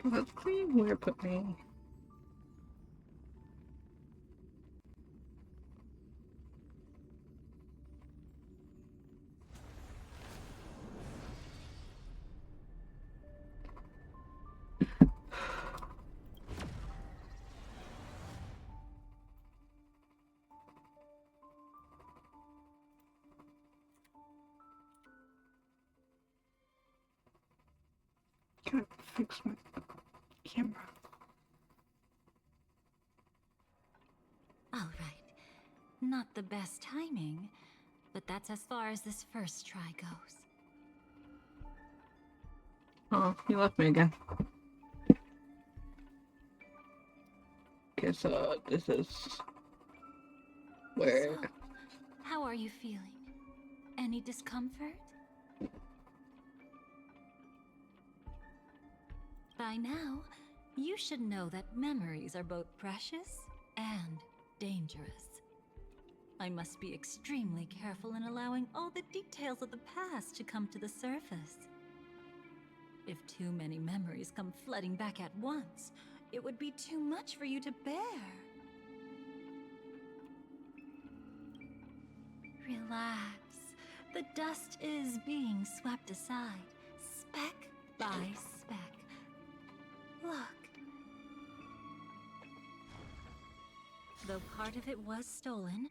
Let's see where it put me. Gotta fix my camera. All right. Not the best timing, but that's as far as this first try goes. Oh, you left me again. Guess, this is where... So, how are you feeling? Any discomfort? By now, you should know that memories are both precious and dangerous. I must be extremely careful in allowing all the details of the past to come to the surface. If too many memories come flooding back at once, it would be too much for you to bear. Relax. The dust is being swept aside, speck by speck. Look. Though part of it was stolen,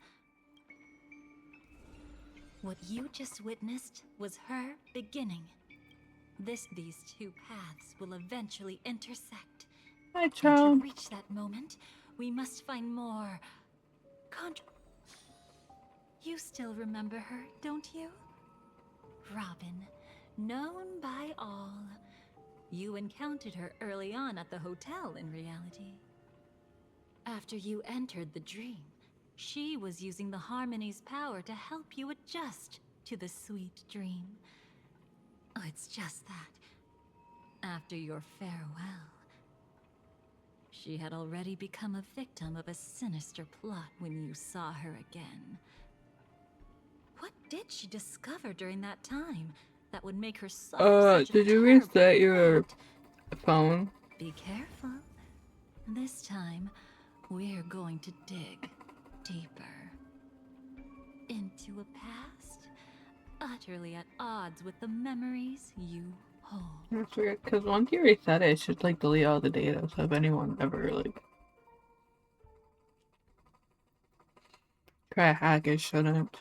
what you just witnessed was her beginning. These two paths will eventually intersect. Hi, And child. to reach that moment, we must find more You still remember her, don't you? Robin, known by all. You encountered her early on at the hotel in reality. After you entered the dream, she was using the Harmony's power to help you adjust to the sweet dream. Oh, it's just that, after your farewell, she had already become a victim of a sinister plot when you saw her again. What did she discover during that time that would make her suffer such a did you terrible reset your fate? phone? Be careful. This time, we're going to dig deeper into a past utterly at odds with the memories you hold. That's weird, because once you reset it, it should, like, delete all the data, so if anyone ever, like, try to hack it, shouldn't.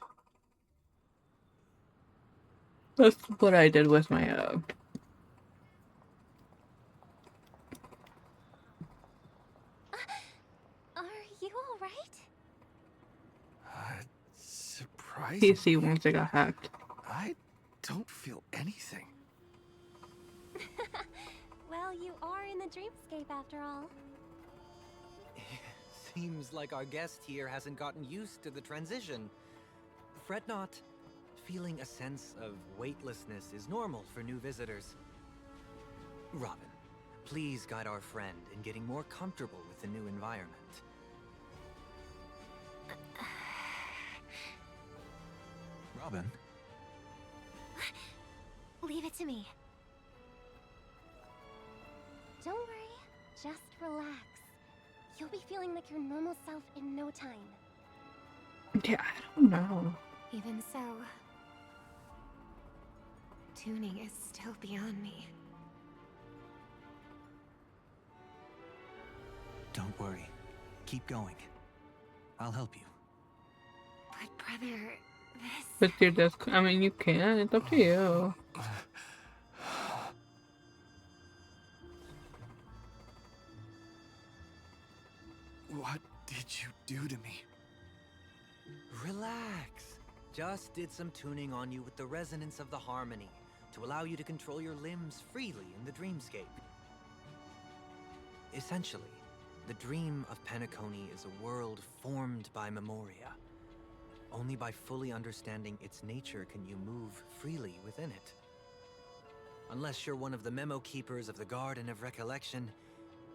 That's what I did with my, Are you alright? Surprisingly, PC once it got hacked. I don't feel anything. Well, you are in the dreamscape after all. Seems like our guest here hasn't gotten used to the transition. Fret not. Feeling a sense of weightlessness is normal for new visitors. Robin, please guide our friend in getting more comfortable with the new environment. Robin? Leave it to me. Don't worry, just relax. You'll be feeling like your normal self in no time. Yeah, I don't know. Even so, tuning is still beyond me. Don't worry. Keep going. I'll help you. But brother, this... But you're just, I mean, you can, it's up to you. What did you do to me? Relax. Just did some tuning on you with the resonance of the harmony to allow you to control your limbs freely in the dreamscape. Essentially, the dream of Penacony is a world formed by memoria. Only by fully understanding its nature can you move freely within it. Unless you're one of the memo keepers of the Garden of Recollection,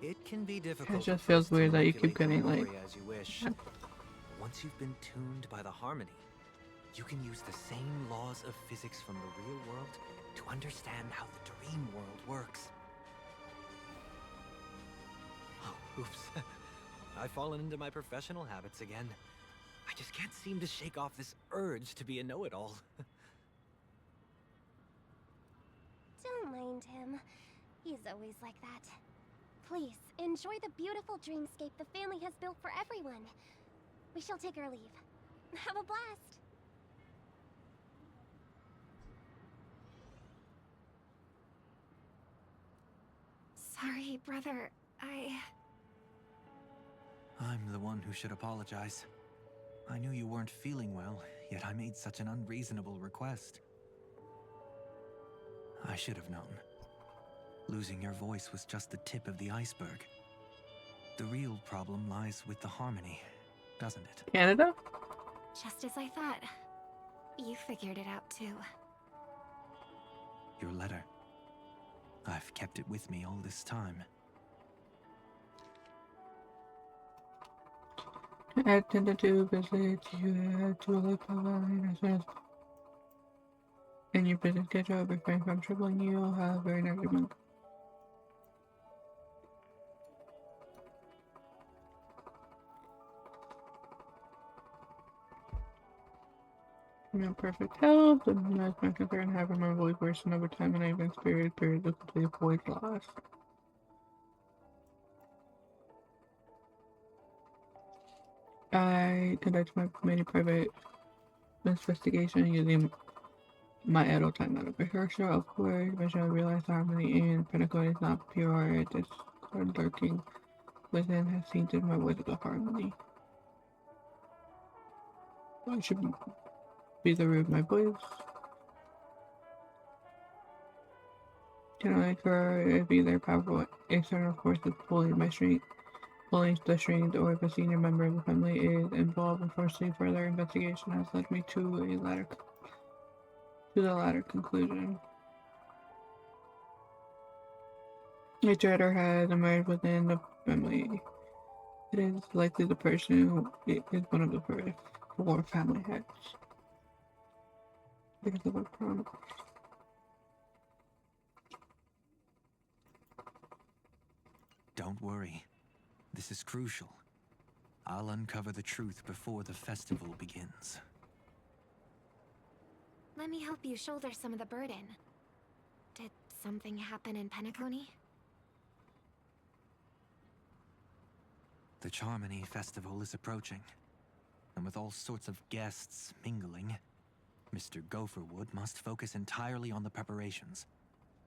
it can be difficult. It just feels weird that you keep getting, like... as you wish. Once you've been tuned by the harmony, you can use the same laws of physics from the real world to understand how the dream world works. Oops. I've fallen into my professional habits again. I just can't seem to shake off this urge to be a know-it-all. Don't mind him. He's always like that. Please, enjoy the beautiful dreamscape the family has built for everyone. We shall take our leave. Have a blast! Sorry, brother. I'm the one who should apologize. I knew you weren't feeling well, yet I made such an unreasonable request. I should have known. Losing your voice was just the tip of the iceberg. The real problem lies with the harmony, doesn't it? Canada? Just as I thought. You figured it out too. Your letter. I've kept it with me all this time. I attended to visit you had to look online as soon as and your business schedule refrain from troubling you. Have a very nice month. I'm in perfect health, and that's my concern. Having my voice worsen over time, and I've experienced periods of complete voice loss. I conducted my many private investigation using my idle time out of rehearsal. Of course, eventually I realized harmony in Pentacles is not pure. It is lurking within has tainted my voice of harmony. I should be the root of my voice. Can I occur if either powerful external forces pulling the strings, or if a senior member of the family is involved. Unfortunately, further investigation has led me to the latter conclusion. A traitor has emerged within the family. It is likely the person who is one of the first 4 family heads. Because of a promise. Don't worry. This is crucial. I'll uncover the truth before the festival begins. Let me help you shoulder some of the burden. Did something happen in Penacony? The Charmony Festival is approaching, and with all sorts of guests mingling, Mr. Gopherwood must focus entirely on the preparations,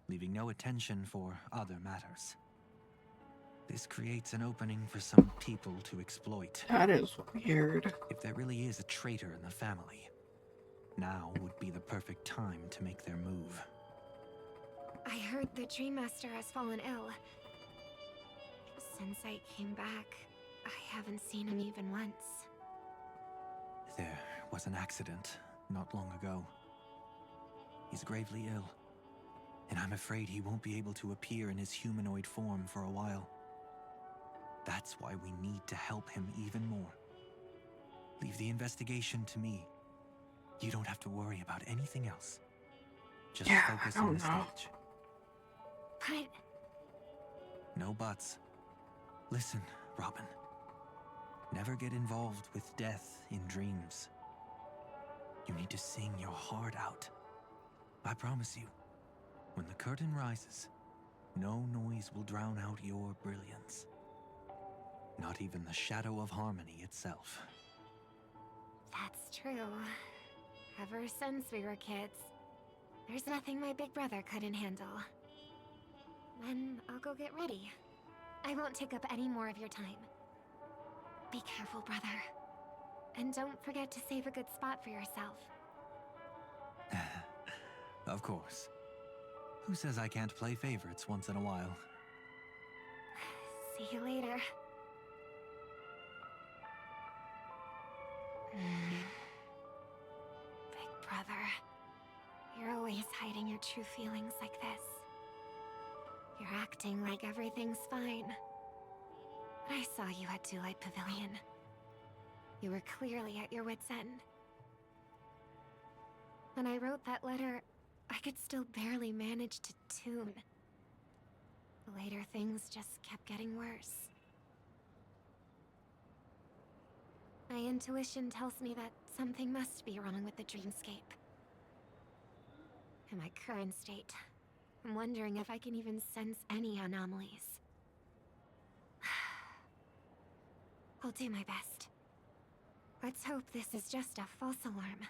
leaving no attention for other matters. This creates an opening for some people to exploit. That is weird. If there really is a traitor in the family, now would be the perfect time to make their move. I heard the Dream Master has fallen ill. Since I came back, I haven't seen him even once. There was an accident not long ago. He's gravely ill, and I'm afraid he won't be able to appear in his humanoid form for a while. That's why we need to help him even more. Leave the investigation to me. You don't have to worry about anything else. Just focus on the stage. But... No buts. Listen, Robin. Never get involved with death in dreams. You need to sing your heart out. I promise you, when the curtain rises, no noise will drown out your brilliance. Not even the shadow of harmony itself. that's true. Ever since we were kids, there's nothing my big brother couldn't handle. Then I'll go get ready. I won't take up any more of your time. Be careful, brother. And don't forget to save a good spot for yourself. Of course. Who says I can't play favorites once in a while? See you later. Big brother, you're always hiding your true feelings like this. You're acting like everything's fine. But I saw you at Daylight Pavilion. You were clearly at your wit's end. When I wrote that letter, I could still barely manage to tune. Later things just kept getting worse. My intuition tells me that something must be wrong with the dreamscape. In my current state, I'm wondering if I can even sense any anomalies. I'll do my best. Let's hope this is just a false alarm.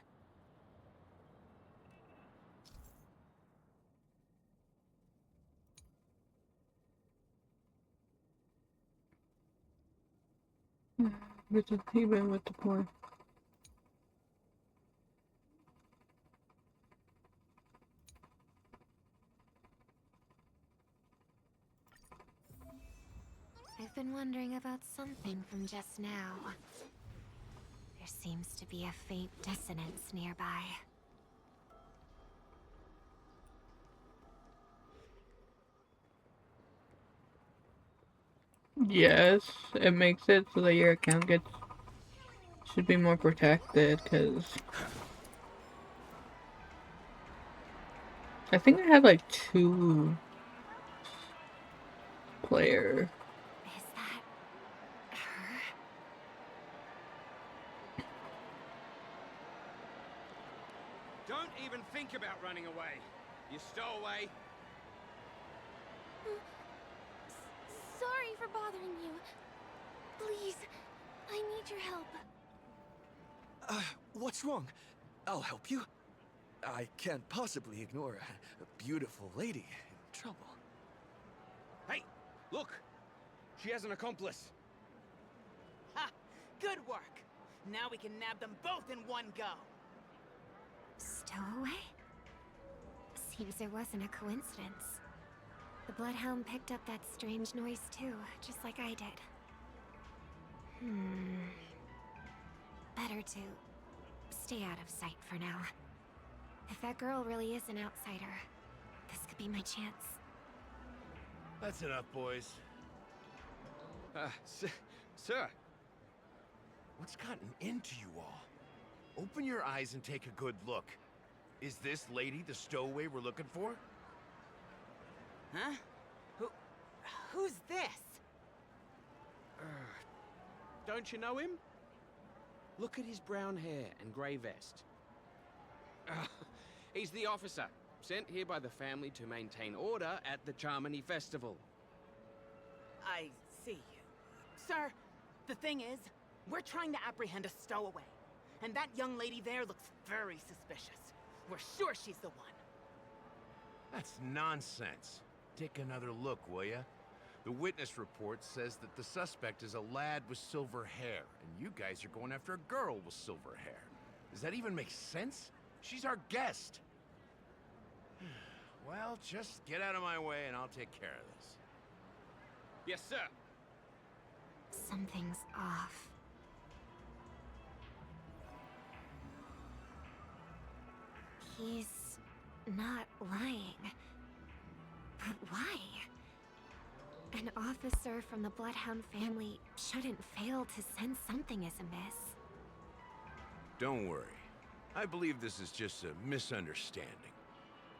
It's a even with the point. I've been wondering about something from just now. There seems to be a faint dissonance nearby. Yes, it makes it so that your account should be more protected, because I think I have like 2 player. Is that her? Don't even think about running away. You stowaway. Sorry for bothering you. Please, I need your help. What's wrong? I'll help you. I can't possibly ignore a beautiful lady in trouble. Hey, look. She has an accomplice. Ha! Good work. Now we can nab them both in one go. Stowaway? Seems it wasn't a coincidence. The Bloodhound picked up that strange noise too, just like I did. Better to stay out of sight for now. If that girl really is an outsider, this could be my chance. That's enough, boys. Sir. What's gotten into you all? Open your eyes and take a good look. Is this lady the stowaway we're looking for? Huh? Who's this? Don't you know him? Look at his brown hair and grey vest. He's the officer, sent here by the family to maintain order at the Charmony Festival. I see. Sir, the thing is, we're trying to apprehend a stowaway. And that young lady there looks very suspicious. We're sure she's the one. That's nonsense. Take another look, will ya? The witness report says that the suspect is a lad with silver hair, and you guys are going after a girl with silver hair. Does that even make sense? She's our guest. Well, just get out of my way and I'll take care of this. Yes, sir. Something's off. He's not lying. But why? An officer from the Bloodhound family shouldn't fail to sense something is amiss. Don't worry. I believe this is just a misunderstanding.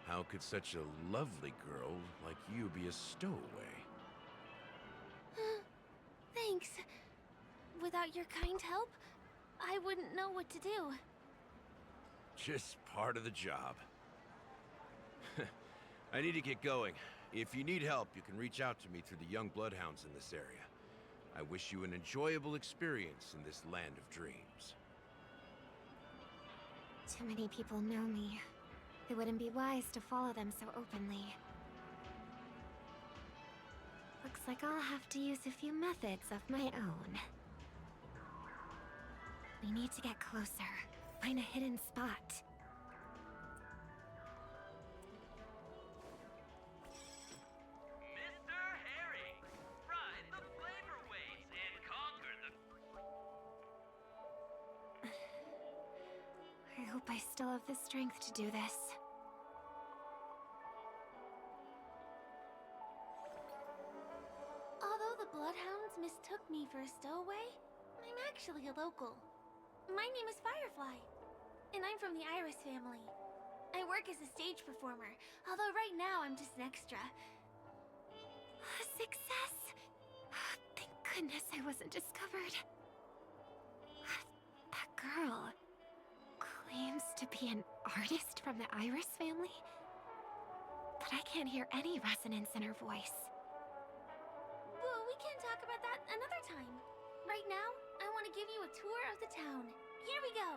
How could such a lovely girl like you be a stowaway? Thanks. Without your kind help, I wouldn't know what to do. Just part of the job. I need to get going. If you need help, you can reach out to me through the young bloodhounds in this area. I wish you an enjoyable experience in this land of dreams. Too many people know me. It wouldn't be wise to follow them so openly. Looks like I'll have to use a few methods of my own. We need to get closer. Find a hidden spot. Mr. Harry, ride the flavor waves and conquer the... I hope I still have the strength to do this. Although the Bloodhounds mistook me for a stowaway, I'm actually a local. My name is Firefly, and I'm from the Iris family. I work as a stage performer, although right now I'm just an extra. Success! Thank goodness I wasn't discovered. girl claims to be an artist from the Iris family, but I can't hear any resonance in her voice. Well, we can talk about that another time. Right now, I want to give you a tour of the town. Here we go.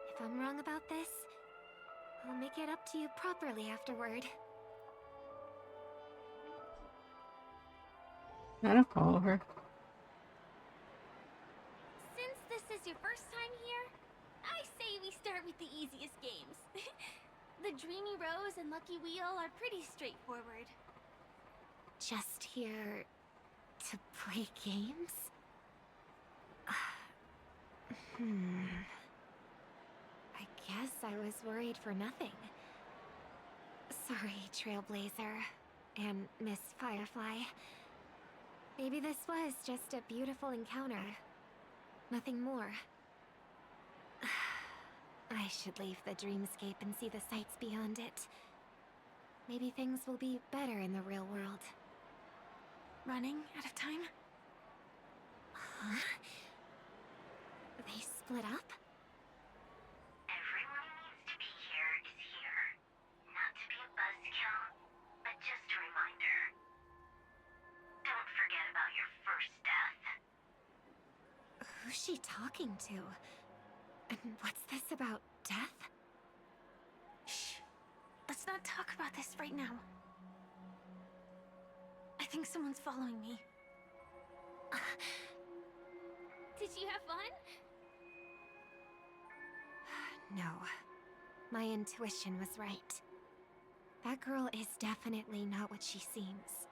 If I'm wrong about this, I'll make it up to you properly afterward. Gotta follow her. Since this is your first time here, I say we start with the easiest games. The Dreamy Rose and Lucky Wheel are pretty straightforward. Just here to play games? I guess I was worried for nothing. Sorry, Trailblazer and Miss Firefly. Maybe this was just a beautiful encounter. Nothing more. I should leave the dreamscape and see the sights beyond it. Maybe things will be better in the real world. Running out of time? Huh? They split up? Everyone who needs to be here is here. Not to be a buzzkill, but just a reminder. Don't forget about your first death. Who's she talking to? And what's this about death? Shh. Let's not talk about this right now. I think someone's following me. Did you have fun? No. My intuition was right. That girl is definitely not what she seems.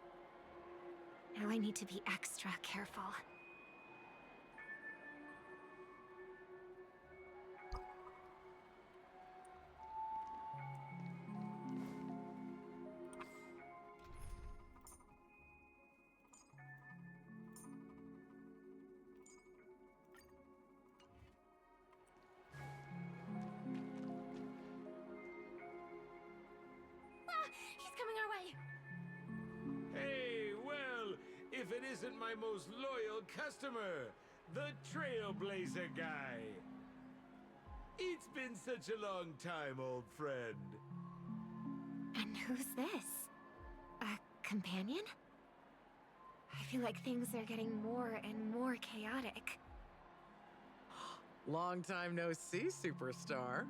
Now I need to be extra careful. Hey, well, if it isn't my most loyal customer, the Trailblazer guy. It's been such a long time, old friend. And who's this? A companion? I feel like things are getting more and more chaotic. Long time no see, superstar.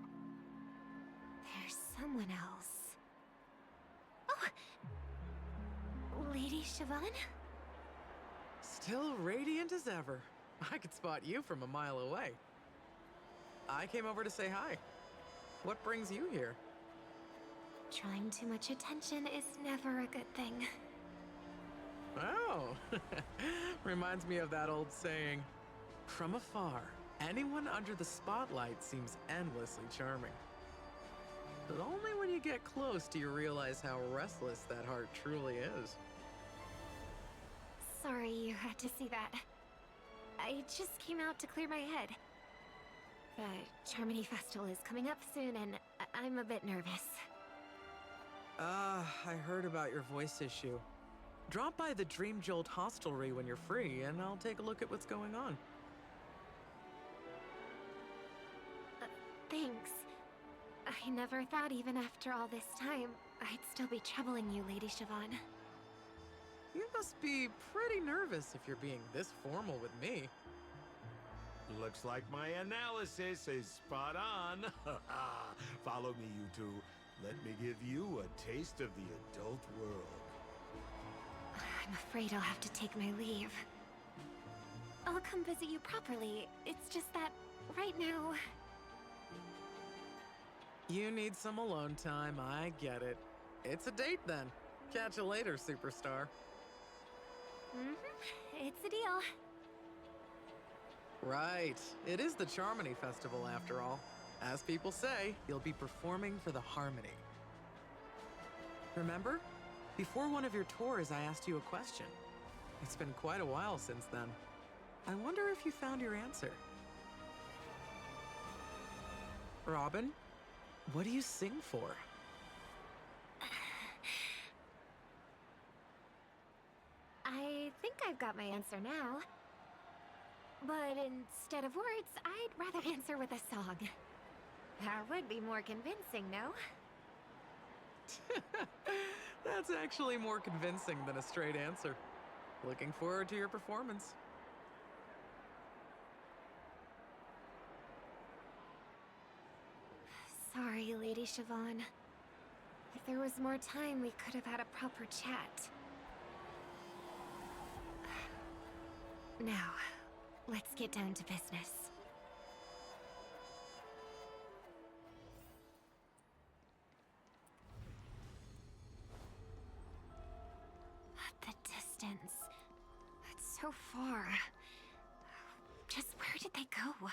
There's someone else. Oh! Lady Siobhan? Still radiant as ever. I could spot you from a mile away. I came over to say hi. What brings you here? Drawing too much attention is never a good thing. Oh, reminds me of that old saying, from afar, anyone under the spotlight seems endlessly charming. But only when you get close do you realize how restless that heart truly is. Sorry you had to see that. I just came out to clear my head. The Charmony Festival is coming up soon and I'm a bit nervous. I heard about your voice issue. Drop by the Dream Jolt hostelry when you're free and I'll take a look at what's going on. Thanks. I never thought even after all this time, I'd still be troubling you, Lady Siobhan. You must be pretty nervous if you're being this formal with me. Looks like my analysis is spot on. Follow me, you two. Let me give you a taste of the adult world. I'm afraid I'll have to take my leave. I'll come visit you properly. It's just that, right now... You need some alone time, I get it. It's a date then. Catch you later, superstar. It's a deal. Right. It is the Charmony Festival after all. As people say, you'll be performing for the Harmony. Remember? Before one of your tours, I asked you a question. It's been quite a while since then. I wonder if you found your answer. Robin, what do you sing for? I think I've got my answer now. But instead of words, I'd rather answer with a song. That would be more convincing, no? That's actually more convincing than a straight answer. Looking forward to your performance. Sorry, Lady Siobhan. If there was more time, we could have had a proper chat. Now, let's get down to business. The distance. It's so far. Just where did they go?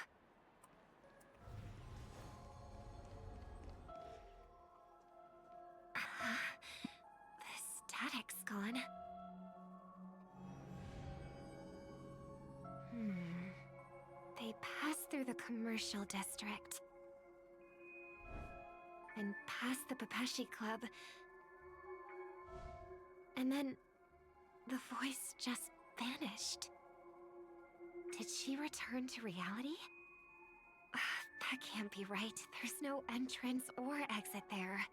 The static's gone. They passed through the commercial district. And past the Papashi Club. And then the voice just vanished. Did she return to reality? That can't be right. There's no entrance or exit there.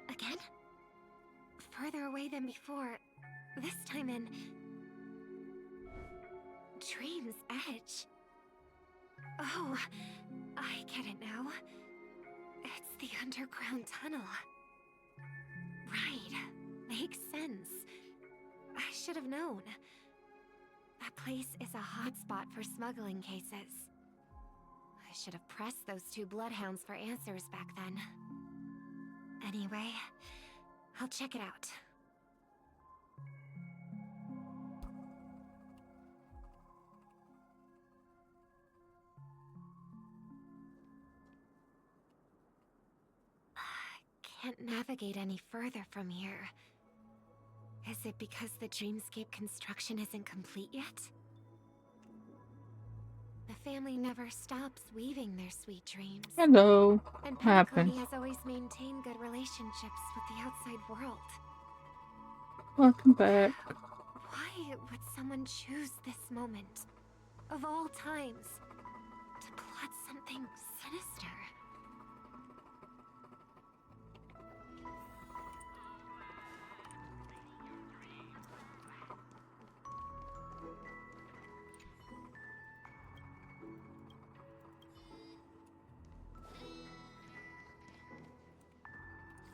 Again? Further away than before. This time in... Dream's Edge. Oh, I get it now. It's the underground tunnel. Right. Makes sense. I should have known. That place is a hotspot for smuggling cases. I should have pressed those two bloodhounds for answers back then. Anyway, I'll check it out. Can't navigate any further from here. Is it because the dreamscape construction isn't complete yet? The family never stops weaving their sweet dreams. Hello. And What happened? Penacony has always maintained good relationships with the outside world. Welcome back. Why would someone choose this moment, of all times, to plot something sinister?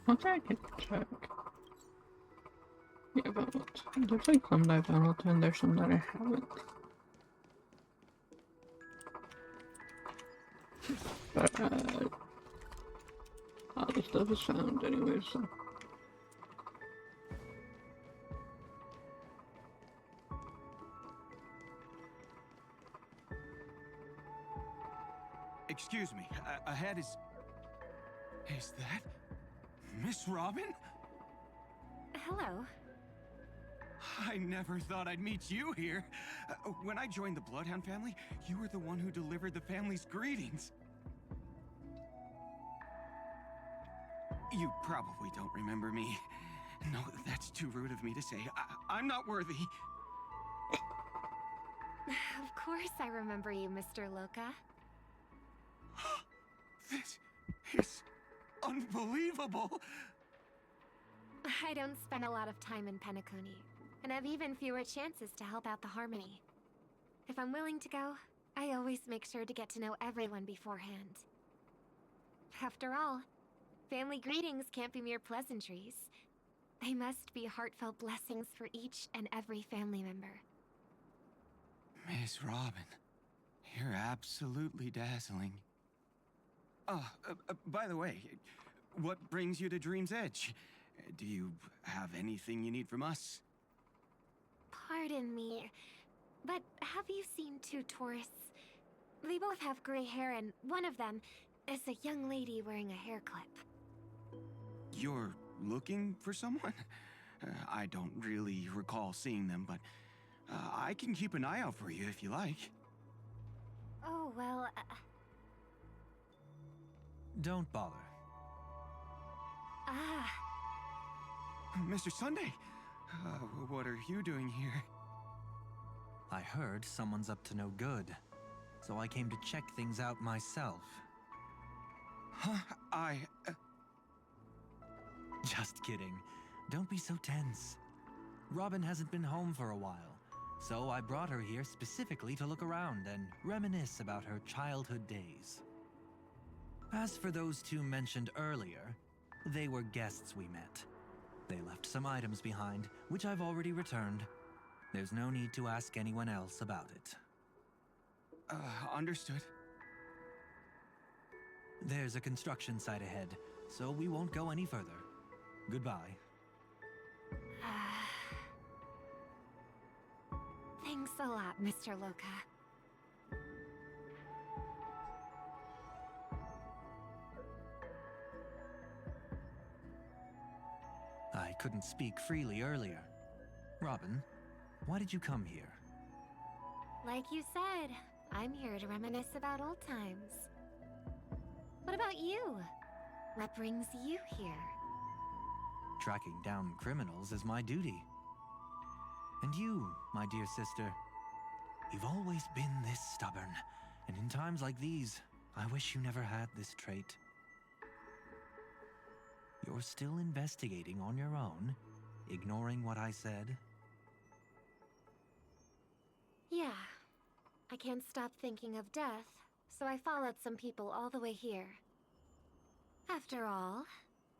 Okay, I can check. Yeah, but there's like some that I've downloaded and there's some that I haven't. But all the stuff is found anyway, so. Excuse me, ahead is... Is that... Miss Robin? Hello. I never thought I'd meet you here. When I joined the Bloodhound family, you were the one who delivered the family's greetings. You probably don't remember me. No, that's too rude of me to say. I'm not worthy. Of course I remember you, Mr. Loka. This is unbelievable. I don't spend a lot of time in Penacony, and have even fewer chances to help out the Harmony. If I'm willing to go, I always make sure to get to know everyone beforehand. After all, family greetings can't be mere pleasantries. They must be heartfelt blessings for each and every family member. Miss Robin, you're absolutely dazzling. By the way, what brings you to Dream's Edge? Do you have anything you need from us? Pardon me, but have you seen two tourists? They both have gray hair, and one of them is a young lady wearing a hair clip. You're looking for someone? I don't really recall seeing them, but I can keep an eye out for you if you like. Oh, well... Don't bother. Ah... Mr. Sunday, What are you doing here? I heard someone's up to no good, so I came to check things out myself. Huh? Just kidding. Don't be so tense. Robin hasn't been home for a while, so I brought her here specifically to look around and reminisce about her childhood days. As for those two mentioned earlier, they were guests we met. They left some items behind, which I've already returned. There's no need to ask anyone else about it. Understood. There's a construction site ahead, so we won't go any further. Goodbye. Thanks a lot, Mr. Loka. I couldn't speak freely earlier. Robin, why did you come here? Like you said, I'm here to reminisce about old times. What about you? What brings you here? Tracking down criminals is my duty. And you, my dear sister, you've always been this stubborn. And in times like these, I wish you never had this trait. You're still investigating on your own, ignoring what I said? Yeah. I can't stop thinking of death, so I followed some people all the way here. After all,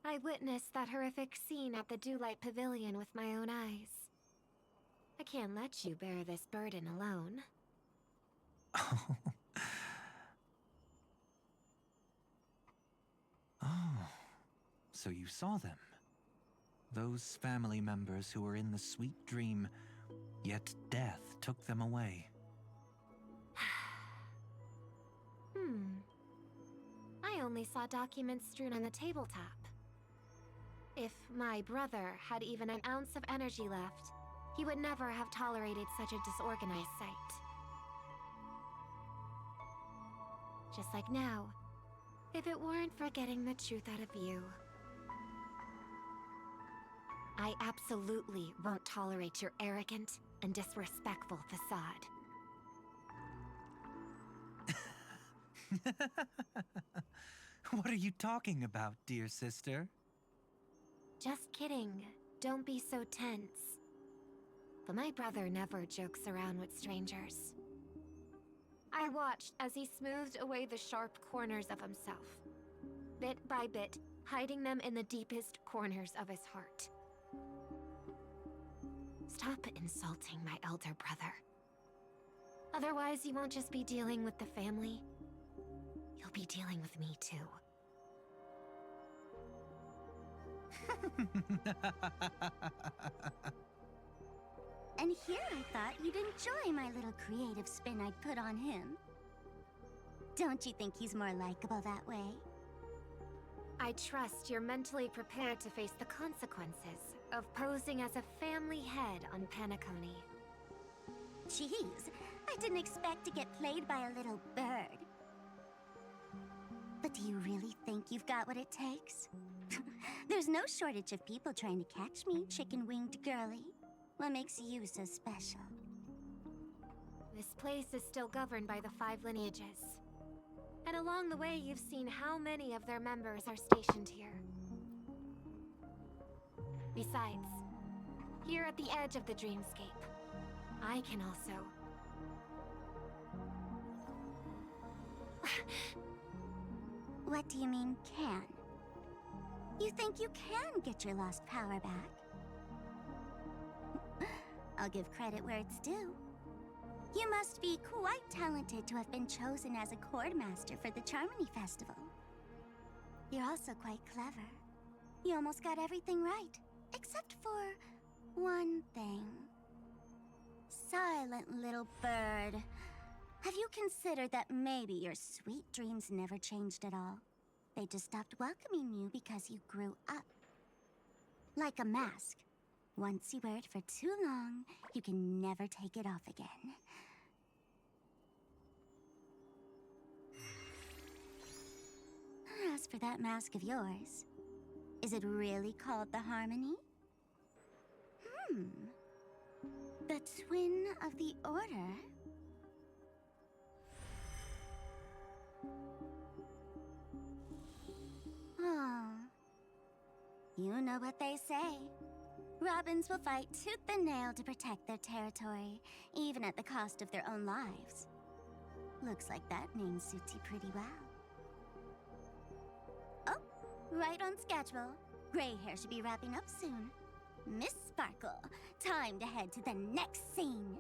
I witnessed that horrific scene at the Dewlight Pavilion with my own eyes. I can't let you bear this burden alone. Oh, so you saw them. Those family members who were in the sweet dream, yet death took them away. I only saw documents strewn on the tabletop. If my brother had even an ounce of energy left, he would never have tolerated such a disorganized sight. Just like now, if it weren't for getting the truth out of you. I absolutely won't tolerate your arrogant and disrespectful facade. What are you talking about, dear sister? Just kidding. Don't be so tense. But my brother never jokes around with strangers. I watched as he smoothed away the sharp corners of himself, bit by bit, hiding them in the deepest corners of his heart. Stop insulting my elder brother. Otherwise, you won't just be dealing with the family. You'll be dealing with me too. And here I thought you'd enjoy my little creative spin I'd put on him. Don't you think he's more likable that way? I trust you're mentally prepared to face the consequences of posing as a family head on Penacony. Jeez, I didn't expect to get played by a little bird. But do you really think you've got what it takes? There's no shortage of people trying to catch me, chicken-winged girly. What makes you so special? This place is still governed by the 5 lineages. And along the way, you've seen how many of their members are stationed here. Besides, here at the edge of the dreamscape, I can also... What do you mean, can? You think you can get your lost power back? I'll give credit where it's due. You must be quite talented to have been chosen as a chord master for the Charmony Festival. You're also quite clever. You almost got everything right, except for one thing. Silent little bird. Have you considered that maybe your sweet dreams never changed at all? They just stopped welcoming you because you grew up. Like a mask. Once you wear it for too long, you can never take it off again. As for that mask of yours, is it really called the Harmony? The twin of the Order? Oh. You know what they say. Robins will fight tooth and nail to protect their territory, even at the cost of their own lives. Looks like that name suits you pretty well. Oh, right on schedule. Gray hair should be wrapping up soon. Miss Sparkle, time to head to the next scene.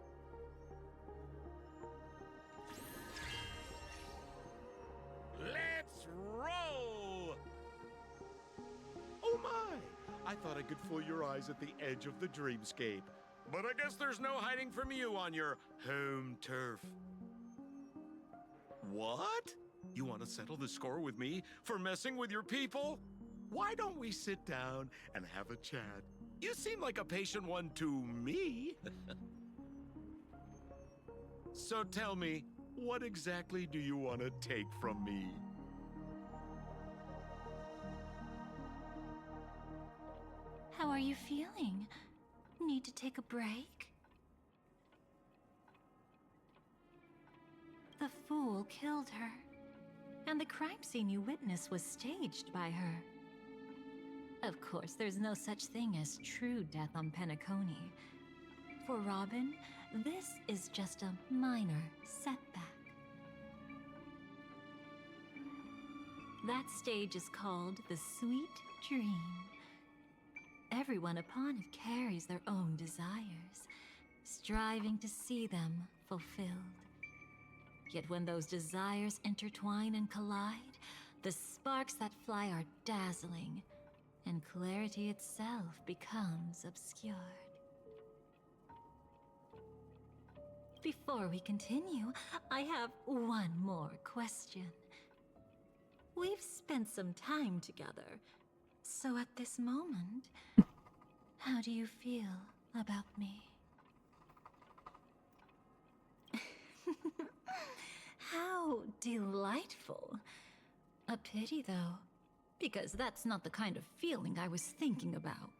Let's roll! Oh my! I thought I could fool your eyes at the edge of the dreamscape. But I guess there's no hiding from you on your home turf. What? You want to settle the score with me for messing with your people? Why don't we sit down and have a chat? You seem like a patient one to me. So tell me, what exactly do you want to take from me? How are you feeling? Need to take a break? The fool killed her, and the crime scene you witnessed was staged by her. Of course, there's no such thing as true death on Penacony. For Robin, this is just a minor setback. That stage is called the Sweet Dream. Everyone upon it carries their own desires, striving to see them fulfilled. Yet when those desires intertwine and collide, the sparks that fly are dazzling, and clarity itself becomes obscured. Before we continue, I have one more question. We've spent some time together, so at this moment, how do you feel about me? How delightful. A pity, though, because that's not the kind of feeling I was thinking about.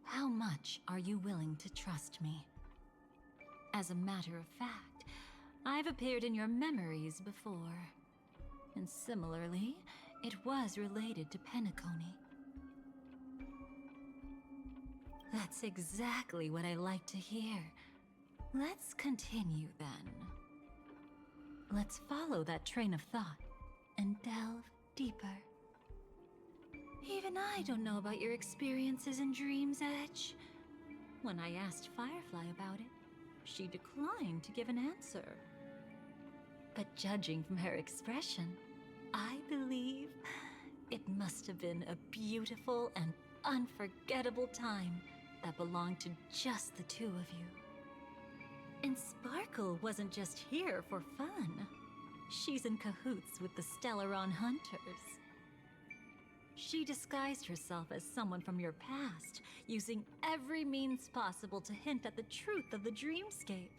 How much are you willing to trust me? As a matter of fact, I've appeared in your memories before. And similarly, it was related to Penacony. That's exactly what I like to hear. Let's continue then. Let's follow that train of thought and delve deeper. Even I don't know about your experiences in Dream's Edge. When I asked Firefly about it, she declined to give an answer. But judging from her expression, I believe it must have been a beautiful and unforgettable time that belonged to just the two of you. And Sparkle wasn't just here for fun. She's in cahoots with the Stellaron Hunters. She disguised herself as someone from your past, using every means possible to hint at the truth of the dreamscape.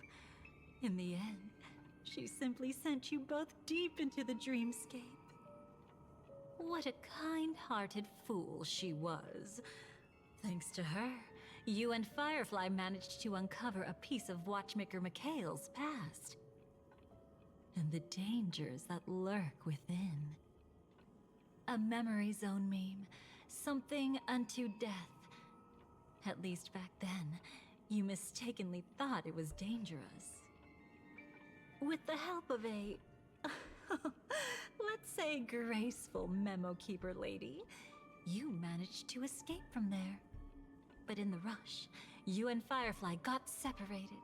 In the end, she simply sent you both deep into the dreamscape. What a kind-hearted fool she was. Thanks to her, you and Firefly managed to uncover a piece of Watchmaker Mikhail's past. And the dangers that lurk within. A memory zone meme, something unto death. At least back then, you mistakenly thought it was dangerous. With the help of a, let's say, graceful memo keeper lady, you managed to escape from there. But in the rush, you and Firefly got separated.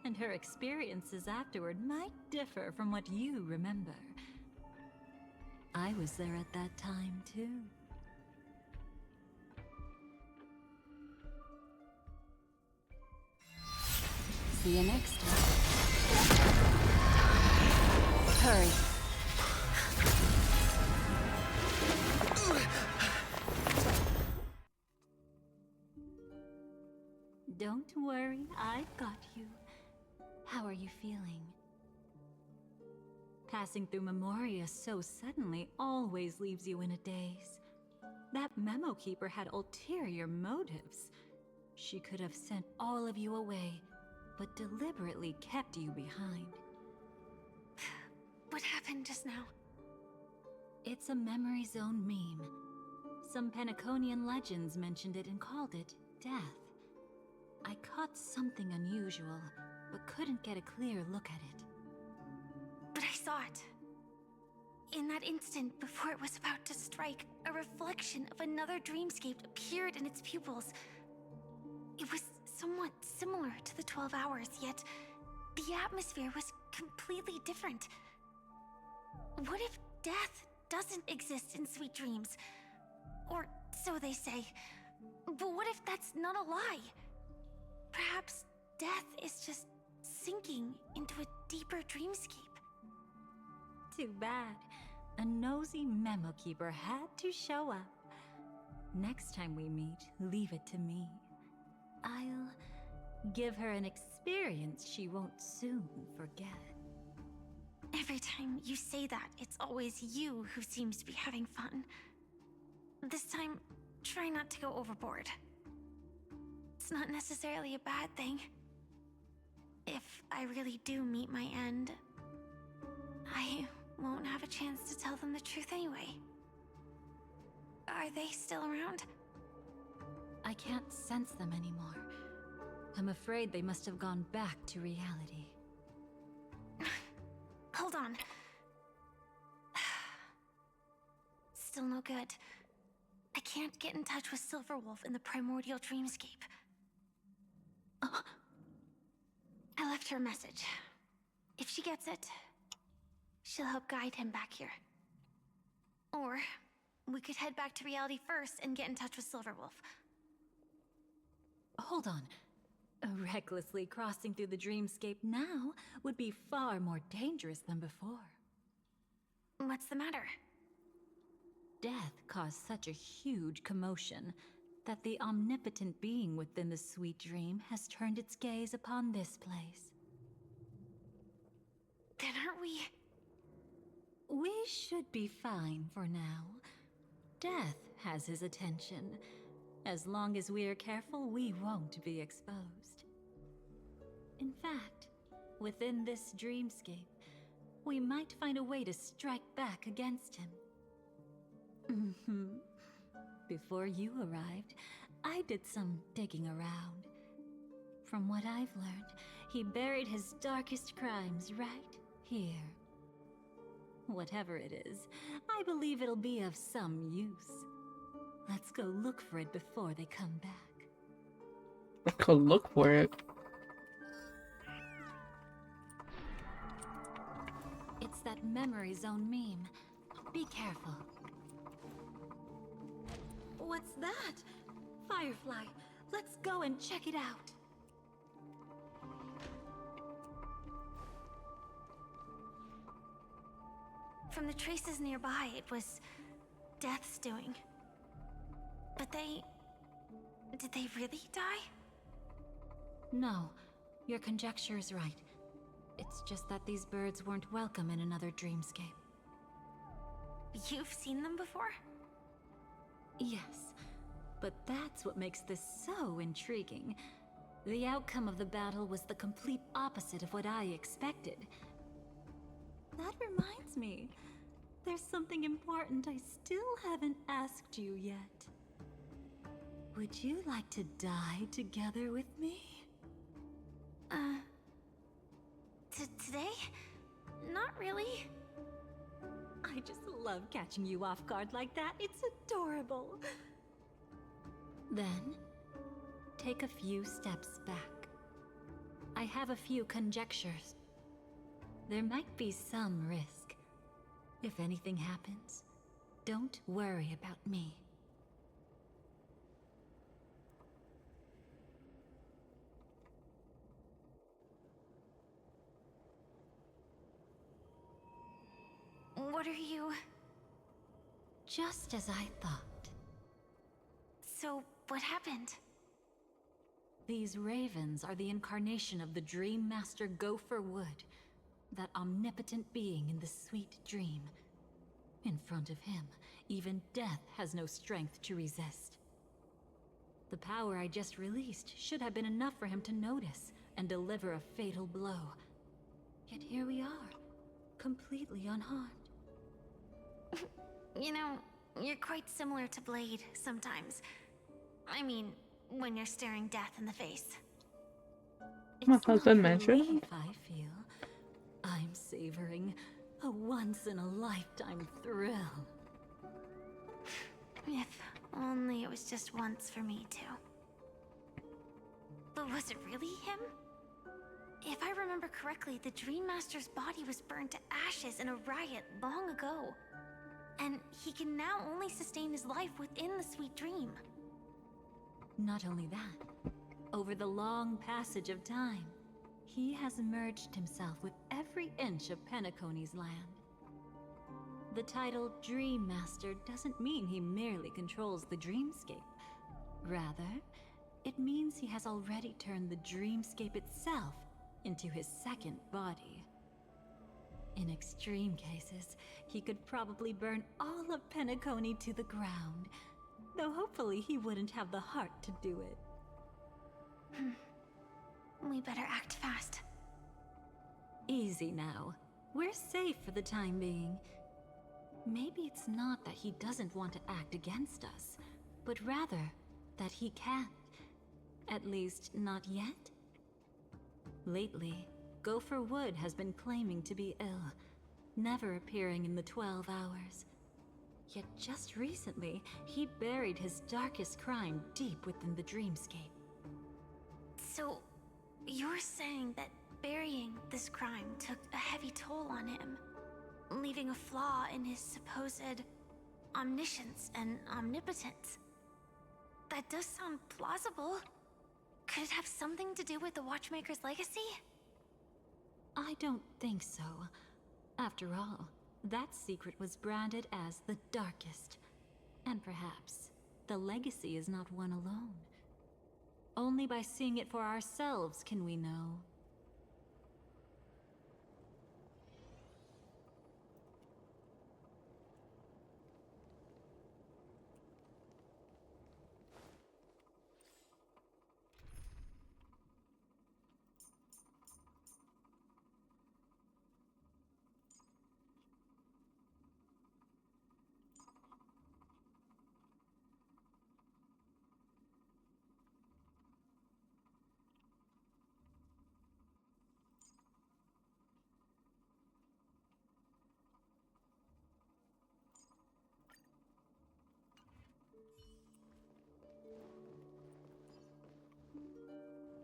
And her experiences afterward might differ from what you remember. I was there at that time, too. See you next time. Hurry. Don't worry, I've got you. How are you feeling? Passing through Memoria so suddenly always leaves you in a daze. That memo keeper had ulterior motives. She could have sent all of you away, but deliberately kept you behind. What happened just now? It's a memory zone meme. Some Penaconian legends mentioned it and called it death. I caught something unusual, but couldn't get a clear look at it. But I saw it. In that instant, before it was about to strike, a reflection of another dreamscape appeared in its pupils. It was somewhat similar to the 12 hours, yet the atmosphere was completely different. What if death doesn't exist in sweet dreams? Or so they say. But what if that's not a lie? Perhaps death is just sinking into a deeper dreamscape. Too bad. A nosy memo keeper had to show up. Next time we meet, leave it to me. I'll give her an experience she won't soon forget. Every time you say that, it's always you who seems to be having fun. This time, try not to go overboard. It's not necessarily a bad thing. If I really do meet my end, I won't have a chance to tell them the truth anyway. Are they still around? I can't sense them anymore. I'm afraid they must have gone back to reality. Hold on. Still no good. I can't get in touch with Silverwolf in the primordial dreamscape. I left her a message. If she gets it, she'll help guide him back here. Or we could head back to reality first and get in touch with Silverwolf. Hold on. Recklessly crossing through the dreamscape now would be far more dangerous than before. What's the matter? Death caused such a huge commotion that the omnipotent being within the sweet dream has turned its gaze upon this place. Then aren't we... We should be fine for now. Death has his attention. As long as we are careful, we won't be exposed. In fact, within this dreamscape, we might find a way to strike back against him. Before you arrived, I did some digging around. From what I've learned, he buried his darkest crimes right here. Whatever it is, I believe it'll be of some use. Let's go look for it before they come back. Let's go look for it. It's that memory zone meme. Be careful. What's that? Firefly. Let's go and check it out. From the traces nearby, it was Death's doing. But did they really die? No, your conjecture is right. It's just that these birds weren't welcome in another dreamscape. You've seen them before? Yes, but that's what makes this so intriguing. The outcome of the battle was the complete opposite of what I expected. That reminds me, there's something important I still haven't asked you yet. Would you like to die together with me? Today? Not really. I just love catching you off guard like that. It's adorable. Then, take a few steps back. I have a few conjectures. There might be some risk. If anything happens, don't worry about me. What are you... Just as I thought. So, what happened? These ravens are the incarnation of the Dream Master Gopher Wood, that omnipotent being in the sweet dream. In front of him, even death has no strength to resist. The power I just released should have been enough for him to notice and deliver a fatal blow. Yet here we are, completely unharmed. You know, you're quite similar to Blade sometimes. I mean, when you're staring death in the face. My It's husband not mentioned. relief I feel. I'm savoring a once-in-a-lifetime thrill. If only it was just once for me too. But was it really him? If I remember correctly, the Dream Master's body was burned to ashes in a riot long ago. And he can now only sustain his life within the sweet dream. Not only that, over the long passage of time, he has merged himself with every inch of Penacony's land. The title Dream Master doesn't mean he merely controls the dreamscape. Rather, it means he has already turned the dreamscape itself into his second body. In extreme cases, he could probably burn all of Penacony to the ground, though hopefully he wouldn't have the heart to do it. We better act fast. Easy now. We're safe for the time being. Maybe it's not that he doesn't want to act against us, but rather that he can't. At least, not yet. Lately, Gopher Wood has been claiming to be ill, never appearing in the 12 hours. Yet just recently, he buried his darkest crime deep within the dreamscape. So, you're saying that burying this crime took a heavy toll on him, leaving a flaw in his supposed omniscience and omnipotence? That does sound plausible. Could it have something to do with the Watchmaker's legacy? I don't think so. After all, that secret was branded as the darkest. And perhaps the legacy is not one alone. Only by seeing it for ourselves can we know.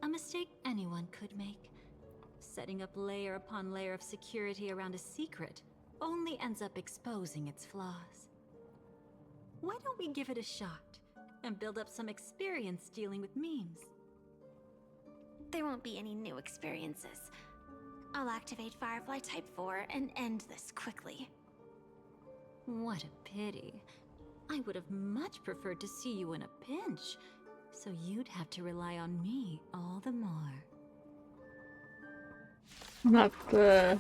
A mistake anyone could make. Setting up layer upon layer of security around a secret only ends up exposing its flaws. Why don't we give it a shot and build up some experience dealing with memes? There won't be any new experiences. I'll activate Firefly Type 4 and end this quickly. What a pity. I would have much preferred to see you in a pinch, so you'd have to rely on me all the more. Not the...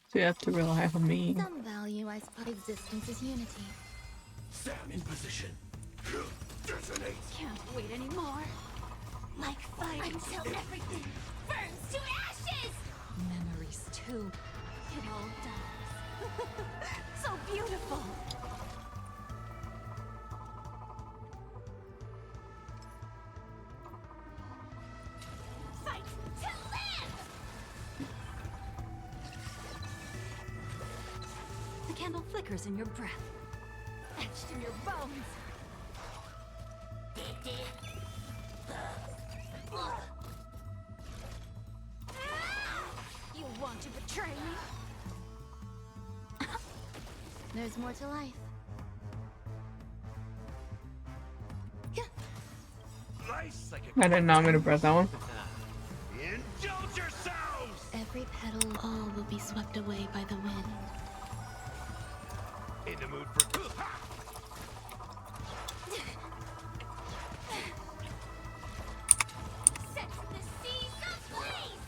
So you have to rely on me. Some value I spot existence is unity. Stand in position. Detonate. Can't wait anymore. Like fire until everything burns to ashes! Memories too. It all dies. So beautiful! Fight to live! The candle flickers in your breath, etched in your bones. You want to betray me? There's more to life. Nice, like I didn't know I'm gonna press that one. Indulge yourselves! Every petal, all will be swept away by the wind. In the mood for... Set the seas ablaze!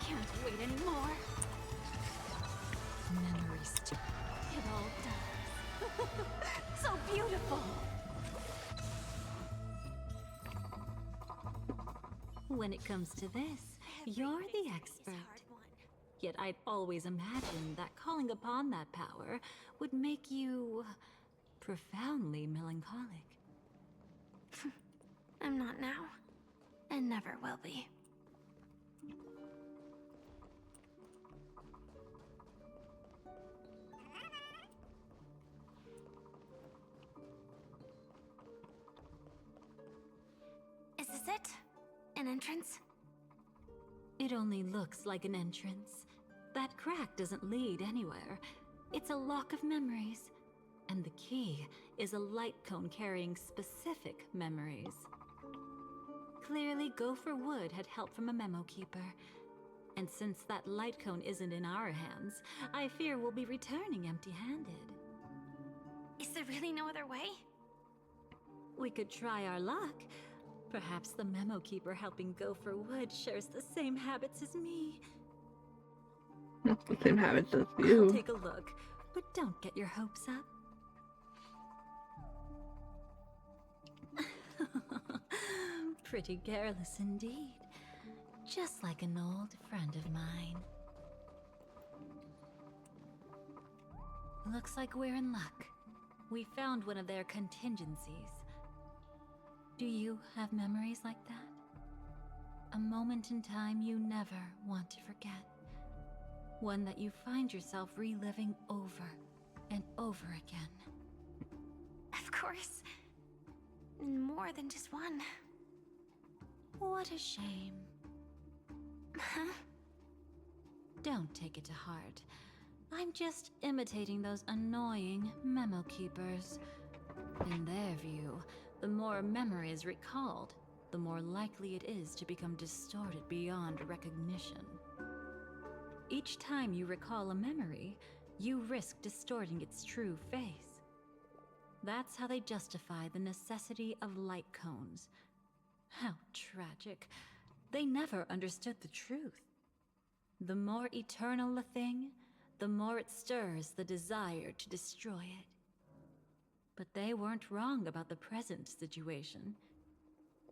Can't wait anymore. Memories too. When it comes to this, you're the expert. Yet I'd always imagined that calling upon that power would make you profoundly melancholic. I'm not now, and never will be. Is this it? An entrance? It only looks like an entrance. That crack doesn't lead anywhere. It's a lock of memories. And the key is a light cone carrying specific memories. Clearly, Gopher Wood had help from a memo keeper. And since that light cone isn't in our hands, I fear we'll be returning empty-handed. Is there really no other way? We could try our luck. Perhaps the memo keeper helping Gopher Wood shares the same habits as me. The same habits as I'll you. take a look, but don't get your hopes up. Pretty careless indeed. Just like an old friend of mine. Looks like we're in luck. We found one of their contingencies. Do you have memories like that? A moment in time you never want to forget. One that you find yourself reliving over and over again. Of course. More than just one. What a shame. Huh? Don't take it to heart. I'm just imitating those annoying memo keepers. In their view, the more memory is recalled, the more likely it is to become distorted beyond recognition. Each time you recall a memory, you risk distorting its true face. That's how they justify the necessity of light cones. How tragic. They never understood the truth. The more eternal a thing, the more it stirs the desire to destroy it. But they weren't wrong about the present situation.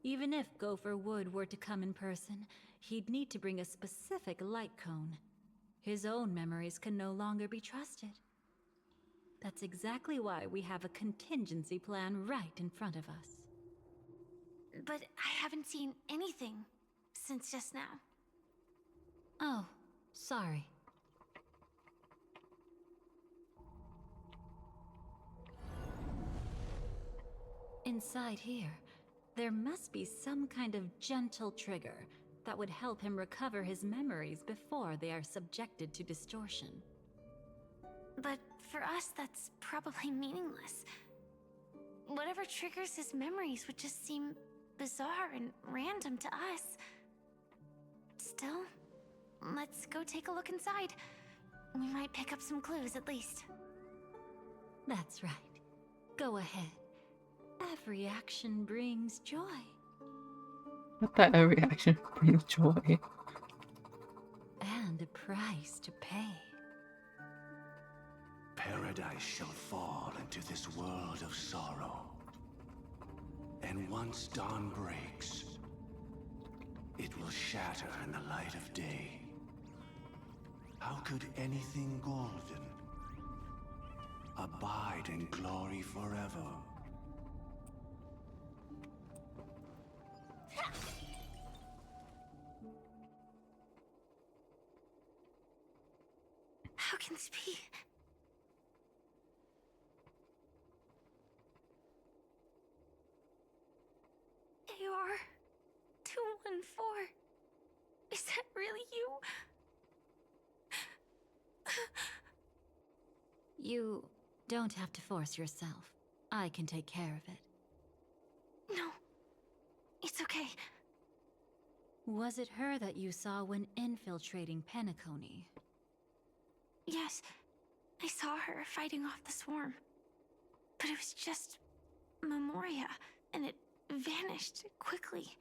Even if Gopher Wood were to come in person, he'd need to bring a specific light cone. His own memories can no longer be trusted. That's exactly why we have a contingency plan right in front of us. But I haven't seen anything since just now. Oh, sorry. Inside here, there must be some kind of gentle trigger that would help him recover his memories before they are subjected to distortion. But for us, that's probably meaningless. Whatever triggers his memories would just seem bizarre and random to us. Still, let's go take a look inside. We might pick up some clues at least. That's right. Go ahead. Every action brings joy. Not that every action brings joy. And a price to pay. Paradise shall fall into this world of sorrow. And once dawn breaks, it will shatter in the light of day. How could anything golden abide in glory forever? How can this be? AR 214. Is that really you? You don't have to force yourself. I can take care of it. No. It's okay. Was it her that you saw when infiltrating Penacony? Yes. I saw her fighting off the swarm. But it was just Memoria, and it vanished quickly.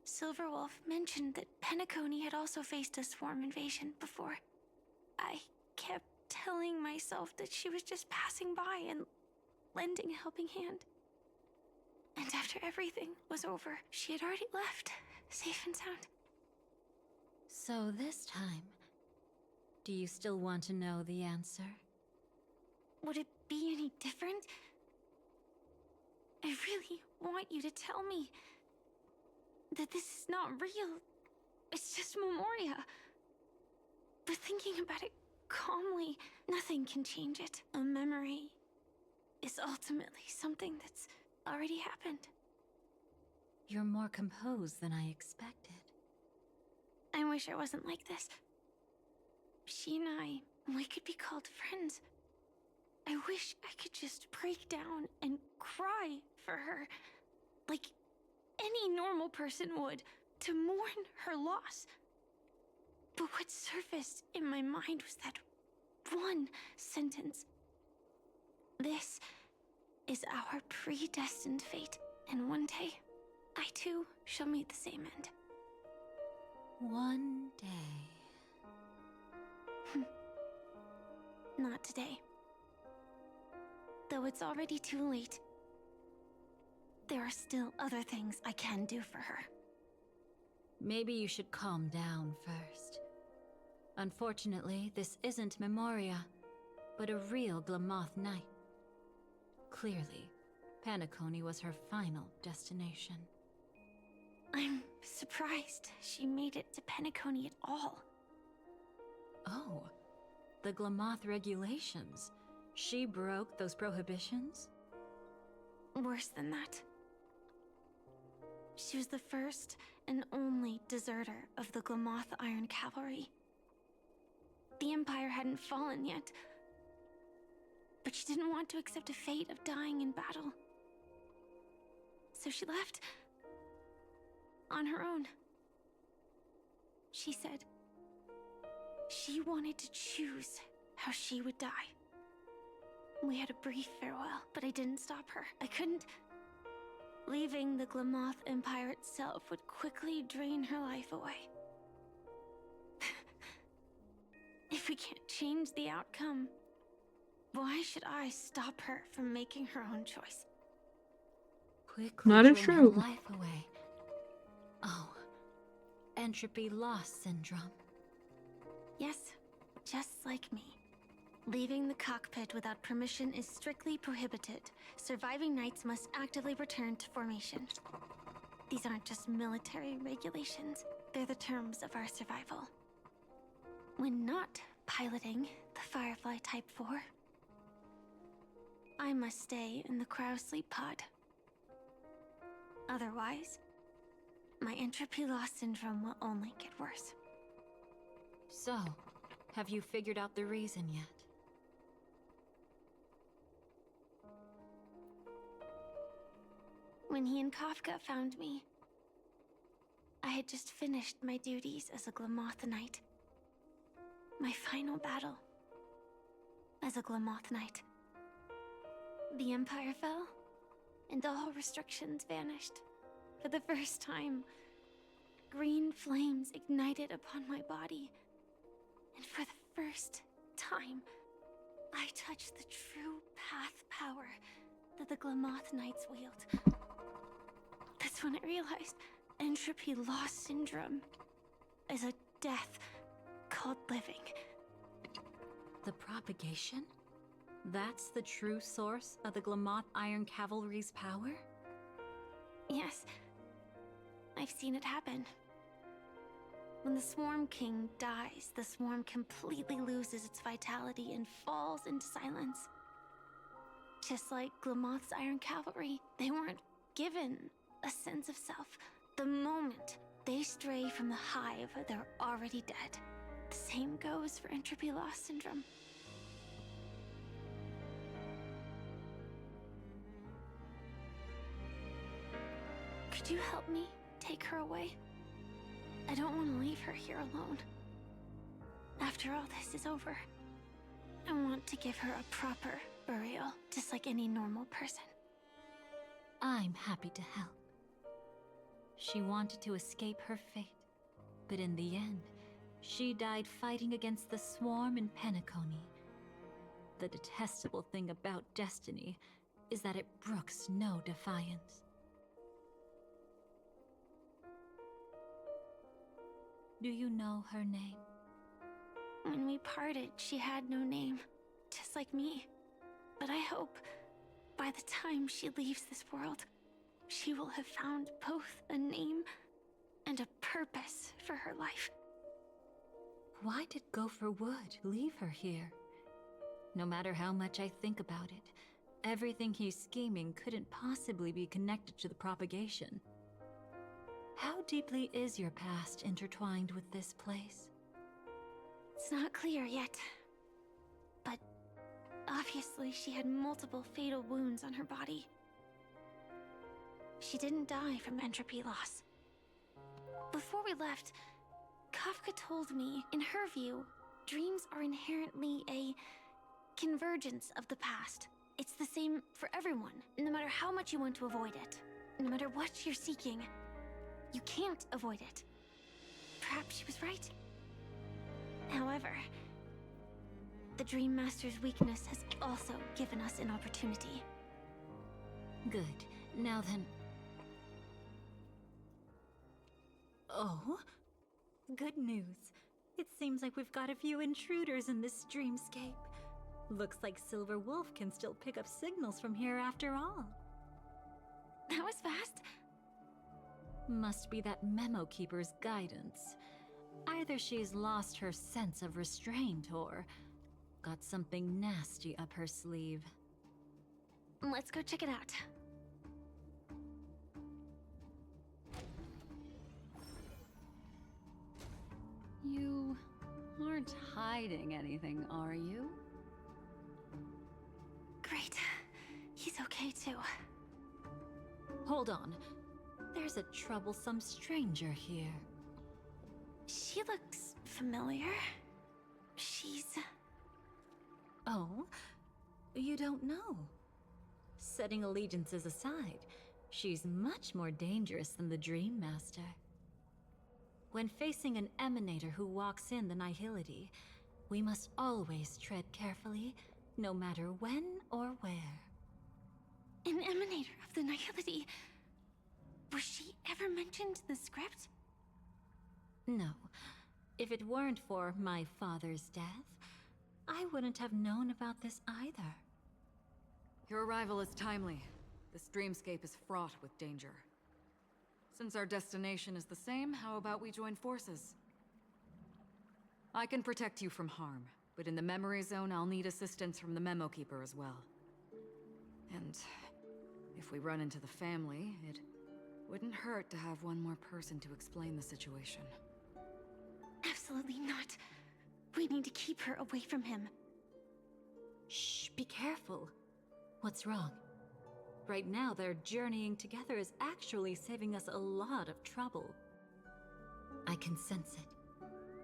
Silverwolf mentioned that Penacony had also faced a swarm invasion before. I kept telling myself that she was just passing by and lending a helping hand. And after everything was over, she had already left. safe and sound. So this time, do you still want to know the answer? Would it be any different? I really want you to tell me that this is not real. It's just Memoria. But thinking about it calmly, nothing can change it. A memory is ultimately something that's already happened. You're more composed than I expected. I wish I wasn't like this. She and I, we could be called friends. I wish I could just break down and cry for her, like any normal person would, to mourn her loss. But what surfaced in my mind was that one sentence. This is our predestined fate, and one day, I too shall meet the same end. One day. Not today. Though it's already too late, there are still other things I can do for her. Maybe you should calm down first. Unfortunately, this isn't Memoria, but a real Glamoth Knight. Clearly, Penacony was her final destination. I'm surprised she made it to Penacony at all. Oh, the Glamoth regulations. She broke those prohibitions? Worse than that. She was the first and only deserter of the Glamoth Iron Cavalry. The Empire hadn't fallen yet, but she didn't want to accept a fate of dying in battle. So she left on her own. She said she wanted to choose how she would die. We had a brief farewell, but I didn't stop her. I couldn't. Leaving the Glamoth Empire itself would quickly drain her life away. If we can't change the outcome, why should I stop her from making her own choice? Quickly Not as drain her true. life away. Oh, entropy loss syndrome. Yes, just like me. Leaving the cockpit without permission is strictly prohibited. Surviving knights must actively return to formation. These aren't just military regulations, they're the terms of our survival. When not piloting the Firefly Type 4, I must stay in the cryo sleep pod. Otherwise, my entropy loss syndrome will only get worse. So, have you figured out the reason yet? When he and Kafka found me, I had just finished my duties as a Glamoth Knight. My final battle as a Glamoth Knight. The Empire fell, and all restrictions vanished. For the first time, green flames ignited upon my body. And for the first time, I touched the true path power that the Glamoth Knights wield. That's when I realized entropy loss syndrome is a death called living. The propagation? That's the true source of the Glamoth Iron Cavalry's power? Yes, I've seen it happen. When the Swarm King dies, the Swarm completely loses its vitality and falls into silence. Just like Glamoth's Iron Cavalry, they weren't given a sense of self. The moment they stray from the hive, they're already dead. The same goes for entropy loss syndrome. Could you help me take her away? I don't want to leave her here alone. After all this is over, I want to give her a proper burial, just like any normal person. I'm happy to help. She wanted to escape her fate, but in the end, she died fighting against the swarm in Penacony. The detestable thing about destiny is that it brooks no defiance. Do you know her name? When we parted, she had no name, just like me. But I hope, by the time she leaves this world, she will have found both a name and a purpose for her life. Why did Gopher Wood leave her here? No matter how much I think about it, everything he's scheming couldn't possibly be connected to the propagation. How deeply is your past intertwined with this place? It's not clear yet. But obviously she had multiple fatal wounds on her body. She didn't die from entropy loss. Before we left, Kafka told me, in her view, dreams are inherently a convergence of the past. It's the same for everyone, no matter how much you want to avoid it. No matter what you're seeking, you can't avoid it. Perhaps she was right. However, the Dream Master's weakness has also given us an opportunity. Good. Now then... Oh? Good news. It seems like we've got a few intruders in this dreamscape. Looks like Silver Wolf can still pick up signals from here after all. That was fast. Must be that Memo Keeper's guidance. Either she's lost her sense of restraint or got something nasty up her sleeve. Let's go check it out. You aren't hiding anything, are you? Great. He's okay too. Hold on. There's a troublesome stranger here. She looks familiar. She's... Oh? You don't know? Setting allegiances aside, she's much more dangerous than the Dream Master. When facing an emanator who walks in the nihility, we must always tread carefully, no matter when or where. An emanator of the nihility. Was she ever mentioned in the script? No. If it weren't for my father's death, I wouldn't have known about this either. Your arrival is timely. This dreamscape is fraught with danger. Since our destination is the same, how about we join forces? I can protect you from harm, but in the memory zone, I'll need assistance from the Memo Keeper as well. And if we run into the family, it wouldn't hurt to have one more person to explain the situation. Absolutely not. We need to keep her away from him. Shh, be careful. What's wrong? Right now, their journeying together is actually saving us a lot of trouble. I can sense it.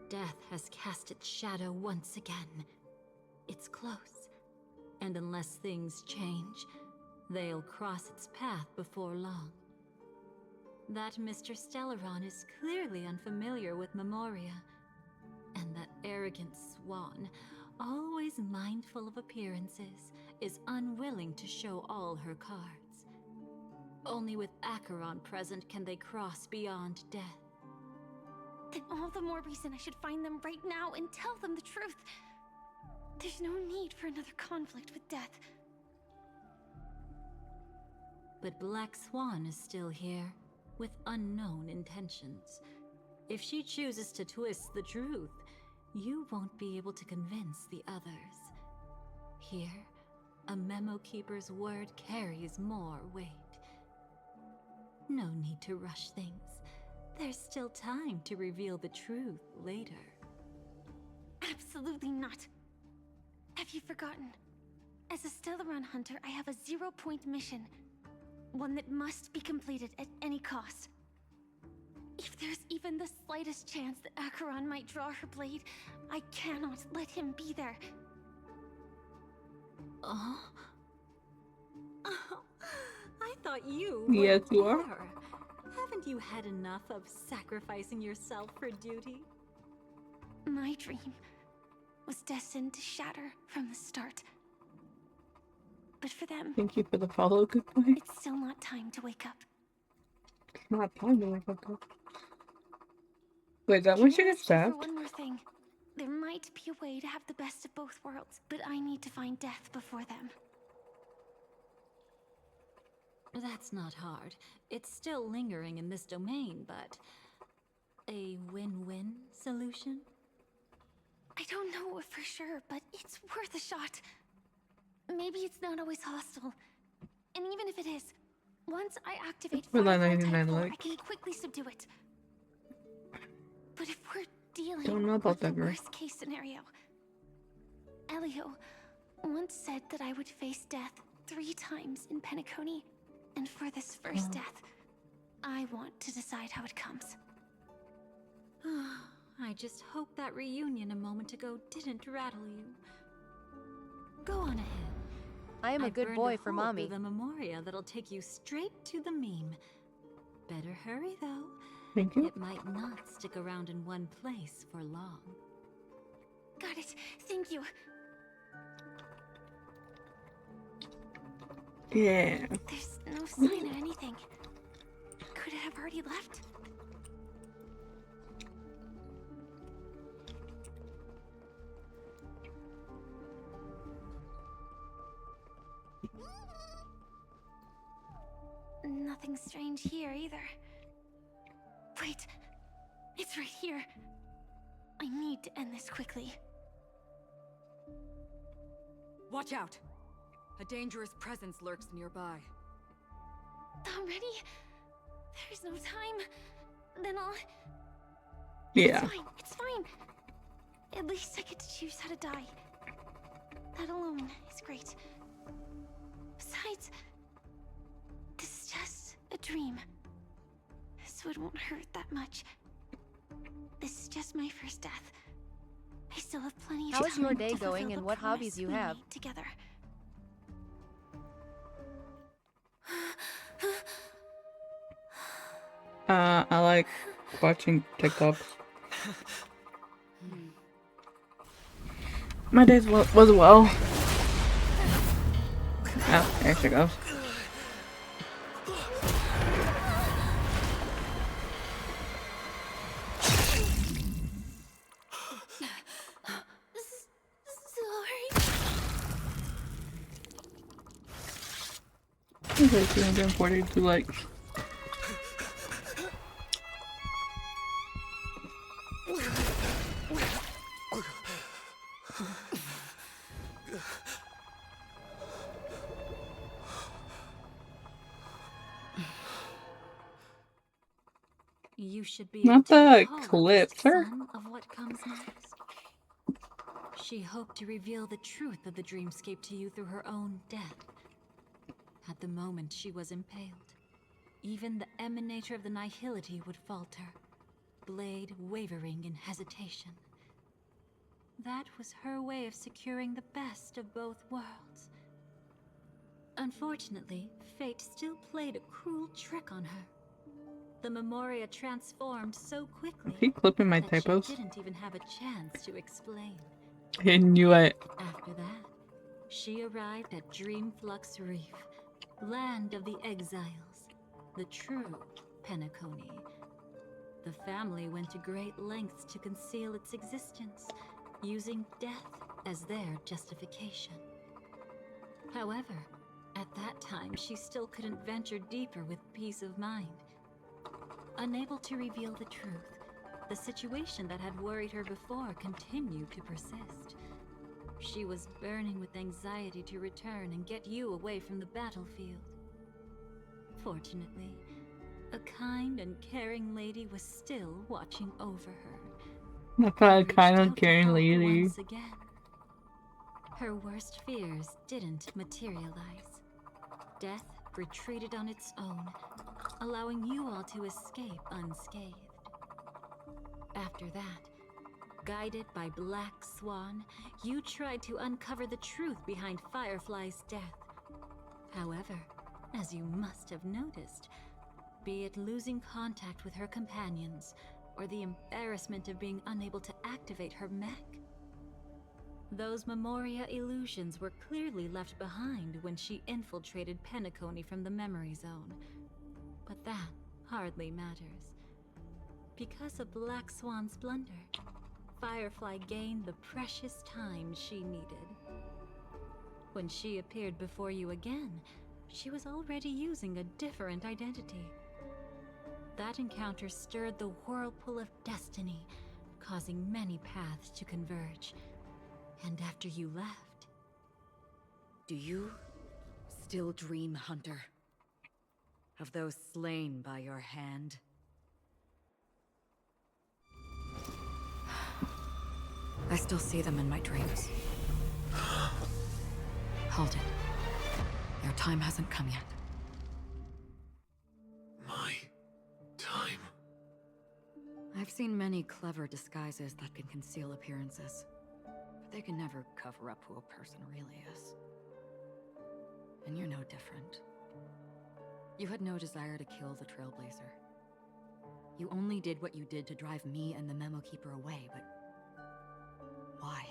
Death has cast its shadow once again. It's close, and unless things change, they'll cross its path before long. That Mr. Stellaron is clearly unfamiliar with Memoria, and that arrogant swan, always mindful of appearances, is unwilling to show all her cards. Only with Acheron present can they cross beyond death. Then all the more reason I should find them right now and tell them the truth. There's no need for another conflict with death. But Black Swan is still here, with unknown intentions. If she chooses to twist the truth, you won't be able to convince the others. Here, a Memo Keeper's word carries more weight. No need to rush things. There's still time to reveal the truth later. Absolutely not. Have you forgotten? As a Stellaron hunter, I have a 0-point mission. One that must be completed at any cost. If there's even the slightest chance that Acheron might draw her blade, I cannot let him be there. Oh? I thought you Yes, were you are. there. Haven't you had enough of sacrificing yourself for duty? My dream was destined to shatter from the start. But for them, Thank you for the follow. Good point. it's still not time to wake up. It's not time to wake up. Wait, is that when Can she I gets ask you stabbed? for one more thing? There might be a way to have the best of both worlds, but I need to find death before them. That's not hard. It's still lingering in this domain, but a win-win solution? I don't know for sure, but it's worth a shot. Maybe it's not always hostile. And even if it is, once I activate For that Firefly Type 99 4, I likes. can quickly subdue it. But if we're dealing Don't know with about the that, girl. worst case scenario, Elio once said that I would face death 3 times in Penacony, and for this first death, I want to decide how it comes. I just hope that reunion a moment ago didn't rattle you. Go on ahead. I am a I've good burned boy a for hole mommy. through the Memoria that'll take you straight to the meme. Better hurry though. Thank you. It might not stick around in one place for long. Got it. Thank you. Yeah. There's no sign of anything. Could it have already left? Nothing strange here either. Wait, it's right here. I need to end this quickly. Watch out! A dangerous presence lurks nearby. Already? There's no time. Then I'll... Yeah. It's fine, it's fine. At least I get to choose how to die. That alone is great. Besides, this is just a dream. So it won't hurt that much. This is just my first death. I still have plenty of time. How is your day to fulfill going the and what promise hobbies you we have? made together. I like watching TikToks. My days was well. Oh, there she goes. Okay, 242 likes. You should be Not able to the recall at clip, least sir. some of what comes next. She hoped to reveal the truth of the dreamscape to you through her own death. At the moment she was impaled, even the emanator of the nihility would falter, blade wavering in hesitation. That was her way of securing the best of both worlds. Unfortunately, fate still played a cruel trick on her. The Memoria transformed so quickly Keep clipping my that typos. she didn't even have a chance to explain. I knew it. After that, she arrived at Dreamflux Reef, land of the exiles, the true Penacony. The family went to great lengths to conceal its existence, using death as their justification. However, at that time she still couldn't venture deeper with peace of mind. Unable to reveal the truth, the situation that had worried her before continued to persist. She was burning with anxiety to return and get you away from the battlefield. Fortunately, a kind and caring lady was still watching over her. Not that and kind reached of out to caring help lady. once again. Her worst fears didn't materialize. Death retreated on its own, allowing you all to escape unscathed. After that, guided by Black Swan, you tried to uncover the truth behind Firefly's death. However, as you must have noticed, be it losing contact with her companions, or the embarrassment of being unable to activate her mech, those Memoria illusions were clearly left behind when she infiltrated Penacony from the Memory Zone. But that hardly matters. Because of Black Swan's blunder, Firefly gained the precious time she needed. When she appeared before you again, she was already using a different identity. That encounter stirred the whirlpool of destiny, causing many paths to converge. And after you left... Do you still dream, Hunter? Of those slain by your hand? I still see them in my dreams. Hold it. Your time hasn't come yet. My time? I've seen many clever disguises that can conceal appearances, but they can never cover up who a person really is. And you're no different. You had no desire to kill the Trailblazer. You only did what you did to drive me and the Memo Keeper away, but... why?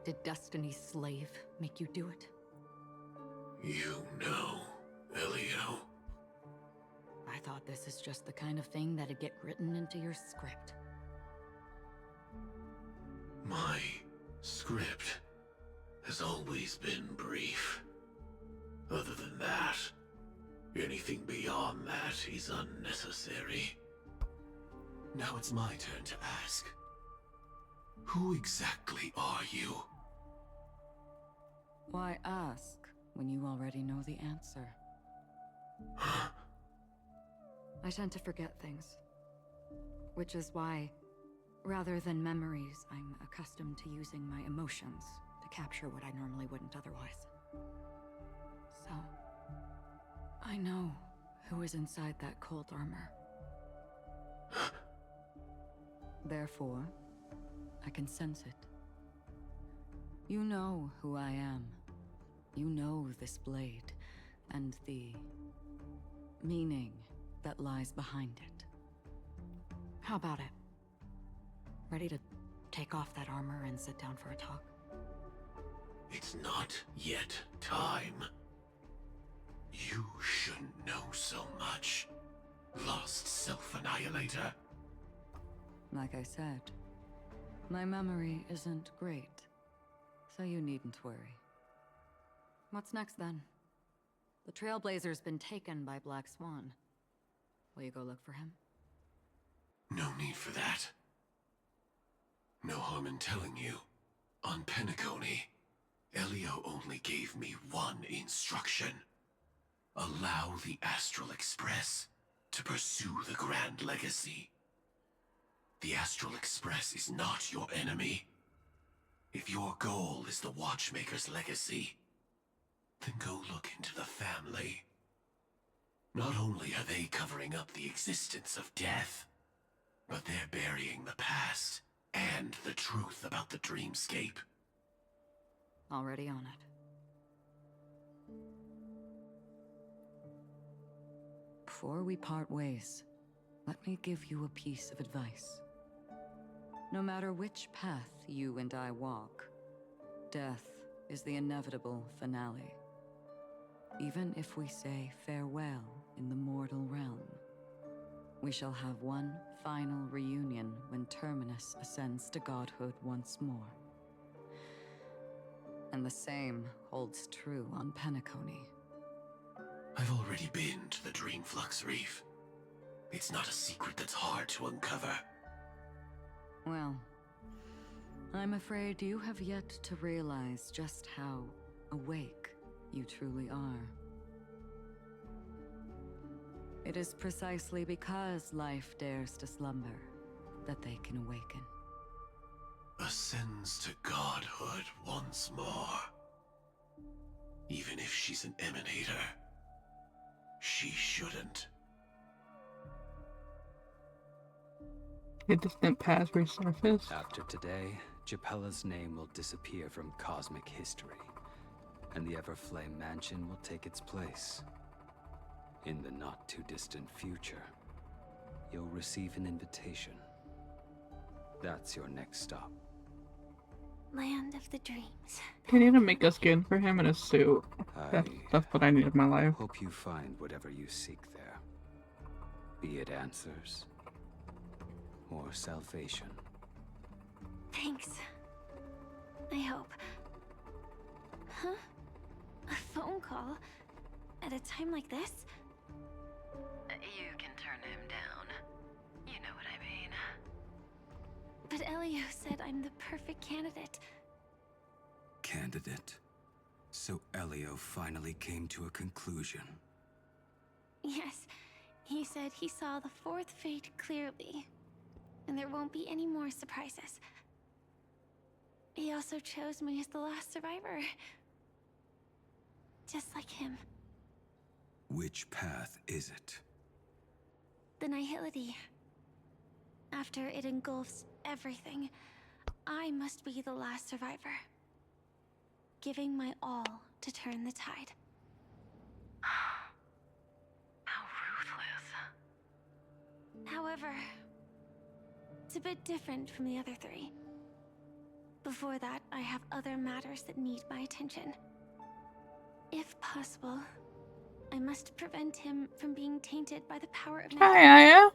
Did Destiny's slave make you do it? You know, Elio. I thought this is just the kind of thing that'd get written into your script. My script has always been brief. Other than that, anything beyond that is unnecessary. Now it's my turn to ask. Who exactly are you? Why ask when you already know the answer? I tend to forget things. Which is why, rather than memories, I'm accustomed to using my emotions to capture what I normally wouldn't otherwise. So, I know who is inside that cold armor. Therefore, I can sense it. You know who I am. You know this blade, and the meaning that lies behind it. How about it? Ready to take off that armor and sit down for a talk? It's not yet time. You shouldn't know so much, lost self-annihilator. Like I said, my memory isn't great, so you needn't worry. What's next then? The Trailblazer's been taken by Black Swan. Will you go look for him? No need for that. No harm in telling you. On Penacony, Elio only gave me one instruction. Allow the Astral Express to pursue the Grand Legacy. The Astral Express is not your enemy. If your goal is the Watchmaker's legacy, then go look into the family. Not only are they covering up the existence of death, but they're burying the past and the truth about the dreamscape. Already on it. Before we part ways, let me give you a piece of advice. No matter which path you and I walk, death is the inevitable finale. Even if we say farewell in the mortal realm, we shall have one final reunion when Terminus ascends to godhood once more. And the same holds true on Penacony. I've already been to the Dream Flux Reef. It's not a secret that's hard to uncover. Well, I'm afraid you have yet to realize just how awake you truly are. It is precisely because life dares to slumber that they can awaken. Ascends to godhood once more. Even if she's an emanator, she shouldn't. A distant past resurfaced. After today, Japella's name will disappear from cosmic history, and the Everflame Mansion will take its place. In the not-too-distant future, you'll receive an invitation. That's your next stop. Land of the Dreams. They need to make a skin for him in a suit. That's what I need in my life. Hope you find whatever you seek there. Be it answers or salvation. Thanks. I hope. Huh? A phone call? At a time like this? You can turn him down. You know what I mean. But Elio said I'm the perfect candidate. Candidate? So Elio finally came to a conclusion. Yes, he said he saw the fourth fate clearly, and there won't be any more surprises. He also chose me as the last survivor. Just like him. Which path is it? The nihility. After it engulfs everything, I must be the last survivor. Giving my all to turn the tide. How ruthless. However, it's a bit different from the other three. Before that, I have other matters that need my attention. If possible, I must prevent him from being tainted by the power of Hi, Aya.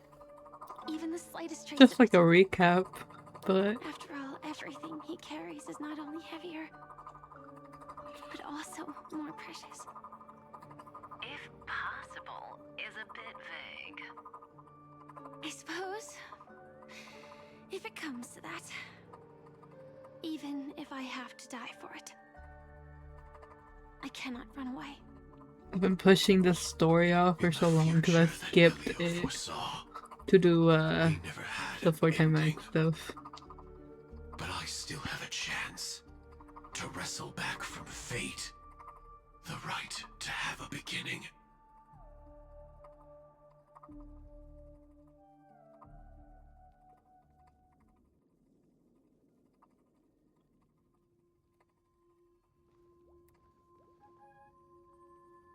even the slightest trace Just of like it. a recap, but After all, everything he carries is not only heavier, but also more precious. If possible is a bit vague. I suppose, if it comes to that, even if I have to die for it, I cannot run away. I've been pushing this story off for so long because I skipped it to do the 4-time mag stuff. But I still have a chance to wrestle back from fate the right to have a beginning.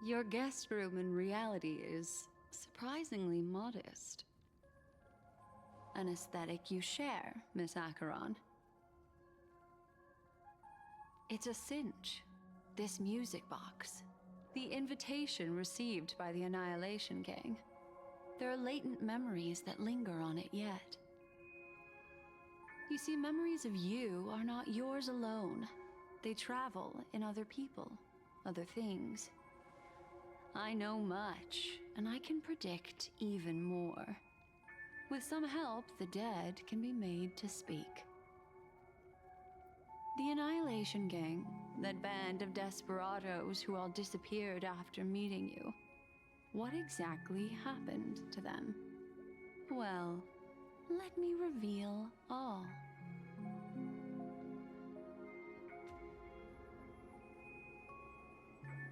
Your guest room in reality is surprisingly modest. An aesthetic you share, Miss Acheron. It's a cinch. This music box. The invitation received by the Annihilation Gang. There are latent memories that linger on it yet. You see, memories of you are not yours alone. They travel in other people, other things. I know much, and I can predict even more. With some help, the dead can be made to speak. The Annihilation Gang, that band of desperados who all disappeared after meeting you. What exactly happened to them? Well, let me reveal all.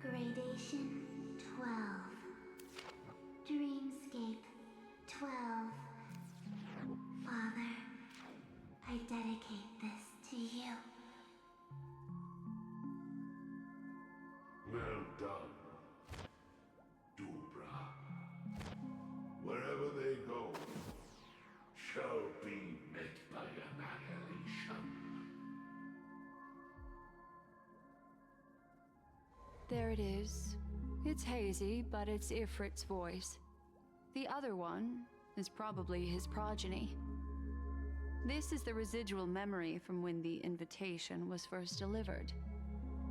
Gradation 12. Dreamscape 12. Father, I dedicate this to you. Well done, Dubra. Wherever they go, shall be met by annihilation. There it is. It's hazy, but it's Ifrit's voice. The other one is probably his progeny. This is the residual memory from when the invitation was first delivered.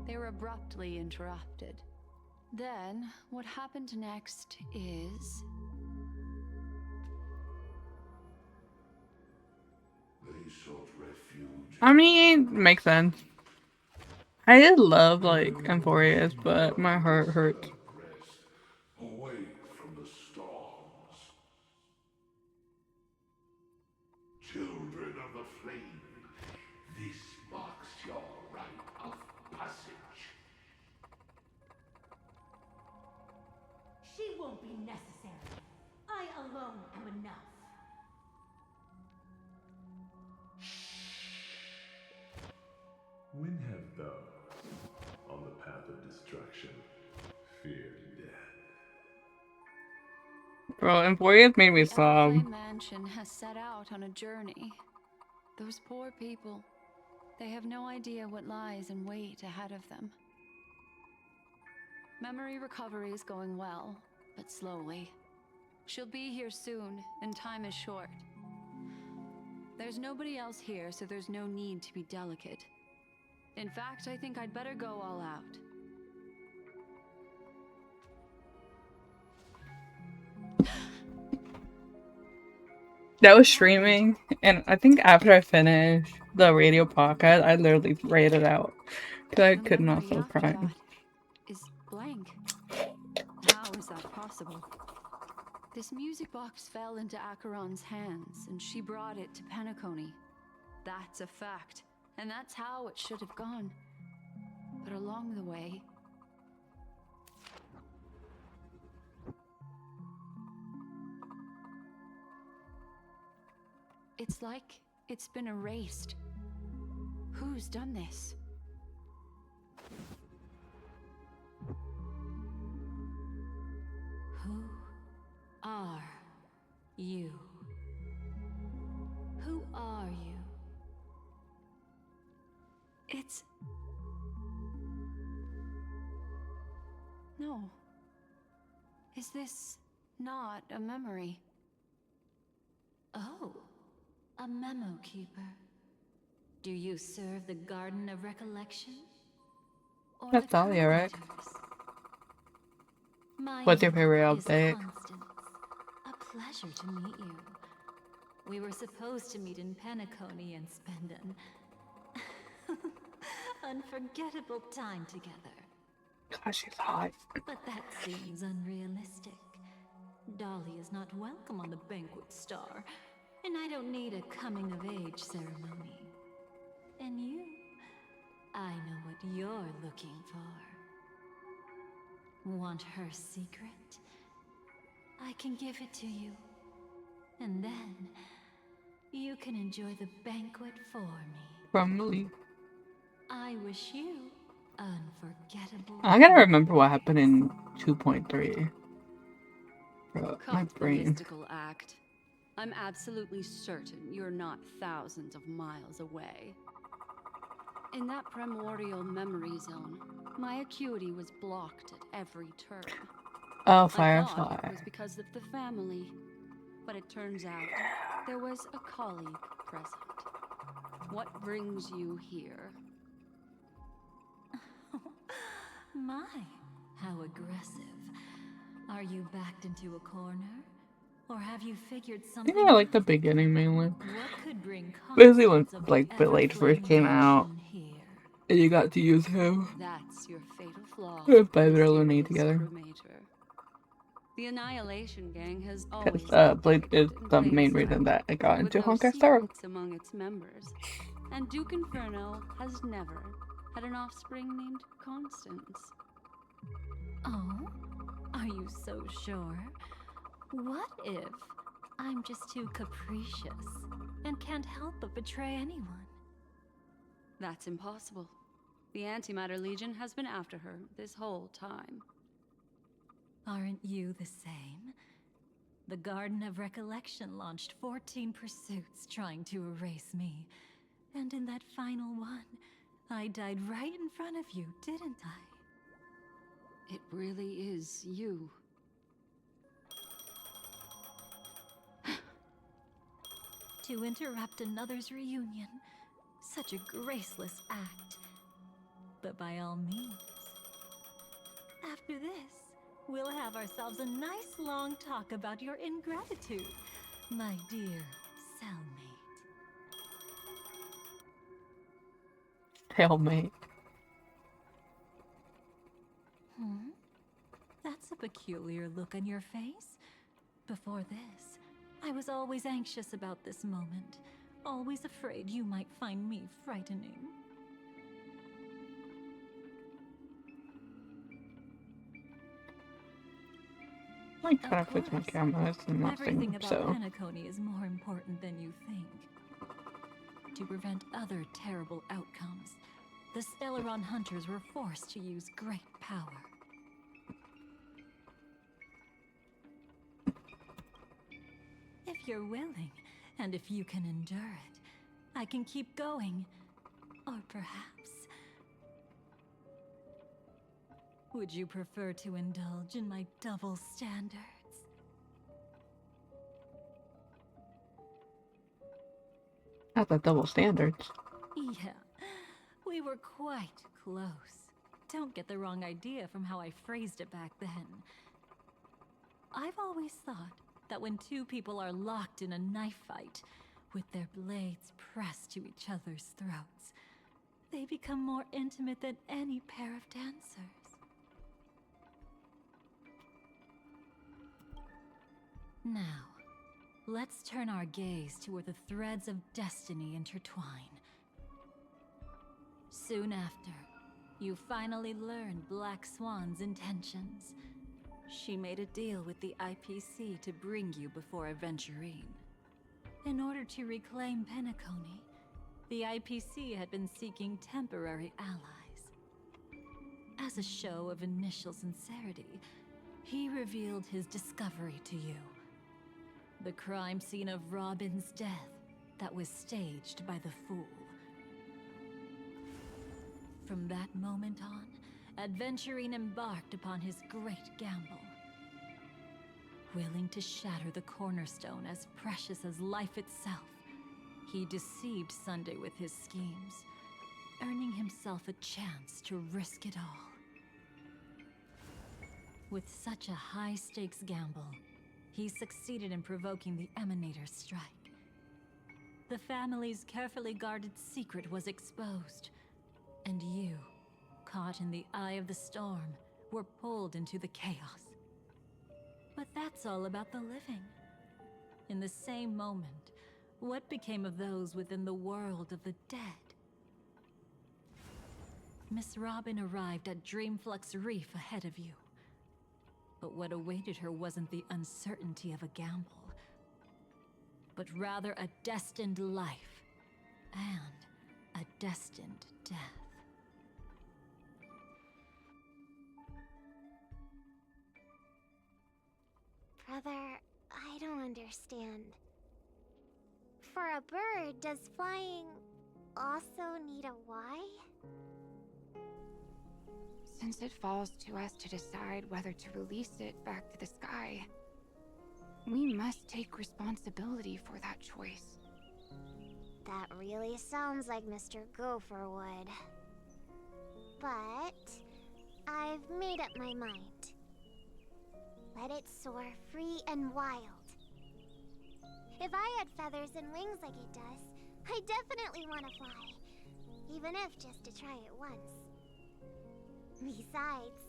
They were abruptly interrupted. Then, what happened next is... They sought refuge. I mean, makes sense. I did love like Emphorius, but my heart hurts. Away from the storms. Children of the flame, this marks your rite of passage. She won't be necessary. I alone am enough. When have those on the path of destruction feared death? Bro, Emphorius made me sob. Everflame Mansion has set out on a journey. Those poor people, they have no idea what lies in wait ahead of them. Memory recovery is going well, but slowly. She'll be here soon, and time is short. There's nobody else here, so there's no need to be delicate. In fact, I think I'd better go all out. That was streaming, and I think after I finished the radio podcast, I literally read it out because I could not stop crying. Is blank. How is that possible? This music box fell into Acheron's hands, and she brought it to Penacony. That's a fact, and that's how it should have gone. But along the way, it's like it's been erased. Who's done this? Who are you? Who are you? It's... No. Is this not a memory? Oh, a memo keeper. Do you serve the Garden of Recollection? Or That's the Dahlia, right? Conquerors? My What's your name favorite is update? Constance. A pleasure to meet you. We were supposed to meet in Penacony and spend an unforgettable time together. Gosh, she's hot. But that seems unrealistic. Dolly is not welcome on the banquet star, and I don't need a coming-of-age ceremony. And you? I know what you're looking for. Want her secret? I can give it to you. And then, you can enjoy the banquet for me. Probably. I wish you unforgettable. I gotta remember what happened in 2.3. Bro, my Cut the brain. mystical act. I'm absolutely certain you're not thousands of miles away. In that primordial memory zone, my acuity was blocked at every turn. Oh, I Firefly. thought it was because of the family, but it turns out there was a colleague present. What brings you here? My, how aggressive. Are you backed into a corner? Or have you figured I something think I like the beginning mainly. What could bring Basically when confidence of like the Blade first Everflame came out, nation here? and you got to use him. That's your fatal flaw. And Blade Lunate together. crewmater. The Annihilation Gang has always Because Blade is in the plain main sight, reason that I got with into no Honkai Star. secrets among its members. And Duke Inferno has never had an offspring named Constance. Oh? Are you so sure? What if I'm just too capricious and can't help but betray anyone? That's impossible. The Antimatter Legion has been after her this whole time. Aren't you the same? The Garden of Recollection launched 14 pursuits trying to erase me. And in that final one, I died right in front of you, didn't I? It really is you. To interrupt another's reunion. Such a graceless act. But by all means. After this, we'll have ourselves a nice long talk about your ingratitude, my dear cellmate. Hellmate. That's a peculiar look on your face. Before this, I was always anxious about this moment. Always afraid you might find me frightening. I try to fix my camera, it's not Everything synced, about so. Penacony is more important than you think. To prevent other terrible outcomes, the Stellaron hunters were forced to use great power. If you're willing, and if you can endure it, I can keep going. Or perhaps... would you prefer to indulge in my double standards? Not the double standards. Yeah, we were quite close. Don't get the wrong idea from how I phrased it back then. I've always thought that when two people are locked in a knife fight, with their blades pressed to each other's throats, they become more intimate than any pair of dancers. Now, let's turn our gaze to where the threads of destiny intertwine. Soon after, you finally learn Black Swan's intentions. She made a deal with the IPC to bring you before Aventurine. In order to reclaim Penacony, the IPC had been seeking temporary allies. As a show of initial sincerity, he revealed his discovery to you. The crime scene of Robin's death that was staged by the Fool. From that moment on, Aventurine embarked upon his great gamble. Willing to shatter the cornerstone as precious as life itself, he deceived Sunday with his schemes, earning himself a chance to risk it all. With such a high-stakes gamble, he succeeded in provoking the Emanator's strike. The family's carefully guarded secret was exposed, and you, caught in the eye of the storm, were pulled into the chaos. But that's all about the living. In the same moment, what became of those within the world of the dead? Miss Robin arrived at Dreamflux Reef ahead of you. But what awaited her wasn't the uncertainty of a gamble, but rather a destined life and a destined death. Brother, I don't understand. For a bird, does flying also need a why? Since it falls to us to decide whether to release it back to the sky, we must take responsibility for that choice. That really sounds like Mr. Gopher would. But I've made up my mind. Let it soar free and wild. If I had feathers and wings like it does, I definitely want to fly. Even if just to try it once. Besides,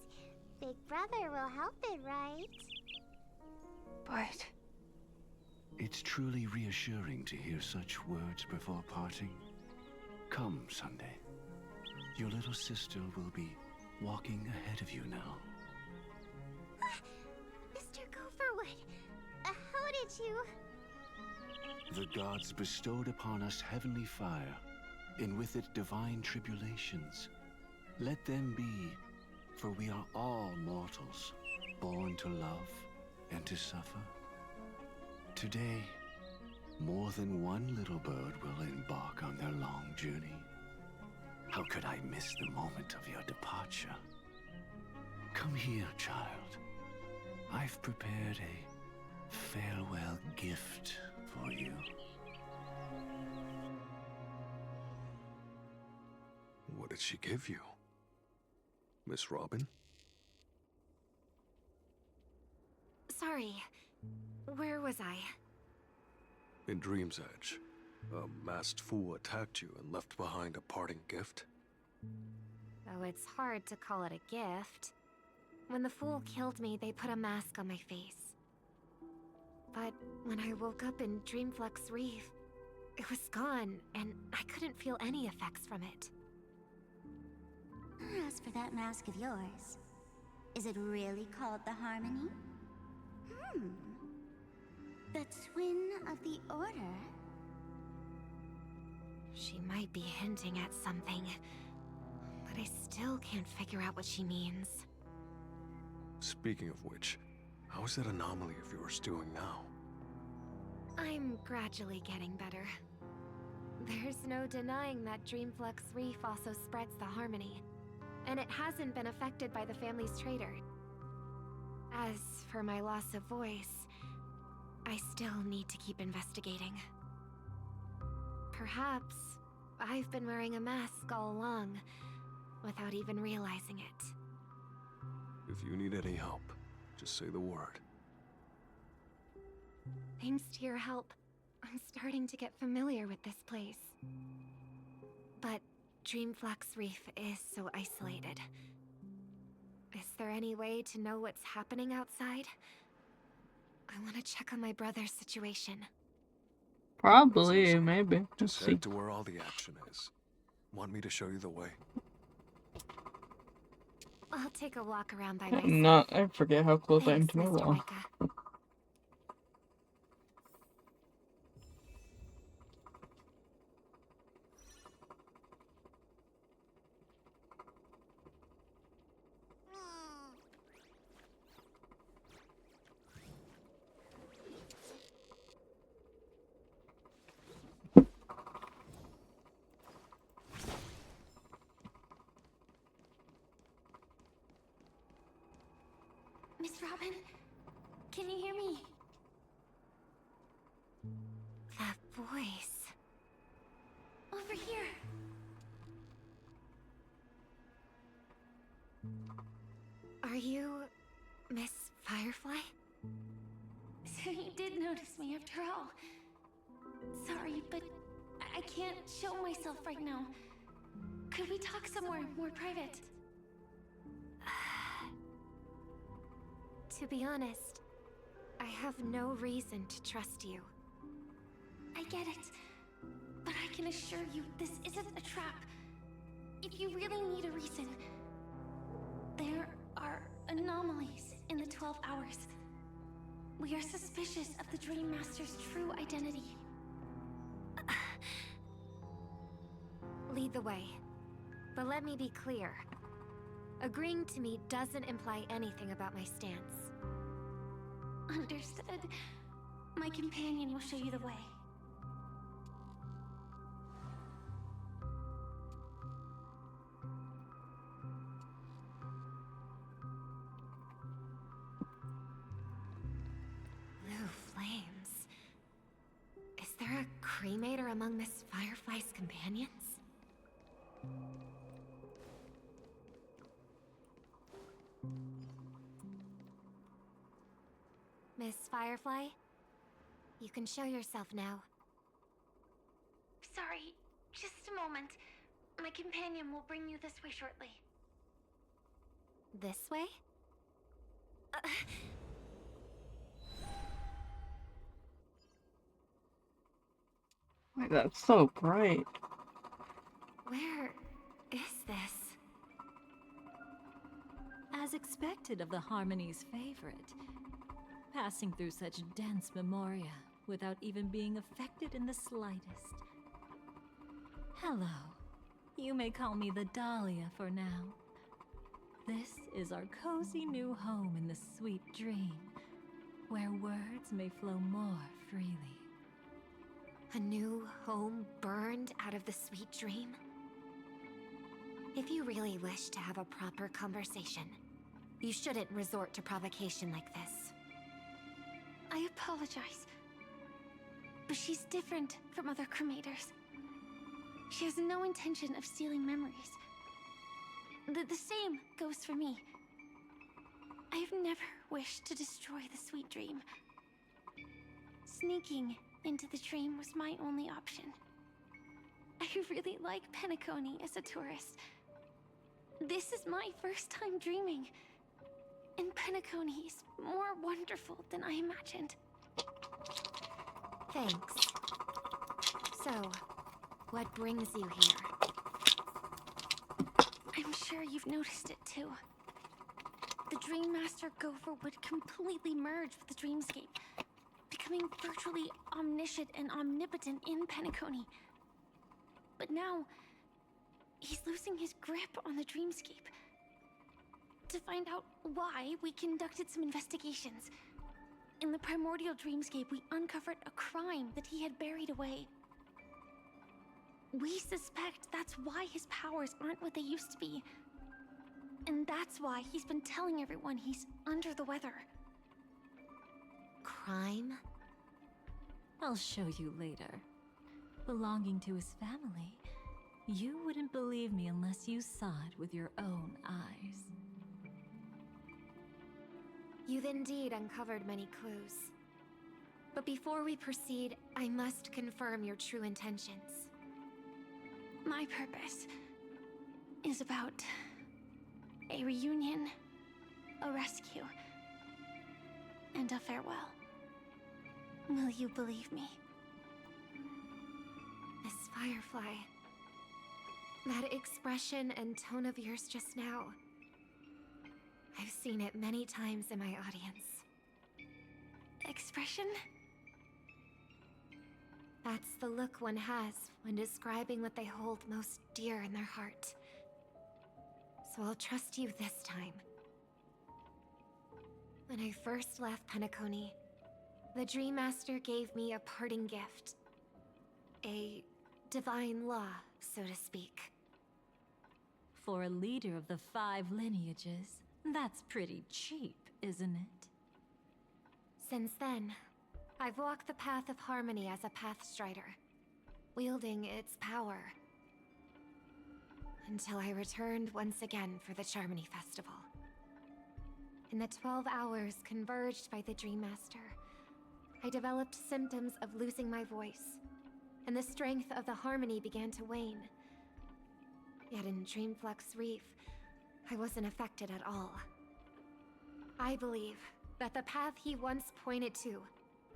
Big Brother will help it, right? But... It's truly reassuring to hear such words before parting. Come, Sunday. Your little sister will be walking ahead of you now. Mr. Gopherwood, how did you... The gods bestowed upon us heavenly fire, and with it divine tribulations. Let them be, for we are all mortals, born to love and to suffer. Today, more than one little bird will embark on their long journey. How could I miss the moment of your departure? Come here, child. I've prepared a farewell gift for you. What did she give you? Miss Robin? Sorry. Where was I? In Dream's Edge, a masked fool attacked you and left behind a parting gift? Though it's hard to call it a gift. When the fool killed me, they put a mask on my face. But when I woke up in Dreamflux Reef, it was gone, and I couldn't feel any effects from it. As for that mask of yours, is it really called the Harmony? The twin of the Order? She might be hinting at something, but I still can't figure out what she means. Speaking of which, how is that anomaly of yours doing now? I'm gradually getting better. There's no denying that Dreamflux Reef also spreads the Harmony, and it hasn't been affected by the family's traitor. As for my loss of voice, I still need to keep investigating. Perhaps I've been wearing a mask all along, without even realizing it. If you need any help, just say the word. Thanks to your help, I'm starting to get familiar with this place. But Dreamflux Reef is so isolated. Is there any way to know what's happening outside? I want to check on my brother's situation. Probably, maybe. Let's Just see. head to where all the action is. Want me to show you the way? I'll take a walk around by myself. No, I forget how close I am Thanks, to my Mr. wall. Micah. Miss Robin, can you hear me? That voice. Over here. Are you Miss Firefly? So you did notice me after all. Sorry, but I can't show myself right now. Could we talk somewhere more private? To be honest, I have no reason to trust you. I get it. But I can assure you this isn't a trap. If you really need a reason, there are anomalies in the 12 hours. We are suspicious of the Dream Master's true identity. Lead the way. But let me be clear. Agreeing to me doesn't imply anything about my stance. Understood. My companion will show you the way. Blue flames. Is there a cremator among Miss Firefly's companions? Miss Firefly, you can show yourself now. Sorry, just a moment. My companion will bring you this way shortly. This way? Why, that's so bright. Where is this? As expected of the Harmony's favorite, passing through such dense memoria without even being affected in the slightest. Hello. You may call me the Dahlia for now. This is our cozy new home in the sweet dream, where words may flow more freely. A new home burned out of the sweet dream? If you really wish to have a proper conversation, you shouldn't resort to provocation like this. I apologize. But she's different from other cremators. She has no intention of stealing memories. The same goes for me. I've never wished to destroy the sweet dream. Sneaking into the dream was my only option. I really like Penacony as a tourist. This is my first time dreaming. And Penacony is more wonderful than I imagined. Thanks. So, what brings you here? I'm sure you've noticed it too. The Dream Master Gopher would completely merge with the dreamscape, becoming virtually omniscient and omnipotent in Penacony. But now, he's losing his grip on the dreamscape. To find out why, we conducted some investigations. In the primordial dreamscape, we uncovered a crime that he had buried away. We suspect that's why his powers aren't what they used to be. And that's why he's been telling everyone he's under the weather. Crime? I'll show you later. belonging to his family. You wouldn't believe me unless you saw it with your own eyes. You've indeed uncovered many clues. But before we proceed, I must confirm your true intentions. My purpose is about a reunion, a rescue, and a farewell. Will you believe me? Miss Firefly, that expression and tone of yours just now, I've seen it many times in my audience. Expression? That's the look one has when describing what they hold most dear in their heart. So I'll trust you this time. When I first left Penacony, the Dream Master gave me a parting gift. A divine law, so to speak. For a leader of the 5 lineages, that's pretty cheap, isn't it? Since then, I've walked the path of harmony as a Pathstrider, wielding its power. Until I returned once again for the Charmony Festival. In the 12 hours converged by the Dream Master, I developed symptoms of losing my voice, and the strength of the harmony began to wane. Yet in Dreamflux Reef, I wasn't affected at all. I believe that the path he once pointed to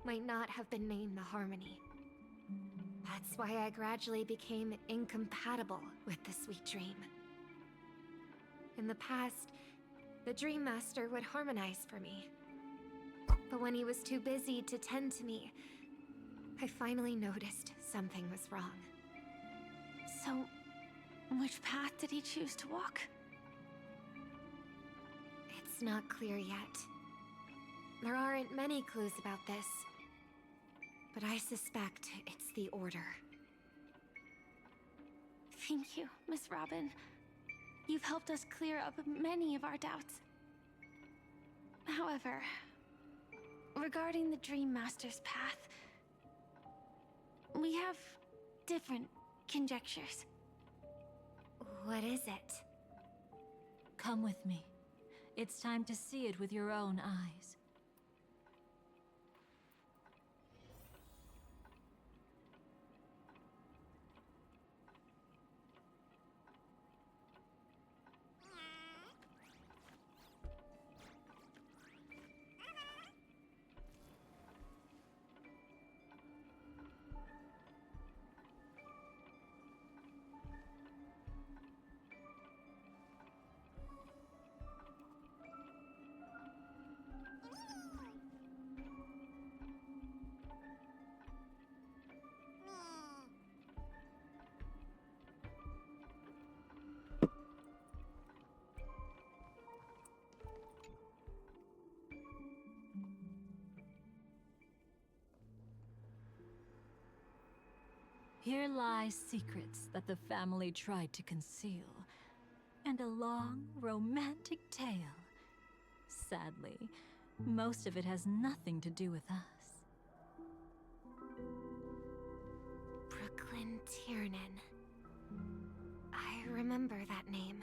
might not have been named the Harmony. That's why I gradually became incompatible with the sweet dream. In the past, the Dream Master would harmonize for me. But when he was too busy to tend to me, I finally noticed something was wrong. So, which path did he choose to walk? It's not clear yet. There aren't many clues about this, but I suspect it's the Order. Thank you, Miss Robin. You've helped us clear up many of our doubts. However, regarding the Dream Master's path, we have different conjectures. What is it? Come with me. It's time to see it with your own eyes. Here lie secrets that the family tried to conceal, and a long, romantic tale. Sadly, most of it has nothing to do with us. Brooklyn Tiernan. I remember that name.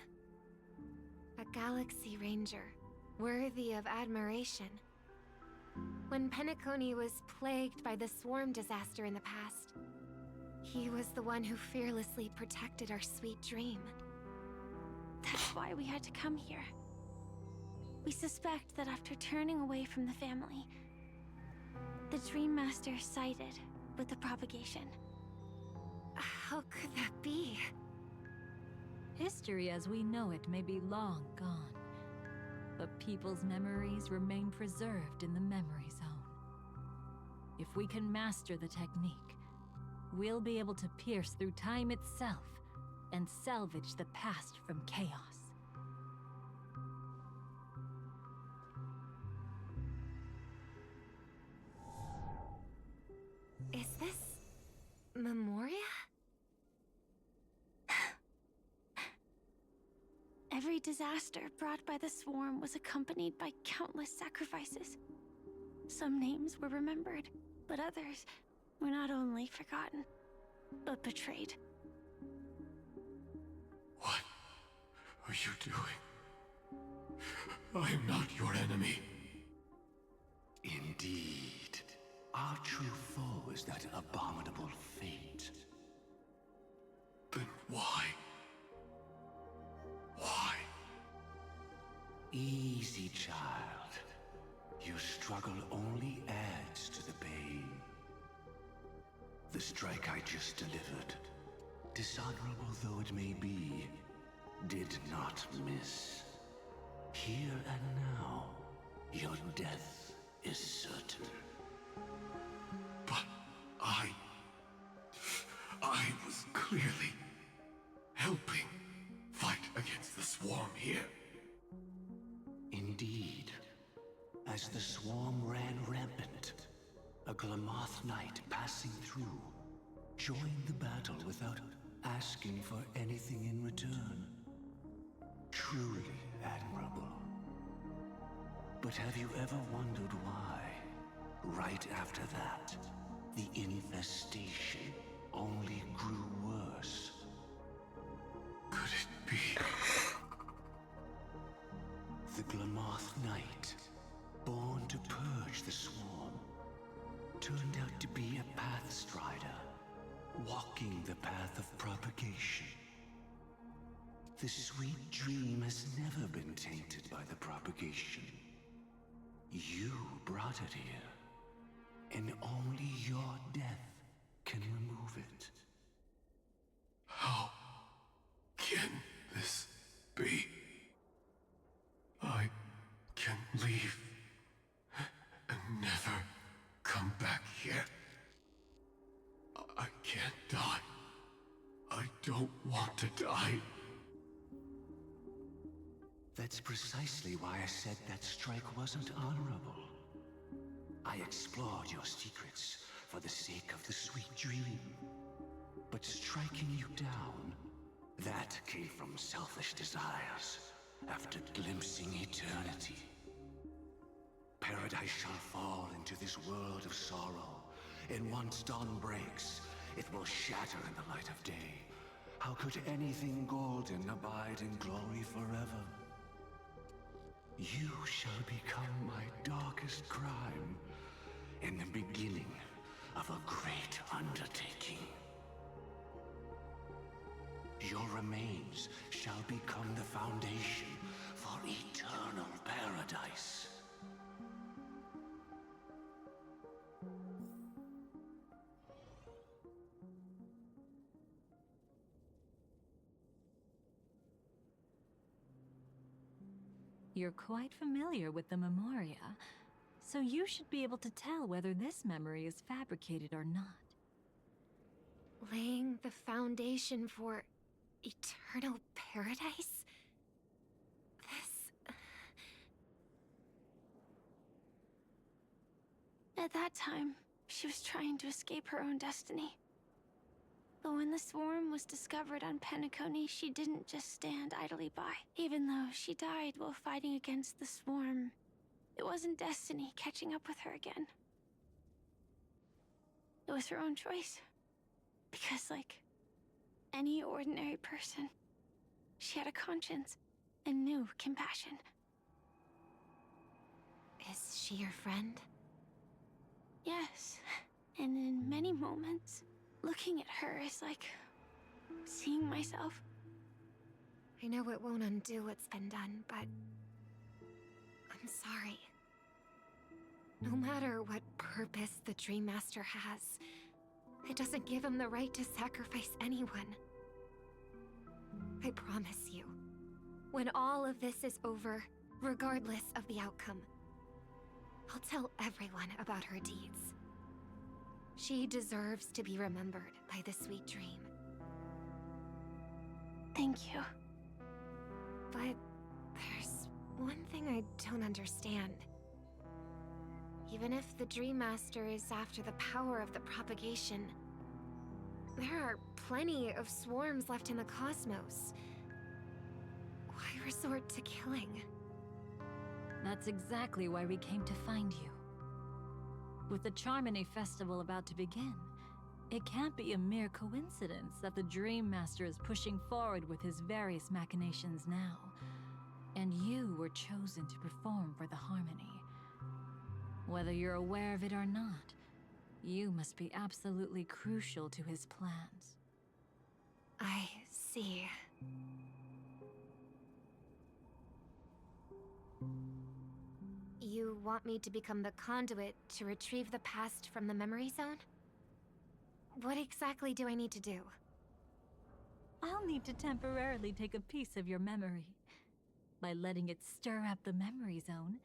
A Galaxy Ranger, worthy of admiration. When Penacony was plagued by the swarm disaster in the past, he was the one who fearlessly protected our sweet dream. That's why we had to come here. We suspect that after turning away from the family, the Dream Master sided with the propagation. How could that be? History as we know it may be long gone, but people's memories remain preserved in the memory zone. If we can master the technique, we'll be able to pierce through time itself and salvage the past from chaos. Is this Memoria? Every disaster brought by the swarm was accompanied by countless sacrifices. Some names were remembered, but others were not only forgotten. but betrayed. What are you doing? I am not your enemy. Indeed. Our true foe is that abominable fate. Then why? Why? Easy, child. Your struggle only adds to the pain. The strike I just delivered, dishonorable though it may be, did not miss. Here and now, your death is certain. But I was clearly helping fight against the swarm here. Indeed. As the swarm ran rampant, a Glamoth knight passing through joined the battle without asking for anything in return. Truly admirable. But have you ever wondered why, right after that, the infestation only grew worse? Could it be? The Glamoth Knight, born to purge the swarm, turned out to be a pathstrider, walking the path of propagation. The sweet dream has never been tainted by the propagation. You brought it here, and only your death can remove it. How can this be? I can leave and never come back here. I can't die. I don't want to die. That's precisely why I said that strike wasn't honorable. I explored your secrets for the sake of the sweet dream. But striking you down, that came from selfish desires after glimpsing eternity. Paradise shall fall into this world of sorrow, and once dawn breaks, it will shatter in the light of day. How could anything golden abide in glory forever? You shall become my darkest crime, and the beginning of a great undertaking. Your remains shall become the foundation for eternal paradise. You're quite familiar with the Memoria, so you should be able to tell whether this memory is fabricated or not. Laying the foundation for eternal paradise? At that time, she was trying to escape her own destiny. But when the swarm was discovered on Penacony, she didn't just stand idly by. Even though she died while fighting against the swarm, it wasn't destiny catching up with her again. It was her own choice. Because, like any ordinary person, she had a conscience and knew compassion. Is she your friend? Yes, and in many moments, looking at her is like seeing myself. I know it won't undo what's been done, but I'm sorry. No matter what purpose the Dream Master has, it doesn't give him the right to sacrifice anyone. I promise you, when all of this is over, regardless of the outcome, I'll tell everyone about her deeds. She deserves to be remembered by the sweet dream. Thank you. But there's one thing I don't understand. Even if the Dream Master is after the power of the propagation, there are plenty of swarms left in the cosmos. Why resort to killing? That's exactly why we came to find you. With the Charmony Festival about to begin, It can't be a mere coincidence that the Dream Master is pushing forward with his various machinations now, and you were chosen to perform for the Harmony. Whether you're aware of it or not, you must be absolutely crucial to his plans. I see. You want me to become the conduit to retrieve the past from the memory zone? What exactly do I need to do? I'll need to temporarily take a piece of your memory. By letting it stir up the memory zone,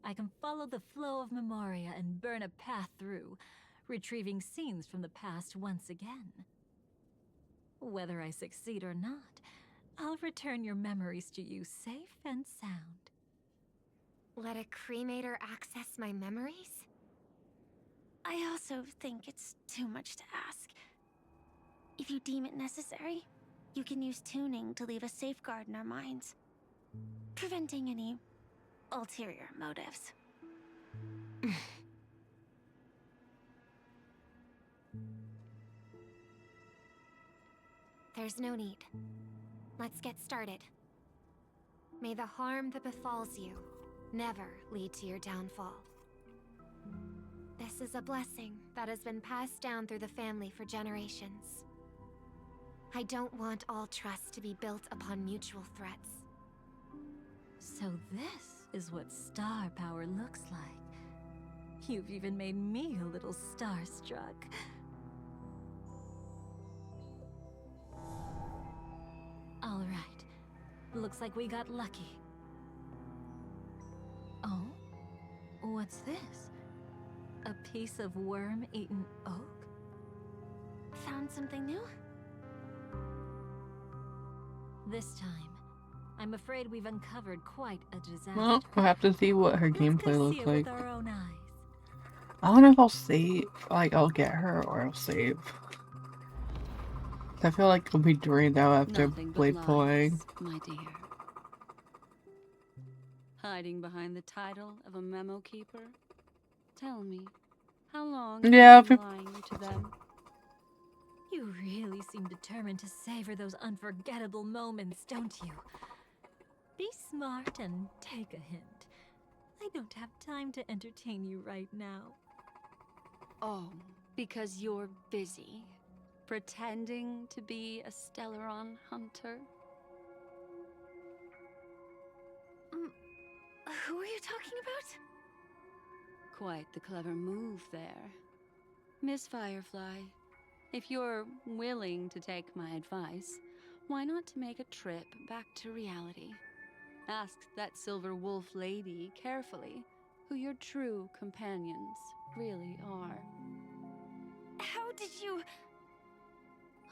I can follow the flow of memoria and burn a path through, retrieving scenes from the past once again. Whether I succeed or not, I'll return your memories to you safe and sound. Let a cremator access my memories? I also think it's too much to ask. If you deem it necessary, you can use tuning to leave a safeguard in our minds, preventing any ulterior motives. There's no need. Let's get started. May the harm that befalls you never lead to your downfall. This is a blessing that has been passed down through the family for generations. I don't want all trust to be built upon mutual threats. So this is what star power looks like. You've even made me a little starstruck. All right. Looks like we got lucky. Oh? What's this? A piece of worm-eaten oak? Found something new? This time, I'm afraid we've uncovered quite a disaster. Well, we'll have to see what her Let's gameplay go looks see it like. with our own eyes. I don't know if I'll save, like, I'll get her or I'll save. I feel like I'll be drained out after Nothing but blade lies, pulling. my dear. Hiding behind the title of a memo keeper? Tell me, how long Yeah, have you been lying to them? You really seem determined to savor those unforgettable moments, don't you? Be smart and take a hint. I don't have time to entertain you right now. Oh, because you're busy pretending to be a Stellaron hunter? Who are you talking about? Quite the clever move there. Miss Firefly, if you're willing to take my advice, why not to make a trip back to reality? Ask that Silver Wolf lady carefully who your true companions really are. How did you...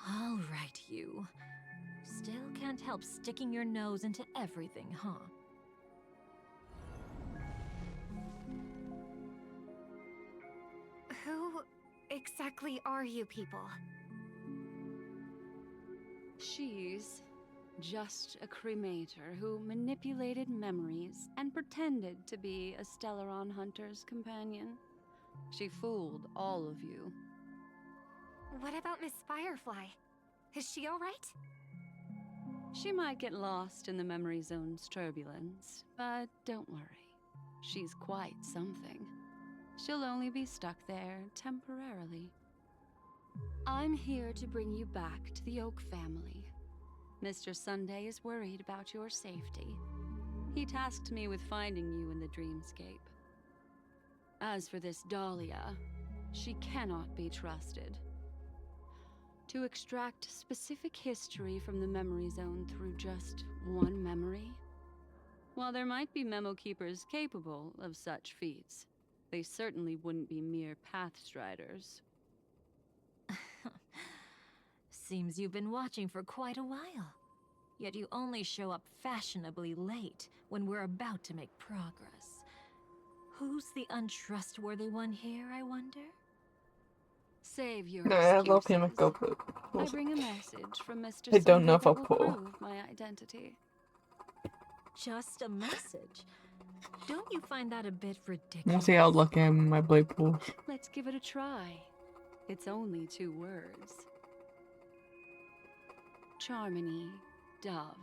All right, you. Still can't help sticking your nose into everything, huh? Who exactly are you people? She's just a cremator who manipulated memories and pretended to be a Stellaron hunter's companion. She fooled all of you. What about Miss Firefly? Is she alright? She might get lost in the memory zone's turbulence, but don't worry. She's quite something. She'll only be stuck there temporarily. I'm here to bring you back to the Oak family. Mr. Sunday is worried about your safety. He tasked me with finding you in the dreamscape. As for this Dahlia, she cannot be trusted. To extract specific history from the memory zone through just one memory? While there might be memo keepers capable of such feats, they certainly wouldn't be mere pathstriders. Seems you've been watching for quite a while. Yet you only show up fashionably late when we're about to make progress. Who's the untrustworthy one here, I wonder? Save your I love him with excuses. Goku. I bring a message from Mr. I don't know Sunday if I'll that will pull. prove my identity. Just a message. Don't you find that a bit ridiculous? We'll see how lucky I am in my blade pools. Let's give it a try. It's only 2 words. Charmony Dove.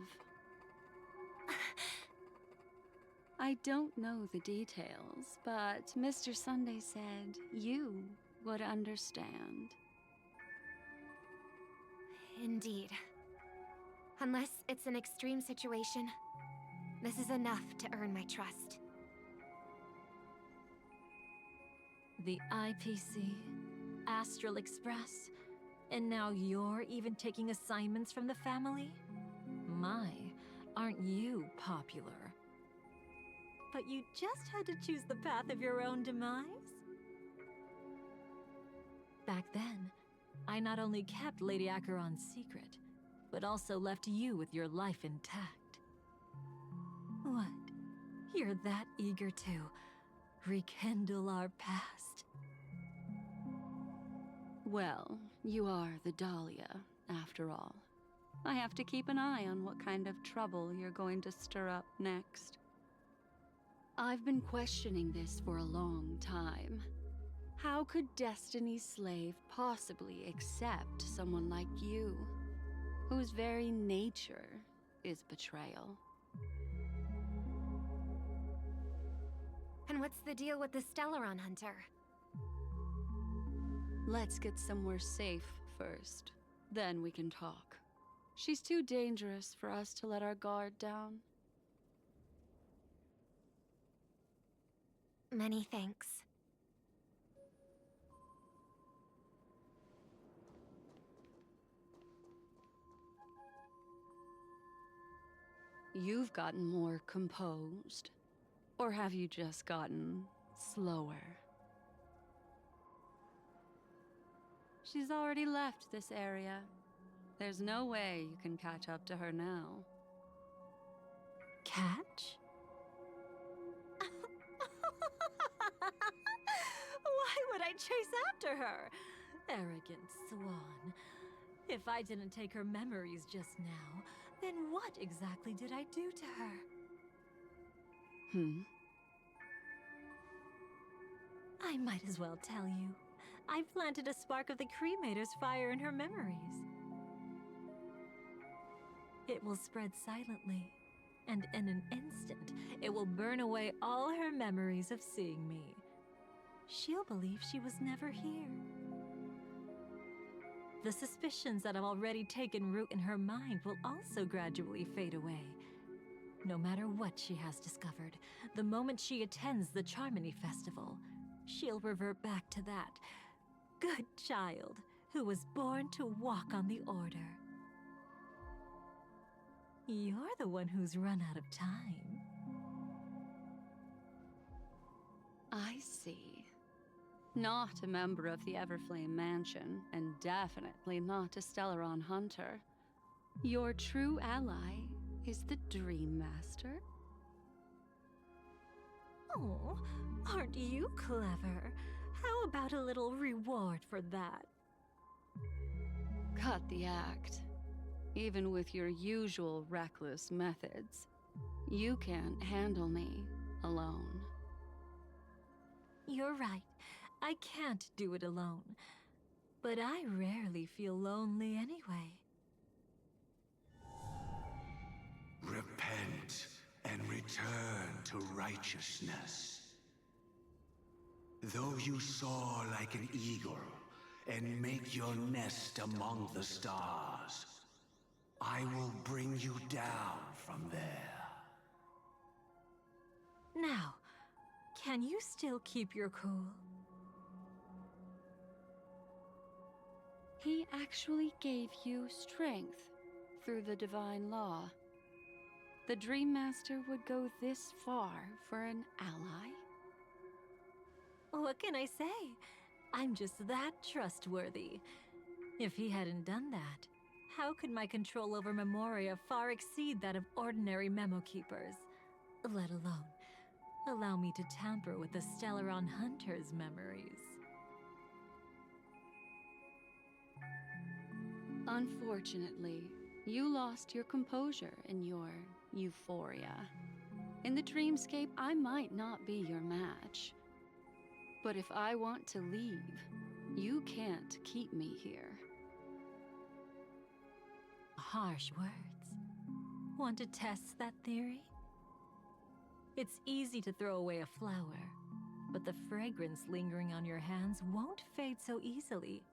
I don't know the details, but Mr. Sunday said you would understand. Indeed. Unless it's an extreme situation, this is enough to earn my trust. The IPC, Astral Express, and now you're even taking assignments from the family? My, aren't you popular? But you just had to choose the path of your own demise? Back then, I not only kept Lady Acheron's secret, but also left you with your life intact. What? You're that eager to rekindle our past? Well, you are the Dahlia, after all. I have to keep an eye on what kind of trouble you're going to stir up next. I've been questioning this for a long time. How could Destiny's slave possibly accept someone like you, whose very nature is betrayal? And what's the deal with the Stellaron Hunter? Let's get somewhere safe first. Then we can talk. She's too dangerous for us to let our guard down. Many thanks. You've gotten more composed. Or have you just gotten slower? She's already left this area. There's no way you can catch up to her now. Catch? Why would I chase after her? Arrogant swan. If I didn't take her memories just now, then what exactly did I do to her? I might as well tell you. I planted a spark of the cremator's fire in her memories. It will spread silently, and in an instant, it will burn away all her memories of seeing me. She'll believe she was never here. The suspicions that have already taken root in her mind will also gradually fade away. No matter what she has discovered, the moment she attends the Charmony Festival, she'll revert back to that good child who was born to walk on the Order. You're the one who's run out of time. I see. Not a member of the Everflame Mansion, and definitely not a Stellaron hunter. Your true ally is the Dream Master? Oh, aren't you clever? How about a little reward for that? Cut the act. Even with your usual reckless methods, you can't handle me alone. You're right. I can't do it alone. But I rarely feel lonely anyway. Repent and return to righteousness. Though you soar like an eagle and make your nest among the stars, I will bring you down from there. Now, can you still keep your cool? He actually gave you strength through the divine law. The Dream Master would go this far for an ally? What can I say? I'm just that trustworthy. If he hadn't done that, how could my control over Memoria far exceed that of ordinary memo keepers? Let alone allow me to tamper with the Stellaron Hunter's memories. Unfortunately, you lost your composure in your euphoria. In the dreamscape, I might not be your match. But if I want to leave, You can't keep me here. Harsh words. Want to test that theory? It's easy to throw away a flower, but the fragrance lingering on your hands won't fade so easily.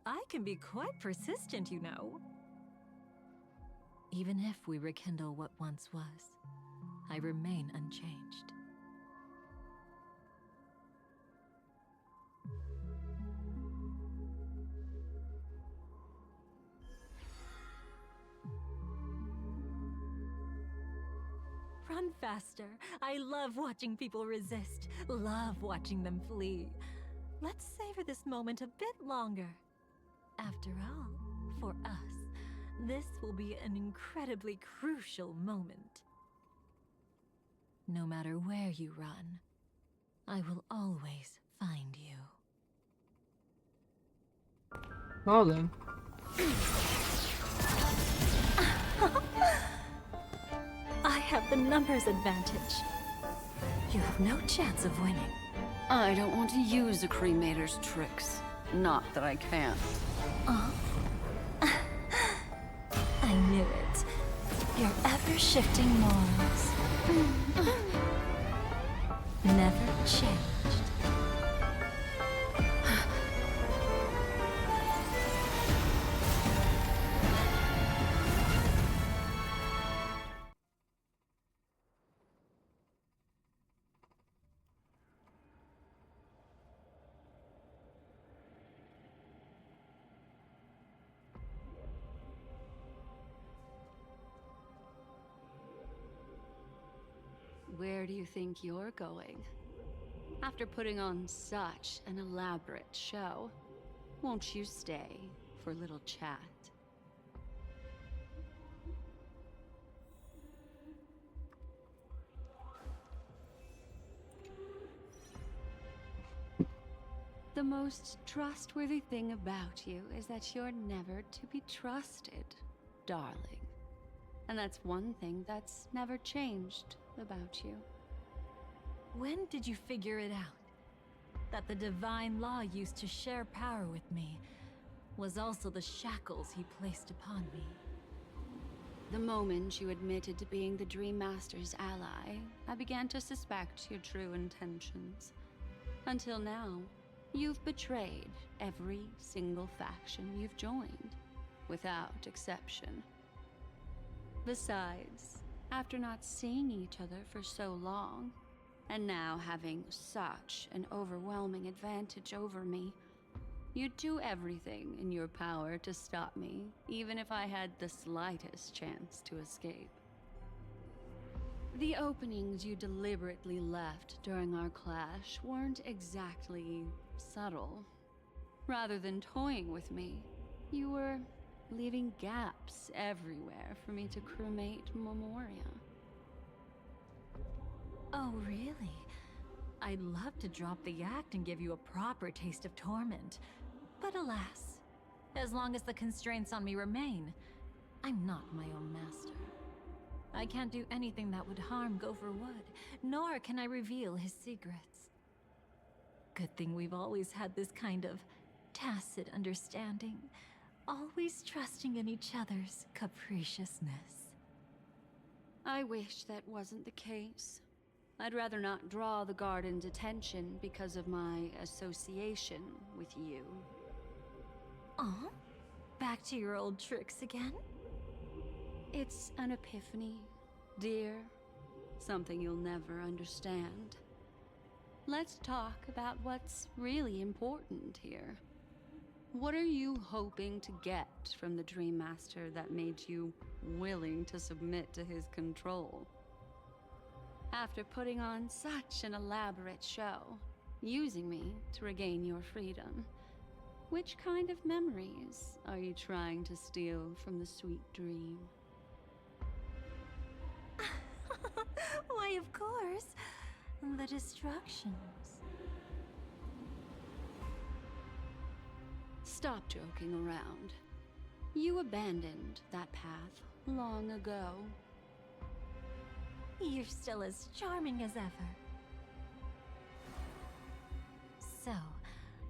I can be quite persistent, you know. Even if we rekindle what once was, I remain unchanged. Run faster. I love watching people resist, love watching them flee. Let's savor this moment a bit longer. After all, for us, this will be an incredibly crucial moment. No matter where you run, I will always find you. Well then. I have the numbers advantage. You have no chance of winning. I don't want to use a cremator's tricks. Not that I can't. I knew it. Your ever-shifting morals. Never changed. Where do you think you're going? After putting on such an elaborate show, won't you stay for a little chat? The most trustworthy thing about you is that you're never to be trusted, darling. And that's one thing that's never changed about you. When did you figure it out? That the divine law used to share power with me was also the shackles he placed upon me. The moment you admitted to being the Dream Master's ally, I began to suspect your true intentions. Until now, you've betrayed every single faction you've joined, without exception. Besides, after not seeing each other for so long, and now having such an overwhelming advantage over me, you'd do everything in your power to stop me, even if I had the slightest chance to escape. The openings you deliberately left during our clash weren't exactly subtle. Rather than toying with me, you were leaving gaps everywhere for me to cremate Memoria. Oh, really? I'd love to drop the act and give you a proper taste of torment. But alas, as long as the constraints on me remain, I'm not my own master. I can't do anything that would harm Gopher Wood, nor can I reveal his secrets. Good thing we've always had this kind of tacit understanding, always trusting in each other's capriciousness. I wish that wasn't the case. I'd rather not draw the Garden's attention because of my association with you. Aw? Back to your old tricks again? It's an epiphany, dear. Something you'll never understand. Let's talk about what's really important here. What are you hoping to get from the Dream Master that made you willing to submit to his control? After putting on such an elaborate show, using me to regain your freedom, which kind of memories are you trying to steal from the sweet dream? Why, of course, the destructions. Stop joking around. You abandoned that path long ago. You're still as charming as ever. So,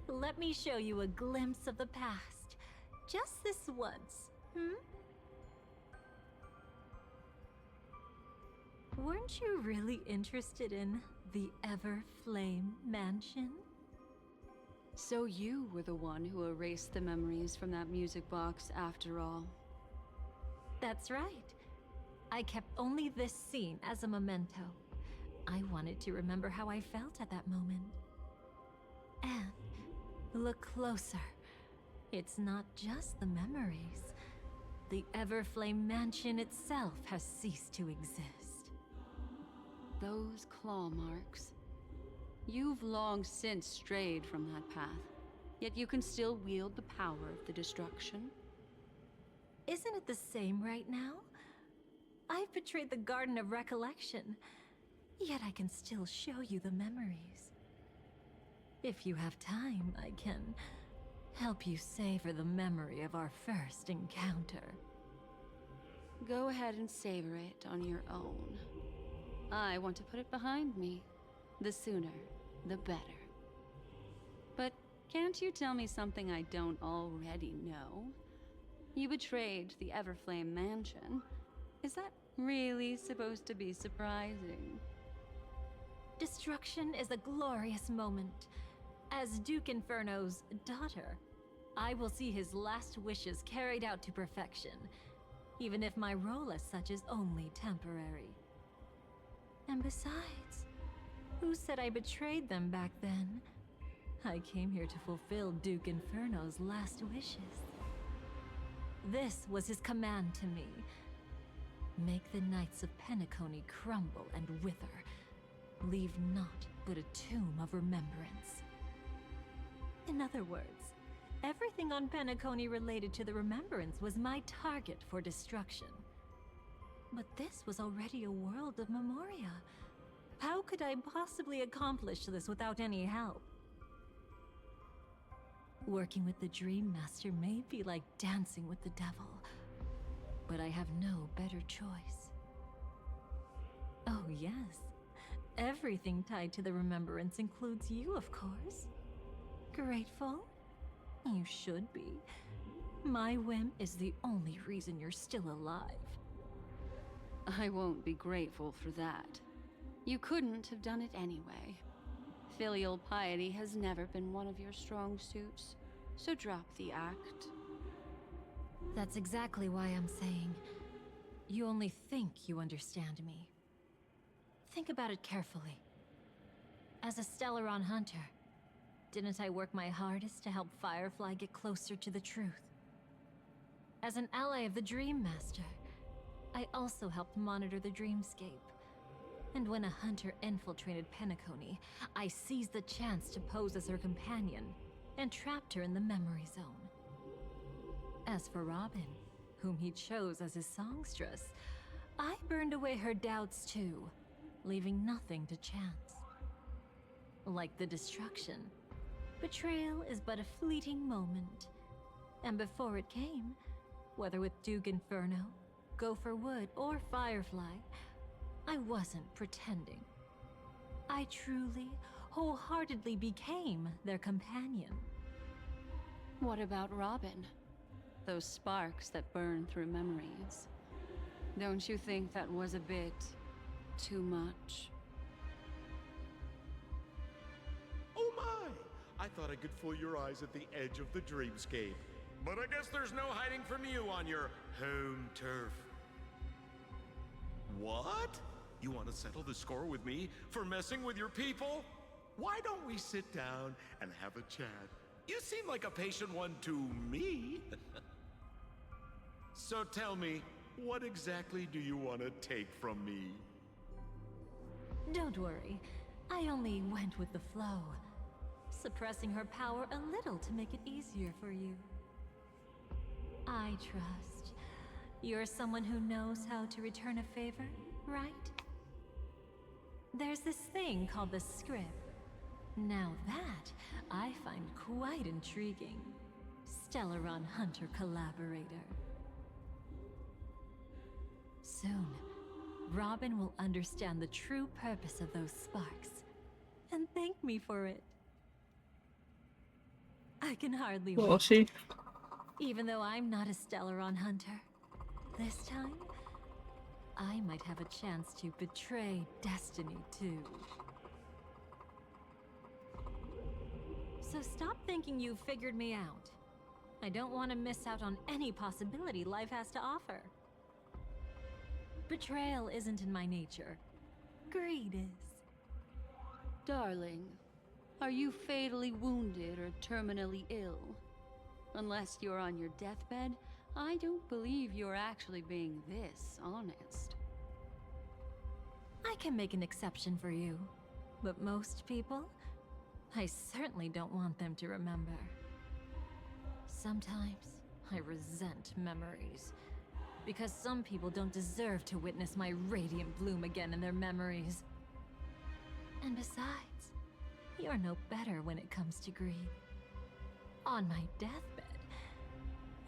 Let me show you a glimpse of the past. Just this once, Weren't you really interested in the Everflame Mansion? So you were the one who erased the memories from that music box after all. That's right. I kept only this scene as a memento. I wanted to remember how I felt at that moment. And look closer. It's not just the memories. The Everflame Mansion itself has ceased to exist. Those claw marks. You've long since strayed from that path, yet you can still wield the power of the destruction. Isn't it the same right now? I've betrayed the Garden of Recollection, yet I can still show you the memories. If you have time, I can help you savor the memory of our first encounter. Go ahead and savor it on your own. I want to put it behind me. The sooner, the better. But can't you tell me something I don't already know? You betrayed the Everflame Mansion. Is that really supposed to be surprising? Destruction is a glorious moment. As Duke Inferno's daughter, I will see his last wishes carried out to perfection, even if my role as such is only temporary. And besides, who said I betrayed them back then? I came here to fulfill Duke Inferno's last wishes. This was his command to me. Make the Knights of Penacony crumble and wither. Leave naught but a tomb of remembrance. In other words, everything on Penacony related to the Remembrance was my target for destruction. But this was already a world of Memoria. How could I possibly accomplish this without any help? Working with the Dream Master may be like dancing with the devil, but I have no better choice. Oh yes, everything tied to the Remembrance includes you, of course. Grateful? You should be. My whim is the only reason you're still alive. I won't be grateful for that. You couldn't have done it anyway. Filial piety has never been one of your strong suits, so drop the act. That's exactly why I'm saying, you only think you understand me. Think about it carefully. As a Stellaron hunter, didn't I work my hardest to help Firefly get closer to the truth? As an ally of the Dream Master, I also helped monitor the dreamscape. And when a hunter infiltrated Penacony, I seized the chance to pose as her companion and trapped her in the memory zone. As for Robin, whom he chose as his songstress, I burned away her doubts too, leaving nothing to chance. Like the destruction, betrayal is but a fleeting moment. And before it came, whether with Duke Inferno, Gopher Wood, or Firefly, I wasn't pretending. I truly, wholeheartedly became their companion. What about Robin? Those sparks that burn through memories. Don't you think that was a bit too much? Oh my! I thought I could fool your eyes at the edge of the dreamscape. But I guess there's no hiding from you on your home turf. What? You want to settle the score with me for messing with your people? Why don't we sit down and have a chat? You seem like a patient one to me. So tell me, what exactly do you want to take from me? Don't worry, I only went with the flow, suppressing her power a little to make it easier for you. I trust. You're someone who knows how to return a favor, right? There's this thing called the script. Now that, I find quite intriguing. Stellaron Hunter Collaborator. Soon, Robin will understand the true purpose of those sparks, and thank me for it. I can hardly Well, wait. she. Even though I'm not a Stellaron hunter, this time, I might have a chance to betray destiny too. So stop thinking you've figured me out. I don't want to miss out on any possibility life has to offer. Betrayal isn't in my nature. Greed is. Darling, are you fatally wounded or terminally ill? Unless you're on your deathbed, I don't believe you're actually being this honest. I can make an exception for you, but most people, I certainly don't want them to remember. Sometimes, I resent memories, because some people don't deserve to witness my radiant bloom again in their memories. And besides, you're no better when it comes to greed. On my deathbed,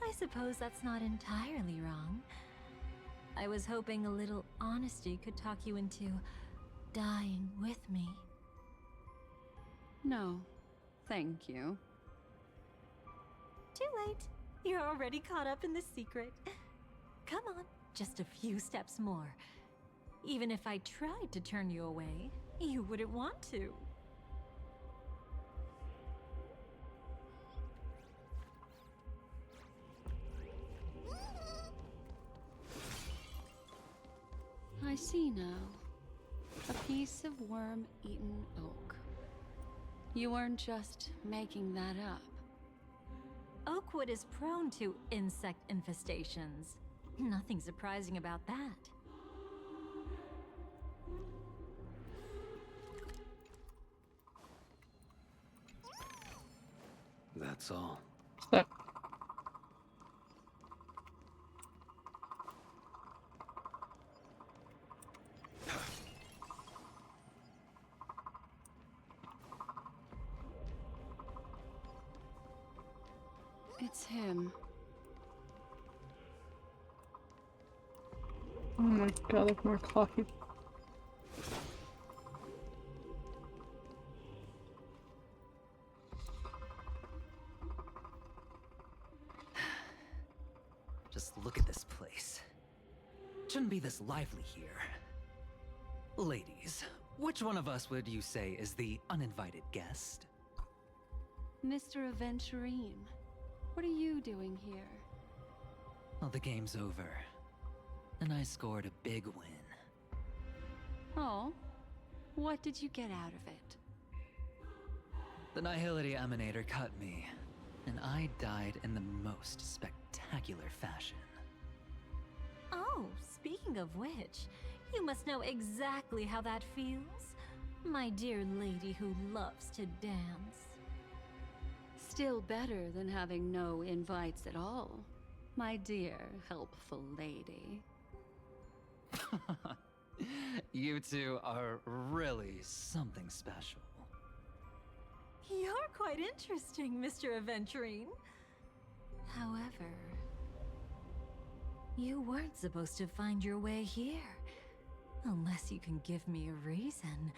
I suppose that's not entirely wrong. I was hoping a little honesty could talk you into dying with me. No, thank you. Too late. You're already caught up in the secret. Come on, just a few steps more. Even if I tried to turn you away, you wouldn't want to. I see now. A piece of worm-eaten oak. You weren't just making that up. Oakwood is prone to insect infestations. Nothing surprising about that. That's all. Stop. It's him. Oh my god, there's more coffee. Just look at this place. Shouldn't be this lively here. Ladies, which one of us would you say is the uninvited guest? Mr. Aventurine, what are you doing here? Well, the game's over. And I scored a big win. Oh, what did you get out of it? The Nihility Emanator cut me, and I died in the most spectacular fashion. Oh, speaking of which, you must know exactly how that feels. My dear lady who loves to dance. Still better than having no invites at all, my dear helpful lady. You two are really something special. You're quite interesting, Mr. Aventurine. However, you weren't supposed to find your way here. Unless you can give me a reason,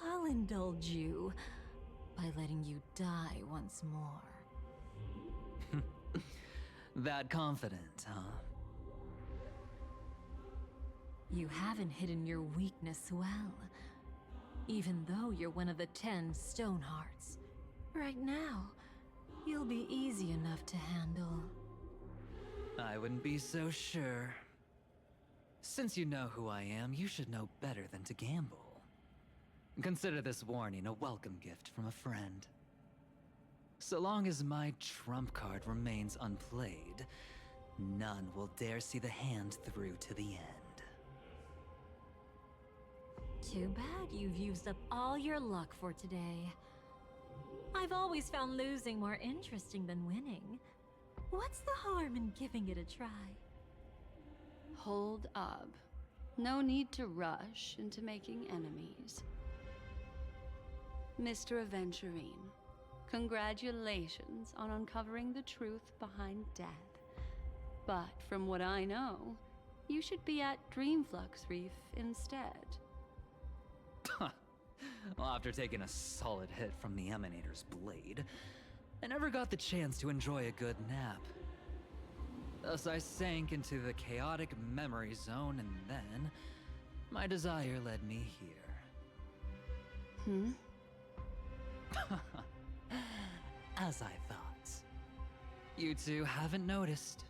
I'll indulge you by letting you die once more. That confident, huh? You haven't hidden your weakness well, even though you're one of the 10 Stonehearts. Right now, you'll be easy enough to handle. I wouldn't be so sure. Since you know who I am, you should know better than to gamble. Consider this warning a welcome gift from a friend. So long as my trump card remains unplayed, none will dare see the hand through to the end. Too bad you've used up all your luck for today. I've always found losing more interesting than winning. What's the harm in giving it a try? Hold up. No need to rush into making enemies. Mr. Aventurine, congratulations on uncovering the truth behind death. But from what I know, you should be at Dreamflux Reef instead. Well, after taking a solid hit from the Emanator's blade, I never got the chance to enjoy a good nap. Thus I sank into the chaotic memory zone, and then my desire led me here. As I thought. You two haven't noticed.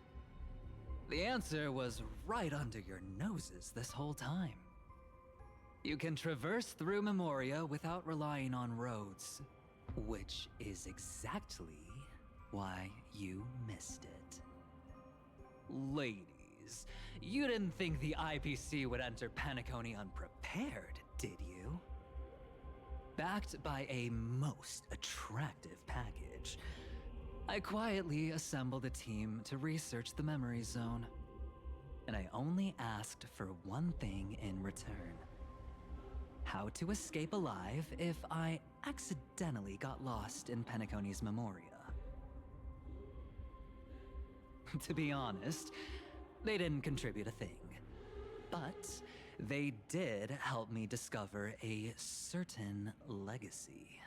The answer was right under your noses this whole time. You can traverse through Memoria without relying on roads, which is exactly why you missed it. Ladies, you didn't think the IPC would enter Penacony unprepared, did you? Backed by a most attractive package, I quietly assembled a team to research the memory zone. And I only asked for one thing in return. How to escape alive if I accidentally got lost in Penacony's Memoria. To be honest, they didn't contribute a thing. But they did help me discover a certain legacy.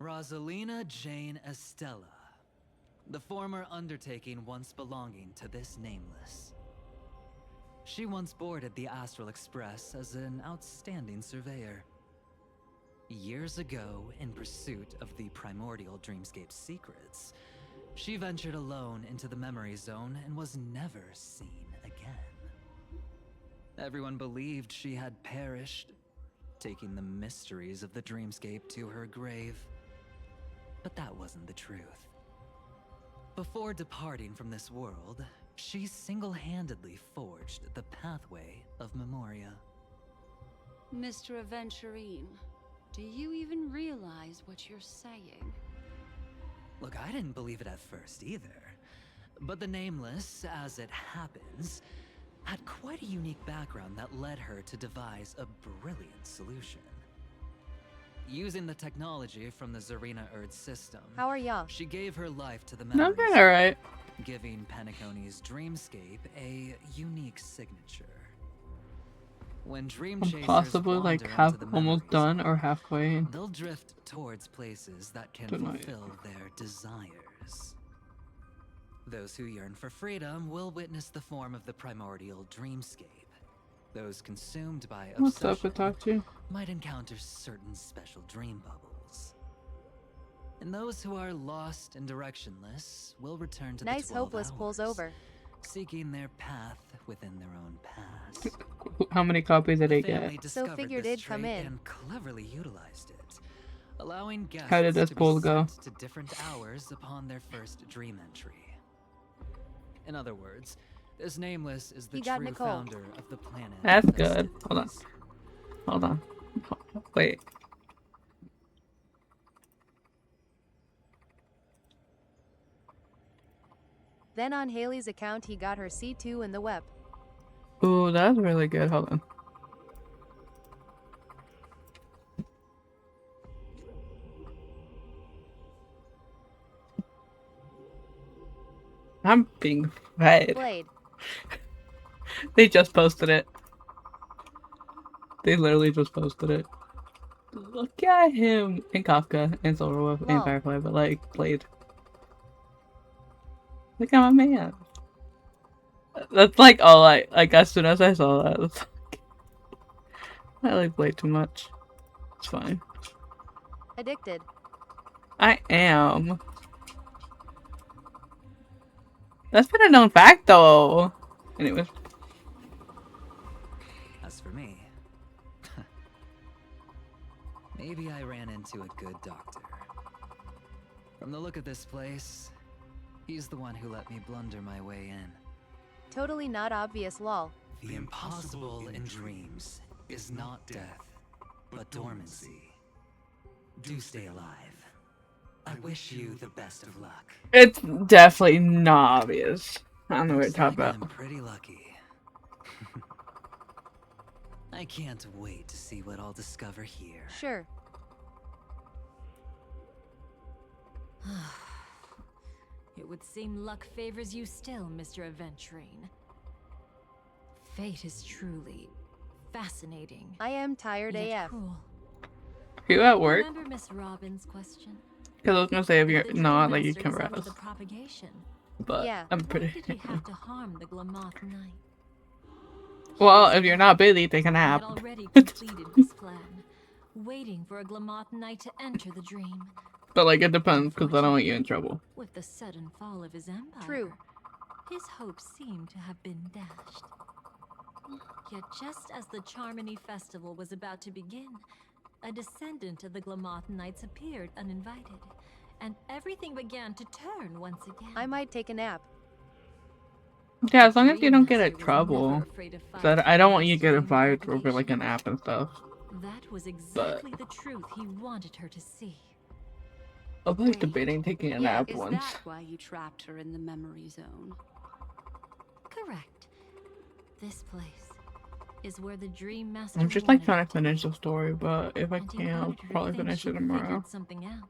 Rosalina Jane Estella, the former undertaking once belonging to this Nameless. She once boarded the Astral Express as an outstanding surveyor. Years ago, in pursuit of the primordial dreamscape secrets, she ventured alone into the memory zone and was never seen again. Everyone believed she had perished, taking the mysteries of the dreamscape to her grave. But that wasn't the truth. Before departing from this world, she single-handedly forged the pathway of Memoria. Mr. Aventurine, do you even realize what you're saying? Look, I didn't believe it at first either. But the Nameless, as it happens, had quite a unique background that led her to devise a brilliant solution. Using the technology from the Zarina Erd system, How are ya? she gave her life to the I'm memories, doing alright. giving Penacony's dreamscape a unique signature. When dream I'm chasers possibly like wander half into the almost done or halfway. they'll drift towards places that can Don't know yet. fulfill their desires. Those who yearn for freedom will witness the form of the primordial dreamscape. Those consumed by What's up, obsession Itachi? might encounter certain special dream bubbles. And those who are lost and directionless will return to Nice the 12 hopeless hours, pulls over. seeking their path within their own past. How many copies did The it family get? discovered figured this it'd come trait in. and cleverly utilized it, allowing guests How did this to be poll go? sent to different hours upon their first dream entry. In other words, this Nameless is the You got true Nicole. founder of the planet. That's of good. Hold on. festivities. Hold on. Wait. Then on Haley's account, he got her C2 in the web. Ooh, that's really good. Hold on. I'm being fed. Blade. They just posted it. They literally just posted it. Look at him and Kafka and Silverwolf and Lol. Firefly, but like Blade. Look at my man. That's like all like as soon as I saw that, it's like, I like Blade too much. It's fine. Addicted. I am. That's been a known fact though. Anyways. As for me, maybe I ran into a good doctor. From the look of this place, he's the one who let me blunder my way in. Totally not obvious, lol. The impossible in dreams is not death, but dormancy. Do stay alive. I wish you the best of luck. It's definitely not obvious. I don't know what you're Looks like talking I'm about. pretty lucky. I can't wait to see what I'll discover here. Sure. It would seem luck favors you still, Mr. Aventurine. Fate is truly fascinating. I am tired yet AF. cruel. You at work? Remember Miss Robin's question? Because I was gonna say if you're The not, Dream like you Master can is after rest. the propagation. But Yeah. I'm Why pretty. did he have to harm the Glamoth Knight? Well, if you're not busy, take a He nap. had already completed this plan, waiting for a Glamoth Knight to enter the dream. But like it depends, because I don't want you in trouble. With the sudden fall of his empire, True. his hopes seem to have been dashed. Yet just as the Charmony Festival was about to begin, a descendant of the Glamoth Knights appeared uninvited, and everything began to turn once again. I might take a nap. Yeah, as long as you don't get in trouble. But I don't want you to get invited over like an app and stuff. That was exactly the truth he wanted her to see. I was like debating taking a nap Is once. that why you trapped her in the memory zone? Correct. This place is where the Dream Master I'm just like wanted trying her to finish the story, but if I and he can, I'll wanted her to probably think finish it she'd tomorrow. figured something out,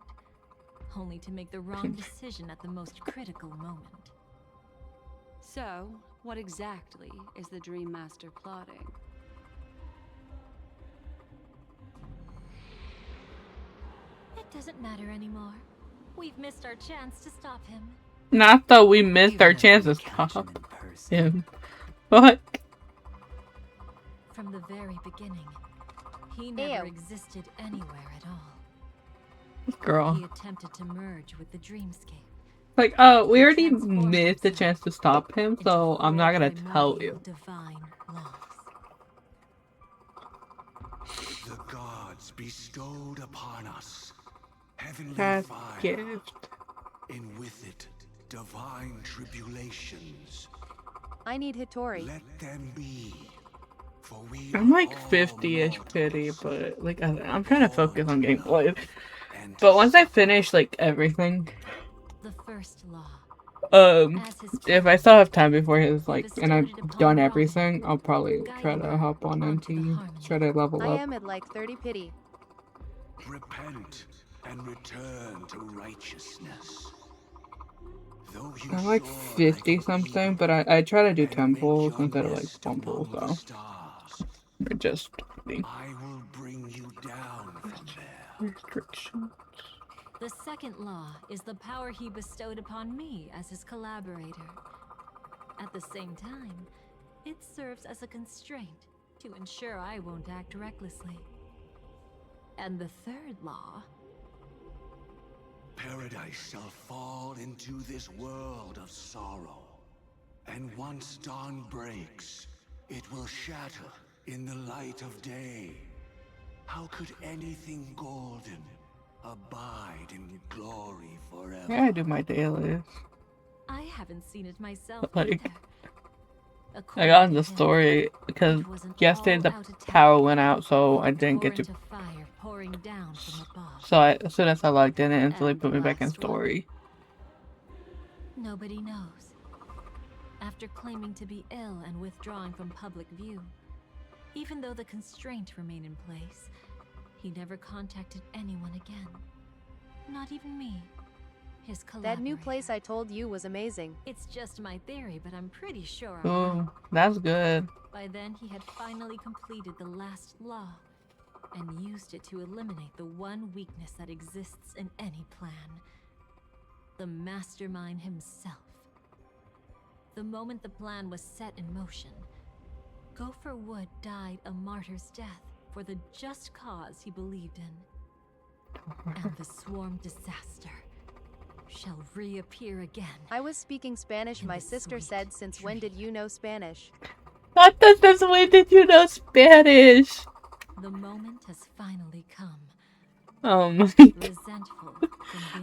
only to make the wrong decision at the most critical moment. So, what exactly is the Dream Master plotting? It doesn't matter anymore. We've missed our chance to stop him. Not that we missed our chances to stop him. What? From the very beginning, he never existed anywhere at all. Girl. He attempted to merge with the dreamscape. Like, we already missed the chance to stop him, so I'm not gonna tell you. Divine laws. The gods bestowed upon us heavenly That fire, gift. and with it, divine tribulations. I need Hitori. Let them be, for we I'm like 50-ish pity, but like I'm trying to focus on gameplay. But once I finish like everything, The first law. if I still have time before his like, and I've done everything, I'll probably try to hop on NT, try to level I up. am at like 30 pity. repent and return to righteousness. Though you I'm like soar 50 something, but I try to do 10 pulls instead of like 1 pull, so. Or just me. I will bring you down from there. Restriction. The second law is the power he bestowed upon me as his collaborator. At the same time, it serves as a constraint to ensure I won't act recklessly. And the third law. Paradise shall fall into this world of sorrow. And once dawn breaks, it will shatter in the light of day. How could anything golden abide in glory forever? Yeah, I do my dailies. I haven't seen it myself. Like, either. I got in the story because yesterday the power went out, so I didn't get to. Fire pouring down from above. So as soon as I logged in, it instantly put me back in story. Nobody knows. After claiming to be ill and withdrawing from public view, even though the constraint remained in place, he never contacted anyone again. Not even me. His collaborator. That new place I told you was amazing. It's just my theory, but I'm pretty sure I'm Oh, right. that's good. By then, he had finally completed the last law and used it to eliminate the one weakness that exists in any plan. The mastermind himself. The moment the plan was set in motion, Gopher Wood died a martyr's death for the just cause he believed in. And the swarm disaster shall reappear again. I was speaking Spanish, my sister said, since when did you know Spanish? What does this way did you know Spanish? The moment has finally come. Resentful.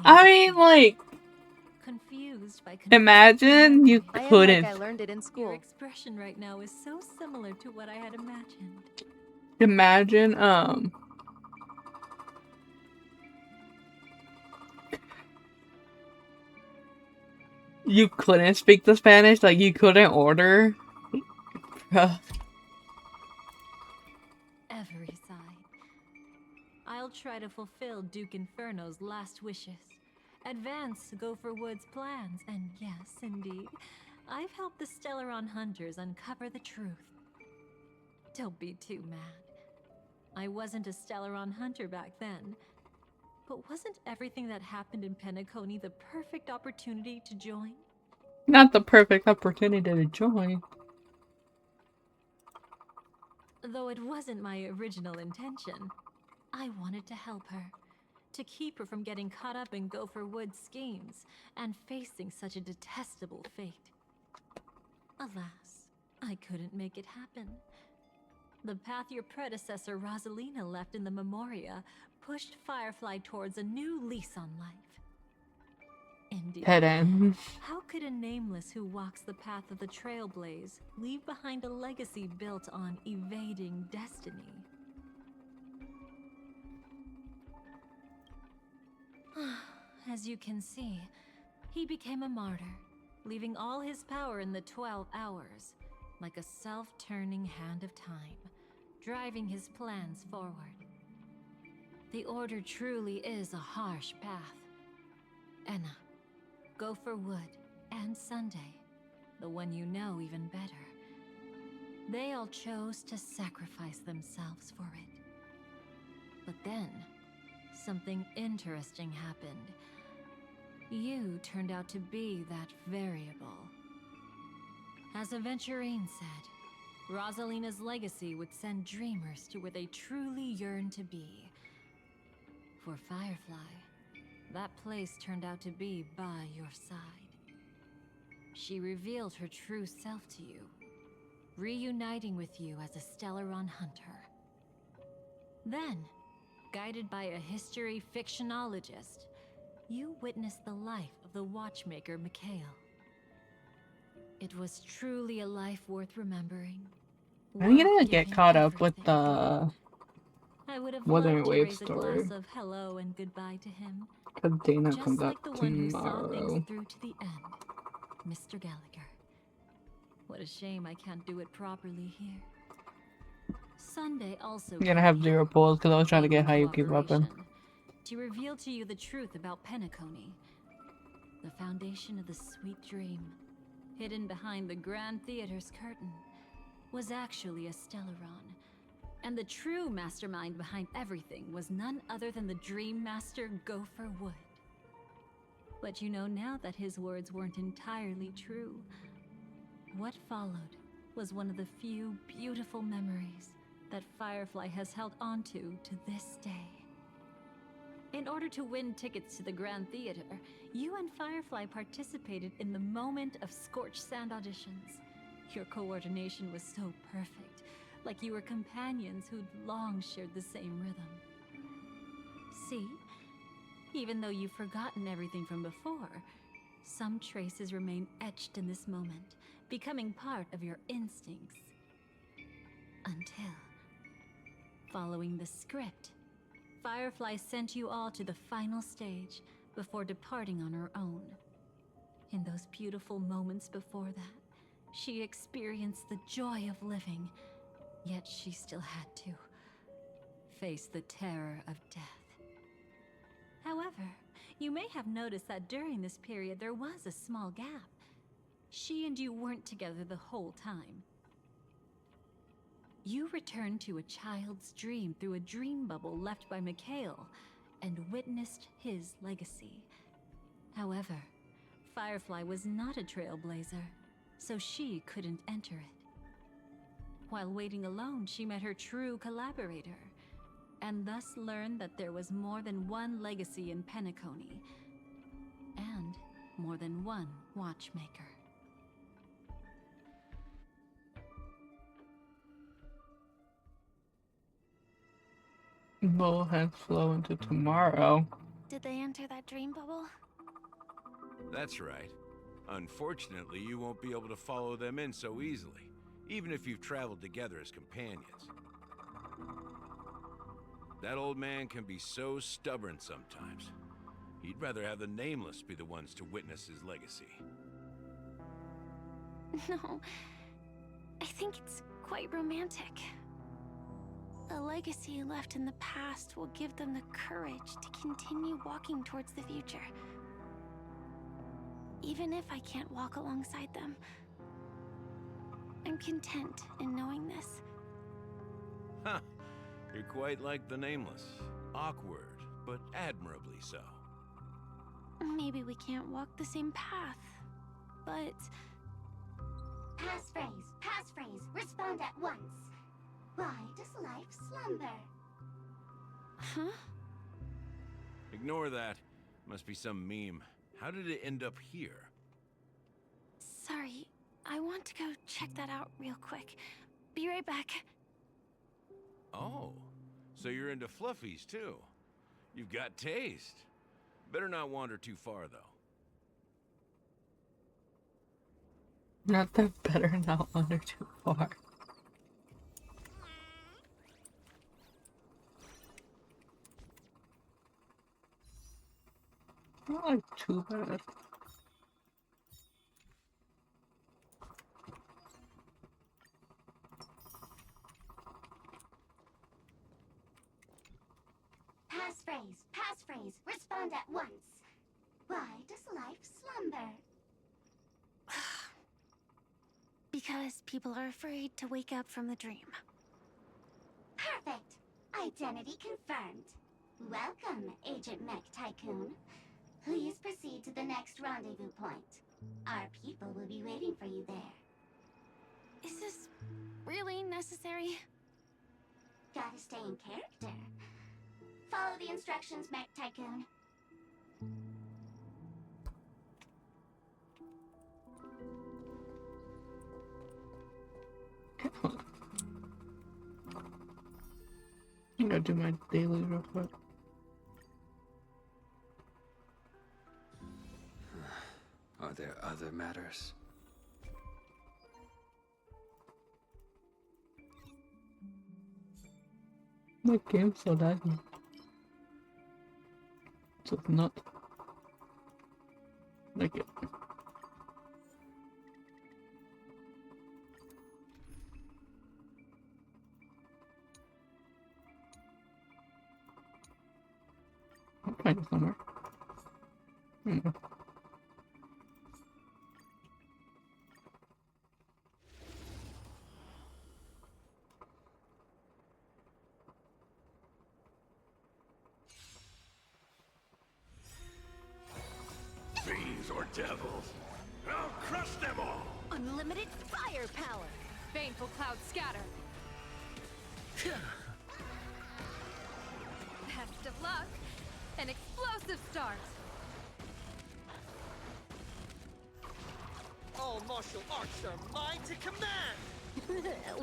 I mean, like, confused by imagine you I am couldn't. like I learned it in school. Your expression right now is so similar to what I had imagined. Imagine, you couldn't speak the Spanish, like you couldn't order. Every sigh. I'll try to fulfill Duke Inferno's last wishes. Advance Gopher Wood's plans, and yes, indeed, I've helped the Stellaron hunters uncover the truth. Don't be too mad. I wasn't a Stellaron hunter back then. But wasn't everything that happened in Penacony the perfect opportunity to join? Not the perfect opportunity to join. Though it wasn't my original intention. I wanted to help her. To keep her from getting caught up in Gopher Wood's schemes and facing such a detestable fate. Alas, I couldn't make it happen. The path your predecessor Rosalina left in the Memoria pushed Firefly towards a new lease on life. Indeed, Dead end. how could a nameless who walks the path of the Trailblaze leave behind a legacy built on evading destiny? As you can see, he became a martyr, leaving all his power in the 12 hours, like a self-turning hand of time, driving his plans forward. The Order truly is a harsh path. Enna, Gopher Wood, and Sunday, the one you know even better, they all chose to sacrifice themselves for it. But then, something interesting happened. You turned out to be that variable. As Aventurine said, Rosalina's legacy would send dreamers to where they truly yearn to be. For Firefly, that place turned out to be by your side. She revealed her true self to you, reuniting with you as a Stellaron hunter. Then, guided by a history fictionologist, you witnessed the life of the watchmaker Mikhail. It was truly a life worth remembering. I'm gonna get caught up with the I would have Wuthering loved to Waves raise a story. glass of hello and goodbye to him. Because Dana Just comes like out the one who saw tomorrow. things through to the end, Mr. Gallagher. What a shame I can't do it properly here. Sunday also I'm gonna have 0 pulls because I was trying to get Hayuki's weapon. to reveal to you the truth about Penacony, the foundation of the sweet dream, hidden behind the Grand Theater's curtain, was actually a Stellaron. And the true mastermind behind everything was none other than the Dream Master Gopher Wood. But you know now that his words weren't entirely true. What followed was one of the few beautiful memories that Firefly has held onto to this day. In order to win tickets to the Grand Theater, you and Firefly participated in the Moment of Scorched Sand auditions. Your coordination was so perfect, like you were companions who'd long shared the same rhythm. See? Even though you've forgotten everything from before, some traces remain etched in this moment, becoming part of your instincts. Until, following the script, Firefly sent you all to the final stage before departing on her own. In those beautiful moments before that, she experienced the joy of living, yet she still had to face the terror of death. However, you may have noticed that during this period there was a small gap. She and you weren't together the whole time. You returned to a child's dream through a dream bubble left by Mikhail and witnessed his legacy. However, Firefly was not a trailblazer, so she couldn't enter it. While waiting alone, she met her true collaborator, and thus learned that there was more than one legacy in Penacony, and more than one watchmaker. Bullheads flow into tomorrow. Did they enter that dream bubble? That's right. Unfortunately, you won't be able to follow them in so easily, even if you've traveled together as companions. That old man can be so stubborn sometimes. He'd rather have the Nameless be the ones to witness his legacy. No, I think it's quite romantic. A legacy left in the past will give them the courage to continue walking towards the future. Even if I can't walk alongside them, I'm content in knowing this. Huh. You're quite like the Nameless. Awkward, but admirably so. Maybe we can't walk the same path, but... Passphrase, respond at once. Why does life slumber? Huh? Ignore that. Must be some meme. How did it end up here? Sorry, I want to go check that out real quick. Be right back. Oh, so you're into fluffies too. You've got taste. Better not wander too far though. Not that better not wander too far. Not like too bad. Passphrase, respond at once. Why does life slumber? Because people are afraid to wake up from the dream. Perfect. Identity confirmed. Welcome, Agent Mech Tycoon. Please proceed to the next rendezvous point. Our people will be waiting for you there. Is this really necessary? Gotta stay in character. Follow the instructions, Mech Tycoon. I'm gonna do my daily real quick. Are there other matters? My game's so laggy. So it's not like it. I'll find it somewhere. Fiends or devils, I'll crush them all! Unlimited firepower! Baneful cloud scatter! Heft of luck! An explosive start! All martial arts are mine to command!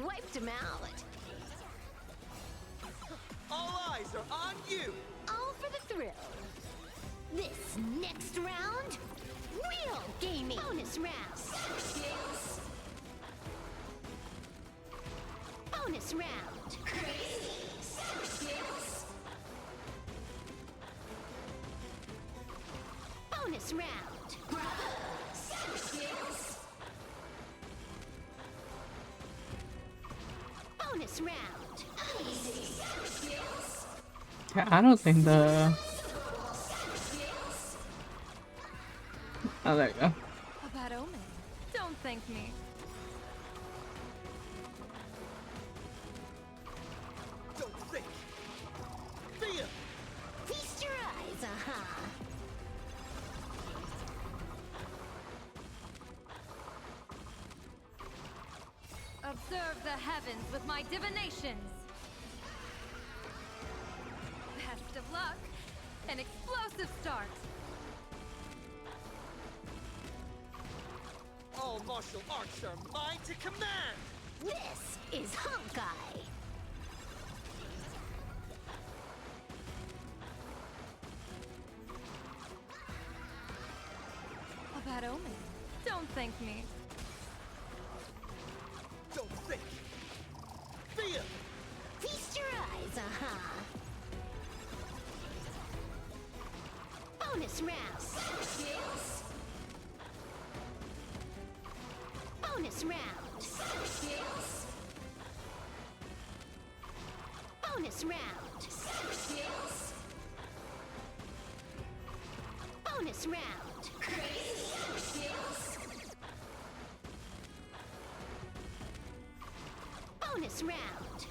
Wiped him out! All eyes are on you! All for the thrill! This next round, real gaming! Bonus round! Bonus round! Bonus round! Bonus round! Yeah, I don't think the... Oh, there you go. A bad omen. Don't thank me. Don't think! Feel! Feast your eyes, Observe the heavens with my divinations. Heft of luck. An explosive start. All martial arts are mine to command! This is Honkai. A bad omen. Don't thank me. Don't think! Feel! Feast your eyes, Bonus round. Bonus round. Bonus round. Bonus round. Bonus round.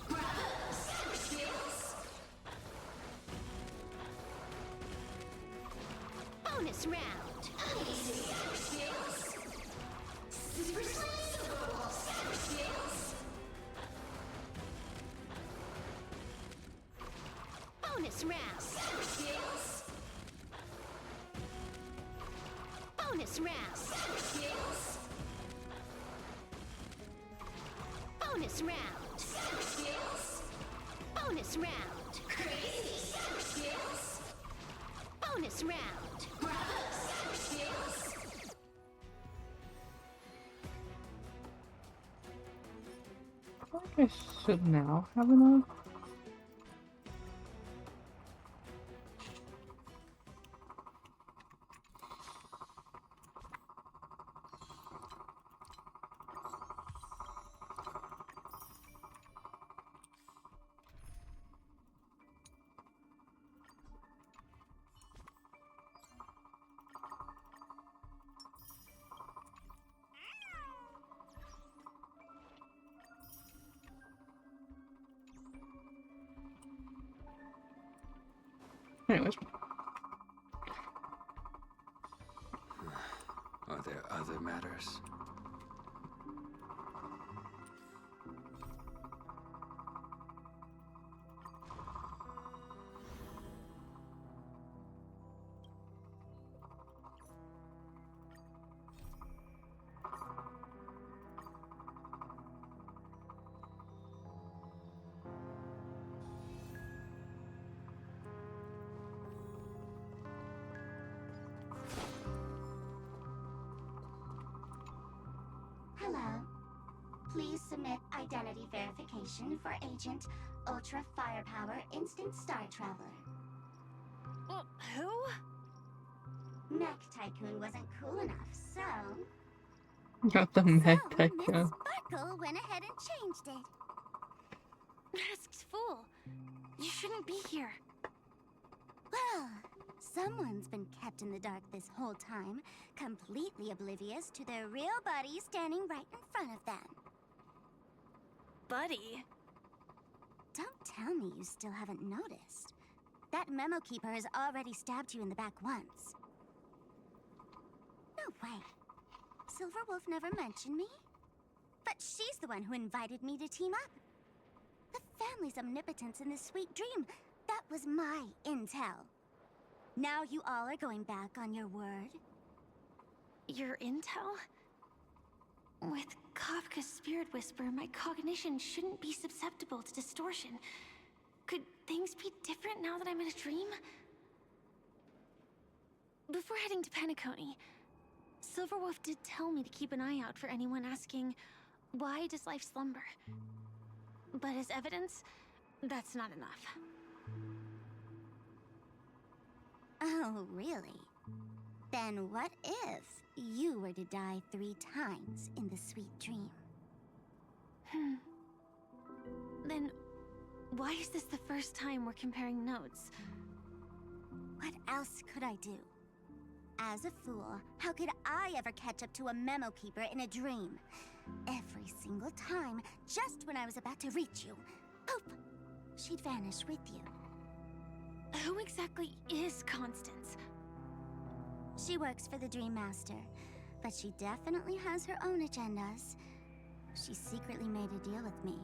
Bonus round. Bonus round. Bonus round. Bonus round. Bonus round. Bonus round. I feel like I should now have enough. Anyways. Are there other matters? Hello. Please submit identity verification for Agent Ultra Firepower Instant Star Traveler. Who? Mech Tycoon wasn't cool enough, so... Got the mech Miss tycoon. Sparkle went ahead and changed it. Masked fool. You shouldn't be here. Well, someone's been kept in the dark this whole time, completely oblivious to their real buddy standing right in front of them. Buddy? Don't tell me you still haven't noticed. That memo keeper has already stabbed you in the back once. No way. Silverwolf never mentioned me. But she's the one who invited me to team up. The family's omnipotence in this sweet dream, that was my intel. Now you all are going back on your word? Your intel? With Kafka's spirit whisper, my cognition shouldn't be susceptible to distortion. Could things be different now that I'm in a dream? Before heading to Penacony, Silverwolf did tell me to keep an eye out for anyone asking, why does life slumber? But as evidence, that's not enough. Oh, really? Then what if you were to die 3 times in the sweet dream? Then why is this the first time we're comparing notes? What else could I do? As a fool, how could I ever catch up to a memo keeper in a dream? Every single time, just when I was about to reach you, poof, she'd vanish with you. Who exactly is Constance? She works for the Dream Master, but she definitely has her own agendas. She secretly made a deal with me.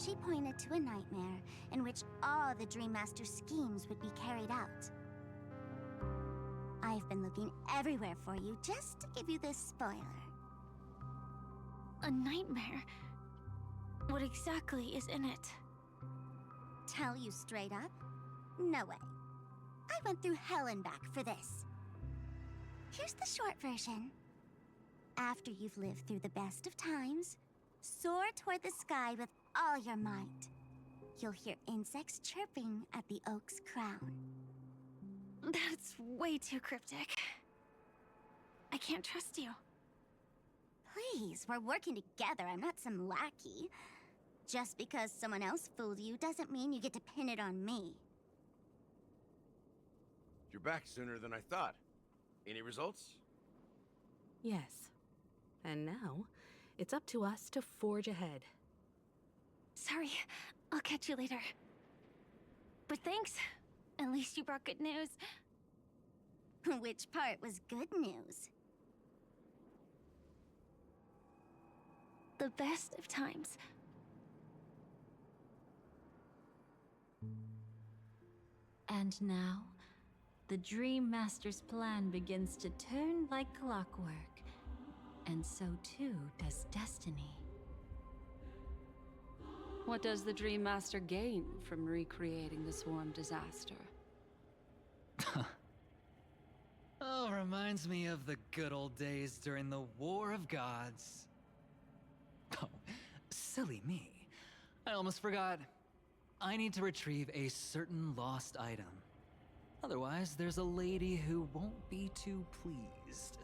She pointed to a nightmare in which all the Dream Master's schemes would be carried out. I've been looking everywhere for you just to give you this spoiler. A nightmare? What exactly is in it? Tell you straight up? No way. I went through hell and back for this. Here's the short version. After you've lived through the best of times, soar toward the sky with all your might. You'll hear insects chirping at the oak's crown. That's way too cryptic. I can't trust you. Please, we're working together. I'm not some lackey. Just because someone else fooled you doesn't mean you get to pin it on me. You're back sooner than I thought. Any results? Yes. And now, it's up to us to forge ahead. Sorry, I'll catch you later. But thanks. At least you brought good news. Which part was good news? The best of times. And now, the Dream Master's plan begins to turn like clockwork. And so too does destiny. What does the Dream Master gain from recreating the swarm disaster? Oh, reminds me of the good old days during the War of Gods. Oh, silly me. I almost forgot. I need to retrieve a certain lost item. Otherwise, there's a lady who won't be too pleased.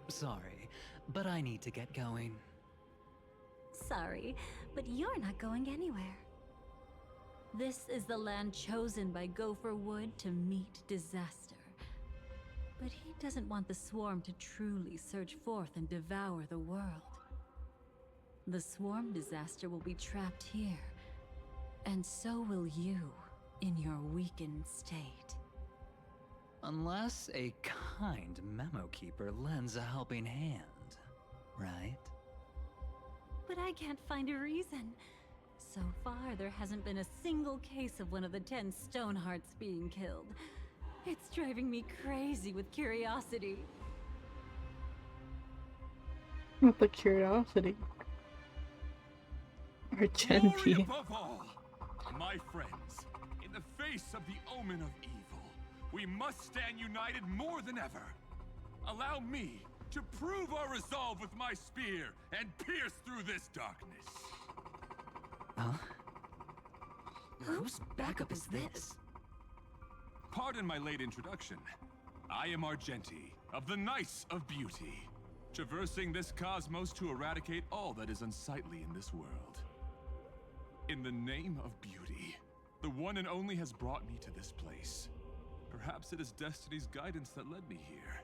Sorry, but I need to get going. Sorry, but you're not going anywhere. This is the land chosen by Gopher Wood to meet disaster. But he doesn't want the swarm to truly surge forth and devour the world. The swarm disaster will be trapped here, and so will you in your weakened state. Unless a kind memo keeper lends a helping hand, right? But I can't find a reason. So far, there hasn't been a single case of one of the 10 Stonehearts being killed. It's driving me crazy with curiosity. Not the curiosity. Or Glory Genty. above all, my friends, in the face of the omen of evil, we must stand united more than ever. Allow me to prove our resolve with my spear and pierce through this darkness. Huh? Whose backup is this? Pardon my late introduction. I am Argenti, of the Knights of Beauty, traversing this cosmos to eradicate all that is unsightly in this world. In the name of beauty, the one and only has brought me to this place. Perhaps it is destiny's guidance that led me here.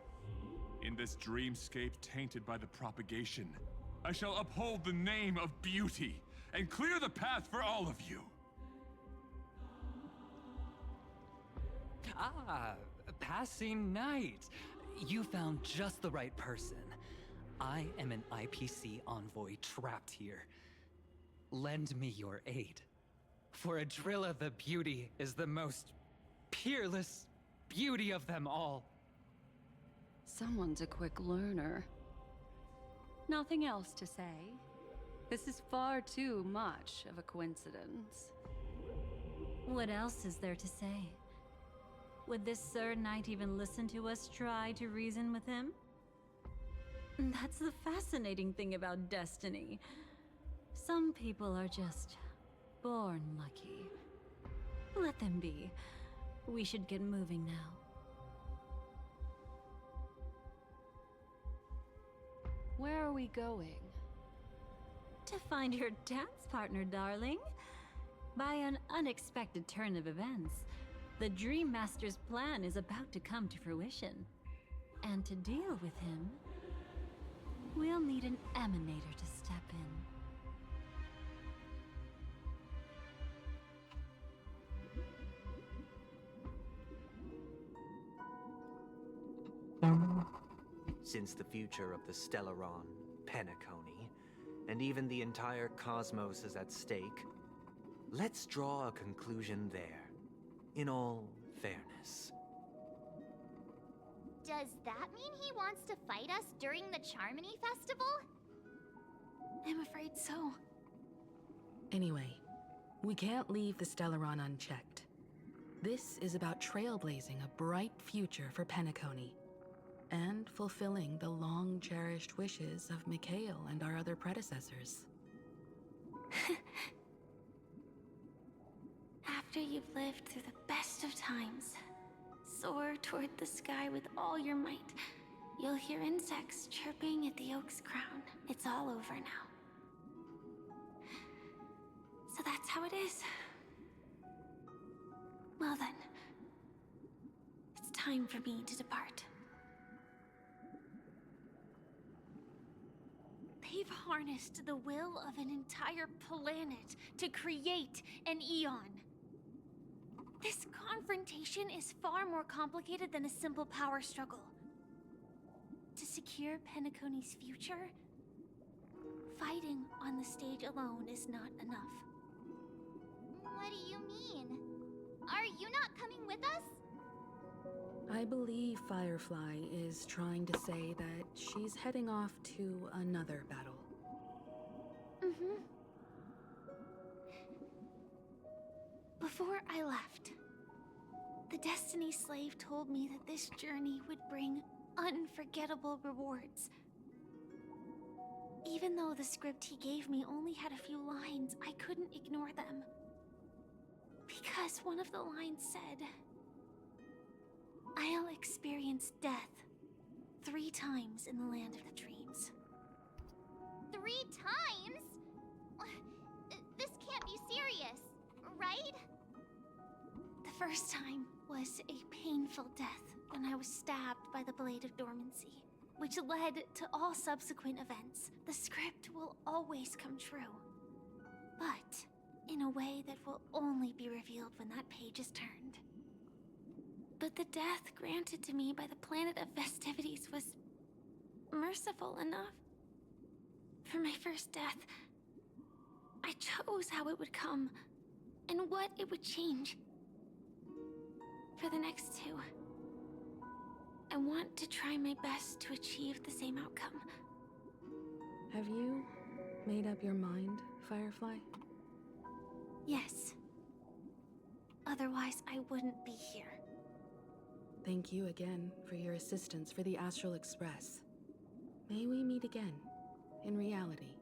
In this dreamscape tainted by the propagation, I shall uphold the name of beauty and clear the path for all of you. Ah, passing knight. You found just the right person. I am an IPC envoy trapped here. Lend me your aid. For Adrilla the Beauty is the most peerless beauty of them all. Someone's a quick learner. Nothing else to say. This is far too much of a coincidence. What else is there to say? Would this Sir Knight even listen to us try to reason with him? That's the fascinating thing about destiny. Some people are just born lucky. Let them be. We should get moving now. Where are we going? To find your dance partner, darling. By an unexpected turn of events, the Dream Master's plan is about to come to fruition. And to deal with him, we'll need an emanator to step in. Since the future of the Stellaron, Penacony, and even the entire cosmos is at stake, let's draw a conclusion there, in all fairness. Does that mean he wants to fight us during the Charmony Festival? I'm afraid so. Anyway, we can't leave the Stellaron unchecked. This is about trailblazing a bright future for Penacony, and fulfilling the long-cherished wishes of Mikhail and our other predecessors. After you've lived through the best of times, soar toward the sky with all your might. You'll hear insects chirping at the oak's crown. It's all over now. So that's how it is. Well then, it's time for me to depart. They've harnessed the will of an entire planet to create an eon. This confrontation is far more complicated than a simple power struggle. To secure Penacony's future, fighting on the stage alone is not enough. What do you mean? Are you not coming with us? I believe Firefly is trying to say that she's heading off to another battle. Mm-hmm. Before I left, the Destiny Slave told me that this journey would bring unforgettable rewards. Even though the script he gave me only had a few lines, I couldn't ignore them. Because one of the lines said, "I'll experience death 3 times in the land of the dreams." 3 times? This can't be serious, right? The first time was a painful death when I was stabbed by the Blade of Dormancy, which led to all subsequent events. The script will always come true, but in a way that will only be revealed when that page is turned. But the death granted to me by the planet of festivities was merciful enough. For my first death, I chose how it would come and what it would change. For the next 2, I want to try my best to achieve the same outcome. Have you made up your mind, Firefly? Yes. Otherwise, I wouldn't be here. Thank you again for your assistance for the Astral Express. May we meet again, in reality.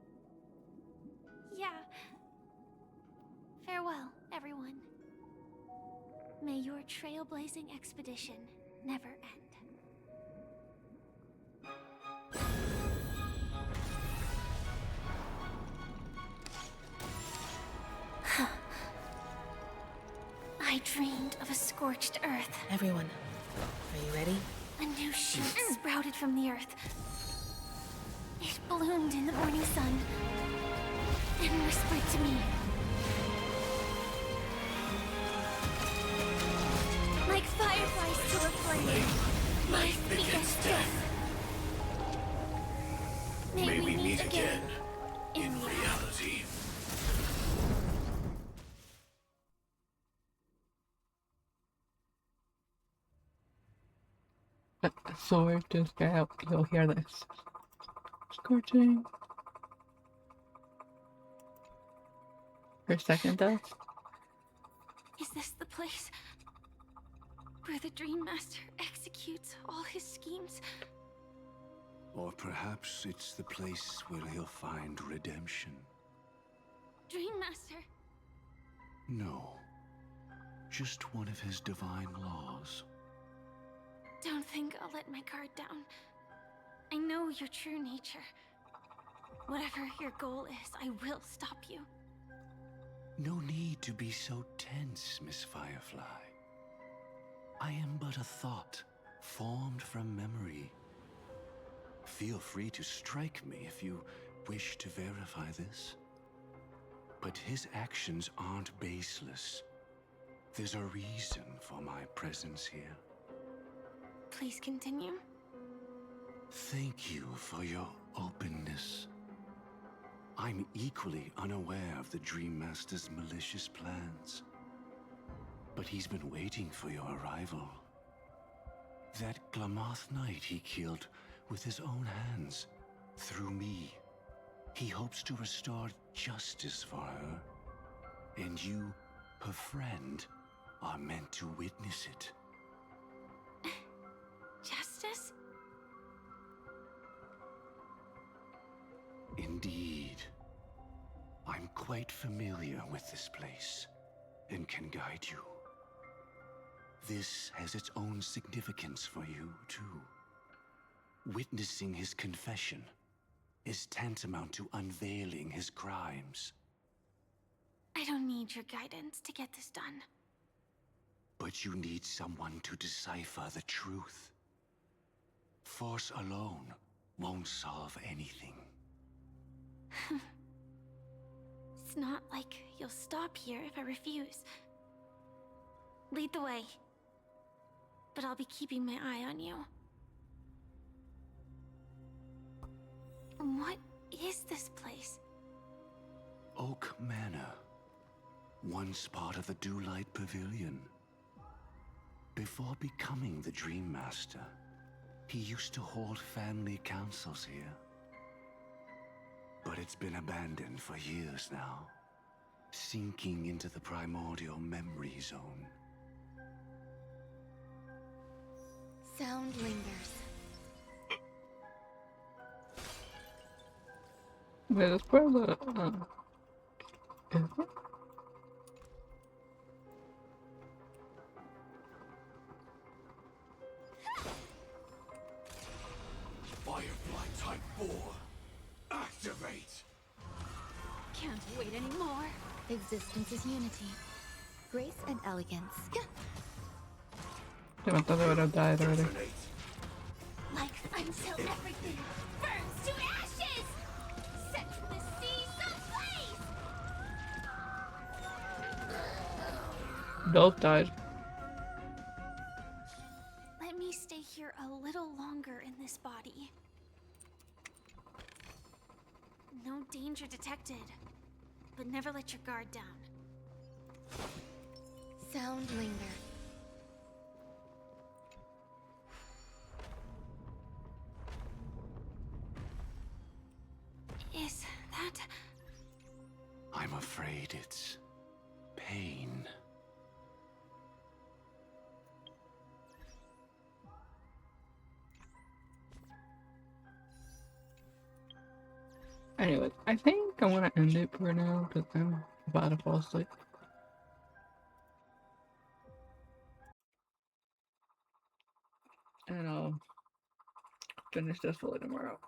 Yeah. Farewell, everyone. May your trailblazing expedition never end. I dreamed of a scorched earth. Everyone, are you ready? A new shoot sprouted from the earth. It bloomed in the morning sun and whispered to me. Like fireflies to a flame, life begets death. May we meet again in reality. A sword just out. You'll hear this. Scorching. Her second death. Is this the place where the Dream Master executes all his schemes? Or perhaps it's the place where he'll find redemption. Dream Master? No. Just one of his divine laws. Don't think I'll let my guard down. I know your true nature. Whatever your goal is, I will stop you. No need to be so tense, Miss Firefly. I am but a thought, formed from memory. Feel free to strike me if you wish to verify this. But his actions aren't baseless. There's a reason for my presence here. Please continue. Thank you for your openness. I'm equally unaware of the Dream Master's malicious plans. But he's been waiting for your arrival. That Glamoth Knight he killed with his own hands, through me. He hopes to restore justice for her. And you, her friend, are meant to witness it. Justice? Indeed. I'm quite familiar with this place, and can guide you. This has its own significance for you, too. Witnessing his confession is tantamount to unveiling his crimes. I don't need your guidance to get this done. But you need someone to decipher the truth. Force alone won't solve anything. It's not like you'll stop here if I refuse. Lead the way. But I'll be keeping my eye on you. What is this place? Oak Manor. Once part of the Dewlight Pavilion. Before becoming the Dream Master, he used to hold family councils here. But it's been abandoned for years now, sinking into the primordial memory zone. Sound lingers. Wait, that's part of the, is it? Firefly Type 4, activate! Can't wait anymore. Existence is unity. Grace and elegance. Damn, I thought they would have died already. Like until everything burns to ashes! Set the seas ablaze! Both died. Let me stay here a little longer in this body. No danger detected, but never let your guard down. Sound linger. Is that... I'm afraid it's pain. Anyways, I think I want to end it for now because I'm about to fall asleep. And I'll finish this fully tomorrow.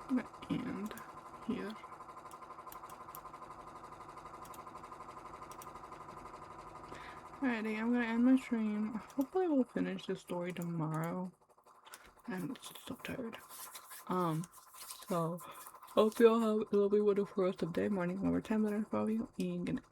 Where's the end here? Alrighty, I'm gonna end my stream. Hopefully we'll finish the story tomorrow. I'm so tired. So hope you all have a lovely, wonderful rest of the day, morning, whatever time that is for you, and good night.